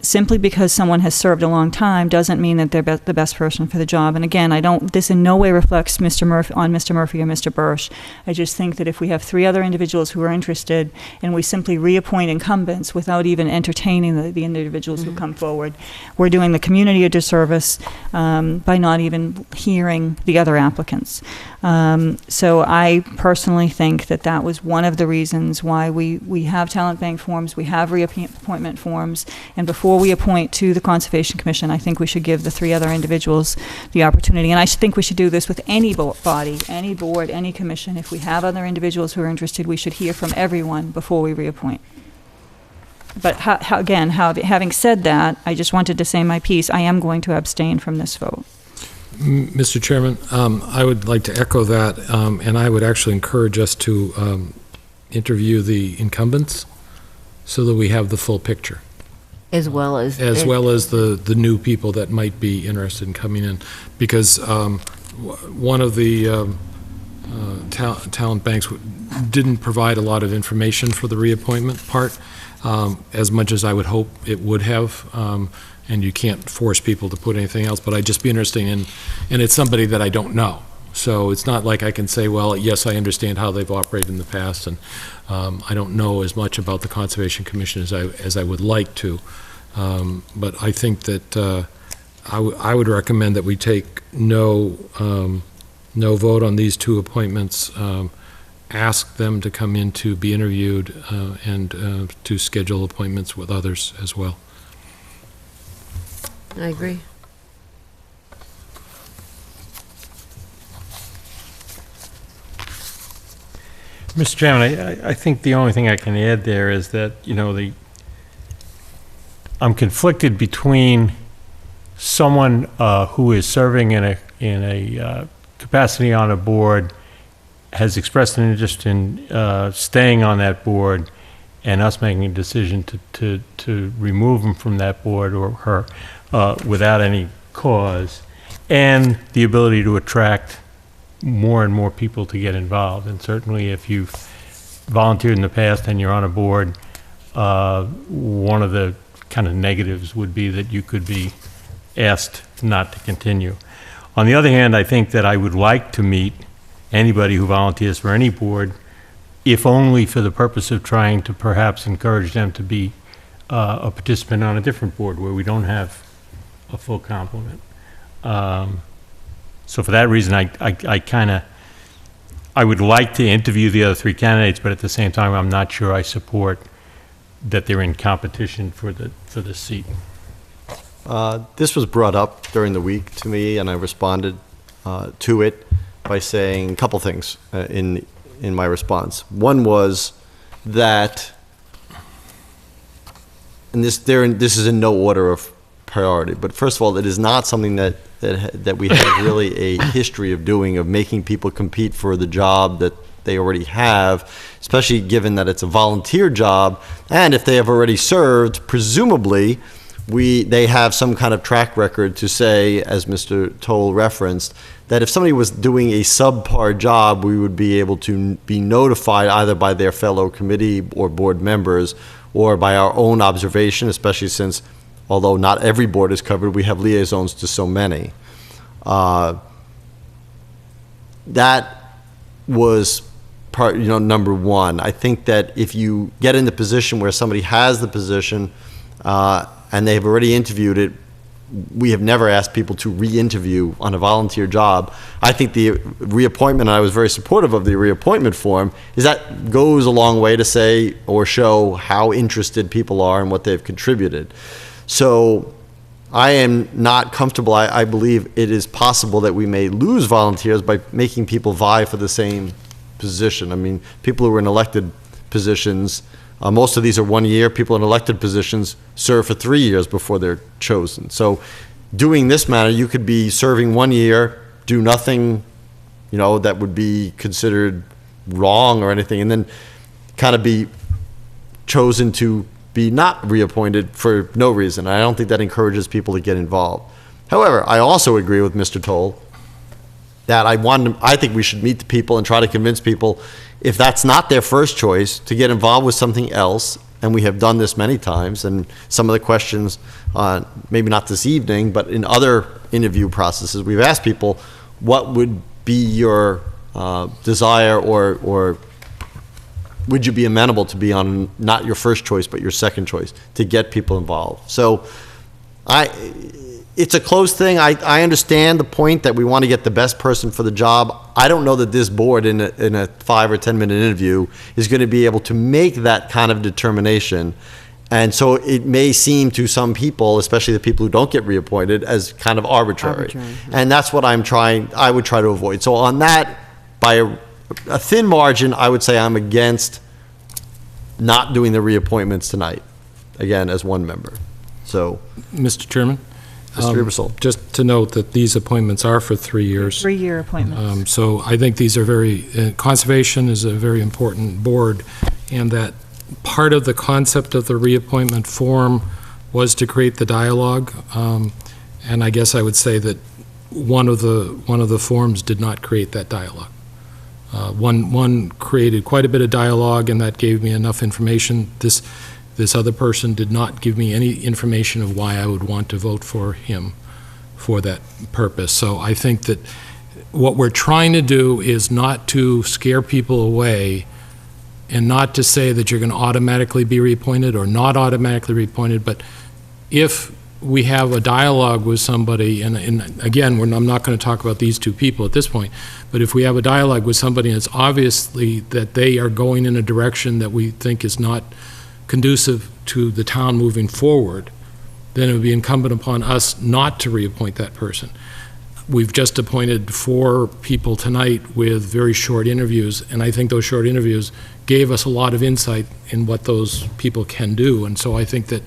Speaker 8: Simply because someone has served a long time doesn't mean that they're the best person for the job. And again, this in no no way reflects Mr. Murphy or Mr. Bursch. I just think that if we have 3 other individuals who are interested and we simply reappoint incumbents without even entertaining the individuals who come forward, we're doing the community a disservice by not even hearing the other applicants. So I personally think that that was one of the reasons why we have talent bank forms, we have reappointment forms, and before we appoint to the Conservation Commission, I think we should give the 3 other individuals the opportunity. And I think we should do this with any body, any board, any commission. If we have other individuals who are interested, we should hear from everyone before we reappoint. But having said that, I just wanted to say my piece. I am going to abstain from this vote.
Speaker 11: Mr. Chairman, I would like to echo that, and I would actually encourage us to interview the incumbents so that we have the full picture.
Speaker 3: As well as
Speaker 11: the new people that might be interested in coming in. Because one of the talent banks didn't provide a lot of information for the reappointment part, as much as I would hope it would have. And you can't force people to put anything else, but I'd just be interested in, and it's somebody that I don't know. So it's not like I can say, well, yes, I understand how they've operated in the past, and I don't know as much about the Conservation Commission as I would like to. But I think that I would recommend that we take no vote on these 2 appointments, ask them to come in to be interviewed, and to schedule appointments with others as well.
Speaker 3: I agree.
Speaker 7: Mr. Chairman, I think the only thing I can add there is that, I'm conflicted between someone who is serving in a capacity on a board, has expressed an interest in staying on that board, and us making a decision to remove them from that board or her without any cause, and the ability to attract more and more people to get involved. And certainly if you've volunteered in the past and you're on a board, one of the kind of negatives would be that you could be asked not to continue. On the other hand, I think that I would like to meet anybody who volunteers for any board, if only for the purpose of trying to perhaps encourage them to be a participant on a different board where we don't have a full complement. So for that reason, I would like to interview the other 3 candidates, but at the same time, I'm not sure I support that they're in competition for the seat.
Speaker 2: This was brought up during the week to me, and I responded to it by saying a couple things in my response. One was that, and this is in no order of priority, but first of all, it is not something that we have really a history of doing, of making people compete for the job that they already have, especially given that it's a volunteer job, and if they have already served, presumably they have some kind of track record to say, as Mr. Toll referenced, that if somebody was doing a subpar job, we would be able to be notified either by their fellow committee or board members or by our own observation, especially since, although not every board is covered, we have liaisons to so many. That was part, number one. I think that if you get in the position where somebody has the position and they've already interviewed it, we have never asked people to re-interview on a volunteer job. I think the reappointment, and I was very supportive of the reappointment form, is that goes a long way to say or show how interested people are and what they've contributed. So I am not comfortable. I believe it is possible that we may lose volunteers by making people vie for the same position. I mean, people who are in elected positions, most of these are 1 year. People in elected positions serve for 3 years before they're chosen. So doing this manner, you could be serving 1 year, do nothing, that would be considered wrong or anything, and then kind of be chosen to be not reappointed for no reason. I don't think that encourages people to get involved. However, I also agree with Mr. Toll that I think we should meet the people and try to convince people, if that's not their first choice, to get involved with something else. And we have done this many times, and some of the questions, maybe not this evening, but in other interview processes, we've asked people, what would be your desire, or would you be amenable to be on not your first choice, but your second choice, to get people involved? So it's a close thing. I understand the point that we want to get the best person for the job. I don't know that this board in a 5 or 10 minute interview is going to be able to make that kind of determination. And so it may seem to some people, especially the people who don't get reappointed, as kind of arbitrary. And that's what I would try to avoid. So on that, by a thin margin, I would say I'm against not doing the reappointments tonight, again, as one member. So,
Speaker 11: Mr. Chairman?
Speaker 2: Mr. Ebersol.
Speaker 11: Just to note that these appointments are for 3 years.
Speaker 8: 3-year appointments.
Speaker 11: So I think these are conservation is a very important board, and that part of the concept of the reappointment form was to create the dialogue. And I guess I would say that one of the forms did not create that dialogue. One created quite a bit of dialogue, and that gave me enough information. This other person did not give me any information of why I would want to vote for him for that purpose. So I think that what we're trying to do is not to scare people away, and not to say that you're going to automatically be reappointed or not automatically reappointed, but if we have a dialogue with somebody, and again, I'm not going to talk about these two people at this point, but if we have a dialogue with somebody and it's obviously that they are going in a direction that we think is not conducive to the town moving forward, then it would be incumbent upon us not to reappoint that person. We've just appointed 4 people tonight with very short interviews, and I think those short interviews gave us a lot of insight in what those people can do. And so I think that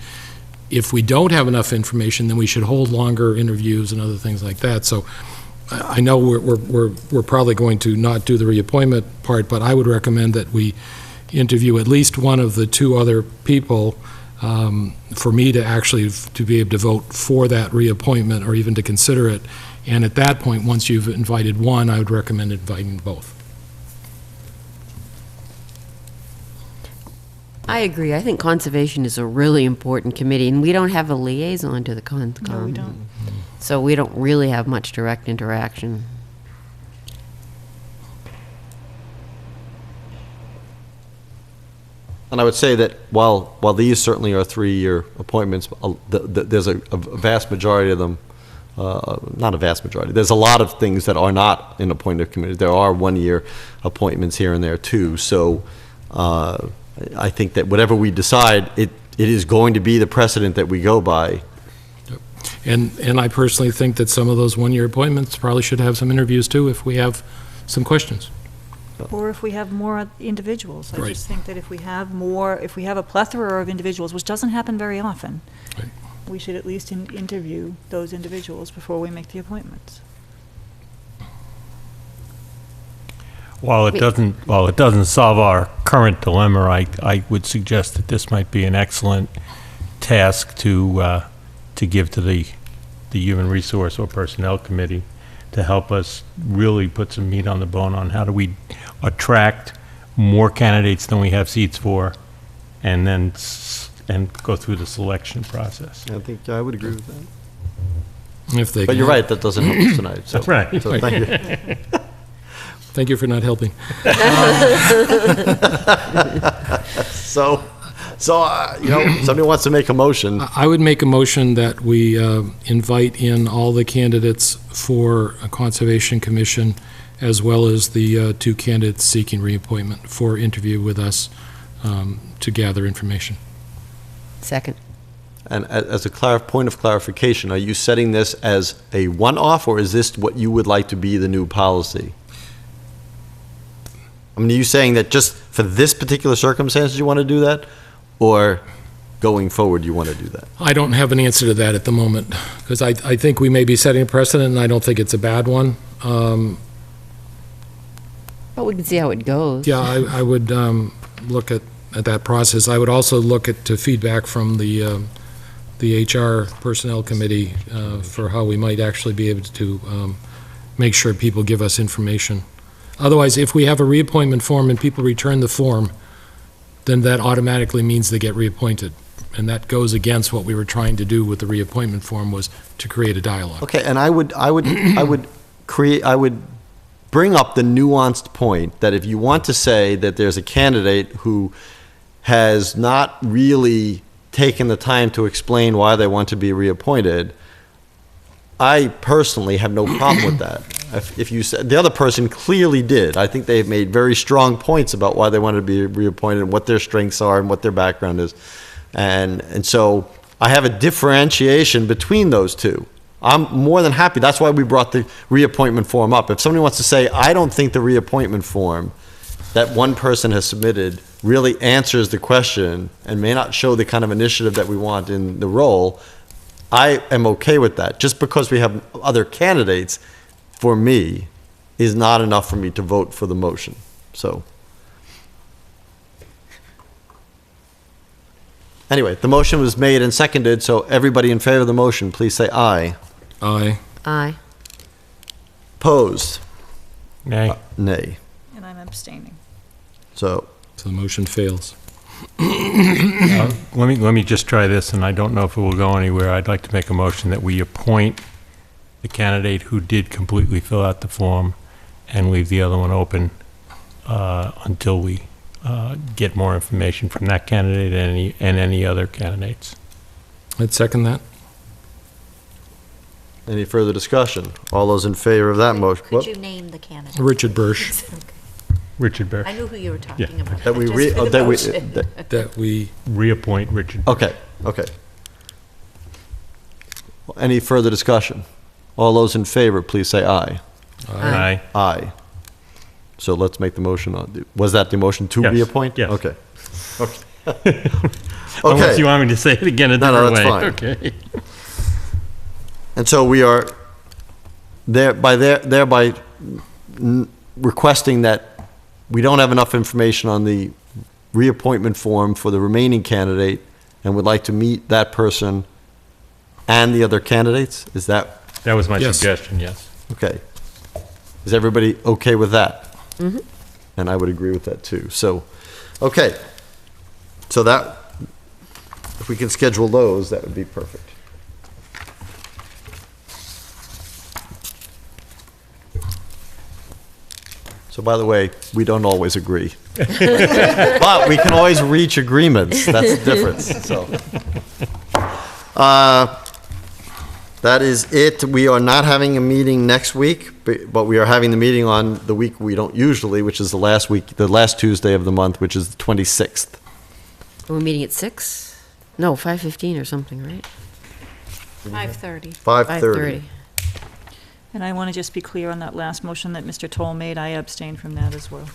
Speaker 11: if we don't have enough information, then we should hold longer interviews and other things like that. So I know we're probably going to not do the reappointment part, but I would recommend that we interview at least one of the 2 other people for me to actually to be able to vote for that reappointment or even to consider it. And at that point, once you've invited one, I would recommend inviting both.
Speaker 3: I agree. I think conservation is a really important committee, and we don't have a liaison to the Concom.
Speaker 8: No, we don't.
Speaker 3: So we don't really have much direct interaction.
Speaker 2: And I would say that while these certainly are 3-year appointments, there's a vast majority of them, not a vast majority, there's a lot of things that are not in appointed committees. There are 1-year appointments here and there too. So I think that whatever we decide, it is going to be the precedent that we go by.
Speaker 11: And I personally think that some of those 1-year appointments probably should have some interviews too if we have some questions.
Speaker 8: Or if we have more individuals. I
Speaker 11: Right.
Speaker 8: just think that if we have a plethora of individuals, which doesn't happen very often,
Speaker 11: Right.
Speaker 8: we should at least interview those individuals before we make the appointments.
Speaker 7: While it doesn't solve our current dilemma, I would suggest that this might be an excellent task to give to the Human Resource or Personnel Committee to help us really put some meat on the bone on how do we attract more candidates than we have seats for, and then go through the selection process.
Speaker 2: I think I would agree with that.
Speaker 11: But
Speaker 2: you're right, that doesn't help us tonight. So,
Speaker 7: Right.
Speaker 2: So thank you.
Speaker 11: Thank you for not helping.
Speaker 2: Somebody wants to make a motion.
Speaker 11: I would make a motion that we invite in all the candidates for a Conservation Commission, as well as the 2 candidates seeking reappointment for interview with us to gather information.
Speaker 3: Second.
Speaker 2: And as a point of clarification, are you setting this as a one-off, or is this what you would like to be the new policy? I mean, are you saying that just for this particular circumstance you want to do that, or going forward you want to do that?
Speaker 11: I don't have an answer to that at the moment, because I think we may be setting a precedent, and I don't think it's a bad one.
Speaker 3: But we can see how it goes.
Speaker 11: Yeah, I would look at that process. I would also look at feedback from the HR Personnel Committee for how we might actually be able to make sure people give us information. Otherwise, if we have a reappointment form and people return the form, then that automatically means they get reappointed. And that goes against what we were trying to do with the reappointment form, was to create a dialogue.
Speaker 2: Okay, and I would I would bring up the nuanced point that if you want to say that there's a candidate who has not really taken the time to explain why they want to be reappointed, I personally have no problem with that. If you said, the other person clearly did. I think they've made very strong points about why they want to be reappointed and what their strengths are and what their background is. And so I have a differentiation between those two. I'm more than happy. That's why we brought the reappointment form up. If somebody wants to say, I don't think the reappointment form that one person has submitted really answers the question and may not show the kind of initiative that we want in the role, I am okay with that. Just because we have other candidates, for me, is not enough for me to vote for the motion. So, anyway, the motion was made and seconded, so everybody in favor of the motion, please say aye.
Speaker 11: Aye.
Speaker 3: Aye.
Speaker 2: Opposed?
Speaker 7: Nay.
Speaker 2: Nay.
Speaker 8: And I'm abstaining.
Speaker 2: So
Speaker 11: the motion fails.
Speaker 7: Let me just try this, and I don't know if it will go anywhere. I'd like to make a motion that we appoint the candidate who did completely fill out the form and leave the other one open until we get more information from that candidate and any other candidates.
Speaker 11: I'd second that.
Speaker 2: any further discussion? All those in favor of that motion?
Speaker 15: Could you name the candidate?
Speaker 11: Richard Bursch.
Speaker 7: Richard Bursch.
Speaker 15: I knew who you were talking about.
Speaker 2: That we
Speaker 15: Just for the motion.
Speaker 11: That we
Speaker 7: reappoint Richard.
Speaker 2: Okay, okay. Any further discussion? All those in favor, please say aye.
Speaker 7: Aye.
Speaker 2: Aye. So let's make the motion on, was that the motion to
Speaker 7: Yes,
Speaker 2: reappoint?
Speaker 7: yes.
Speaker 2: Okay. Okay.
Speaker 7: Unless you want me to say it again a different way.
Speaker 2: No, that's fine.
Speaker 7: Okay.
Speaker 2: And so we are thereby requesting that we don't have enough information on the reappointment form for the remaining candidate and would like to meet that person and the other candidates? Is that?
Speaker 7: That was my
Speaker 11: Yes.
Speaker 7: suggestion, yes.
Speaker 2: Okay. Is everybody okay with that?
Speaker 3: Mm-hmm.
Speaker 2: And I would agree with that too. So, okay. So that, if we can schedule those, that would be perfect. So by the way, we don't always agree. But we can always reach agreements. That's the difference. So, that is it. We are not having a meeting next week, but we are having the meeting on the week we don't usually, which is the last week, the last Tuesday of the month, which is the 26th.
Speaker 3: We're meeting at 6? No, 5:15 or something, right?
Speaker 14: 5:30.
Speaker 2: 5:30.
Speaker 8: And I want to just be clear on that last motion that Mr. Toll made. I abstain from that as well.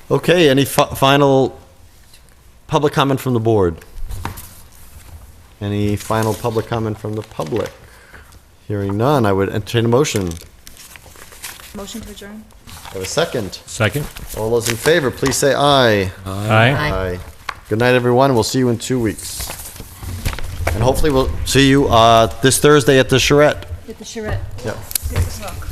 Speaker 2: Okay, any final public comment from the board? Any final public comment from the public? Hearing none, I would entertain a motion.
Speaker 8: Motion to adjourn?
Speaker 2: Have a second.
Speaker 7: Second?
Speaker 2: All those in favor, please say aye.
Speaker 7: Aye.
Speaker 2: Aye. Good night, everyone. We'll see you in 2 weeks. And hopefully we'll see you this Thursday at the Charrette.
Speaker 8: At the charrette.
Speaker 2: Yep.
Speaker 8: 6 o'clock.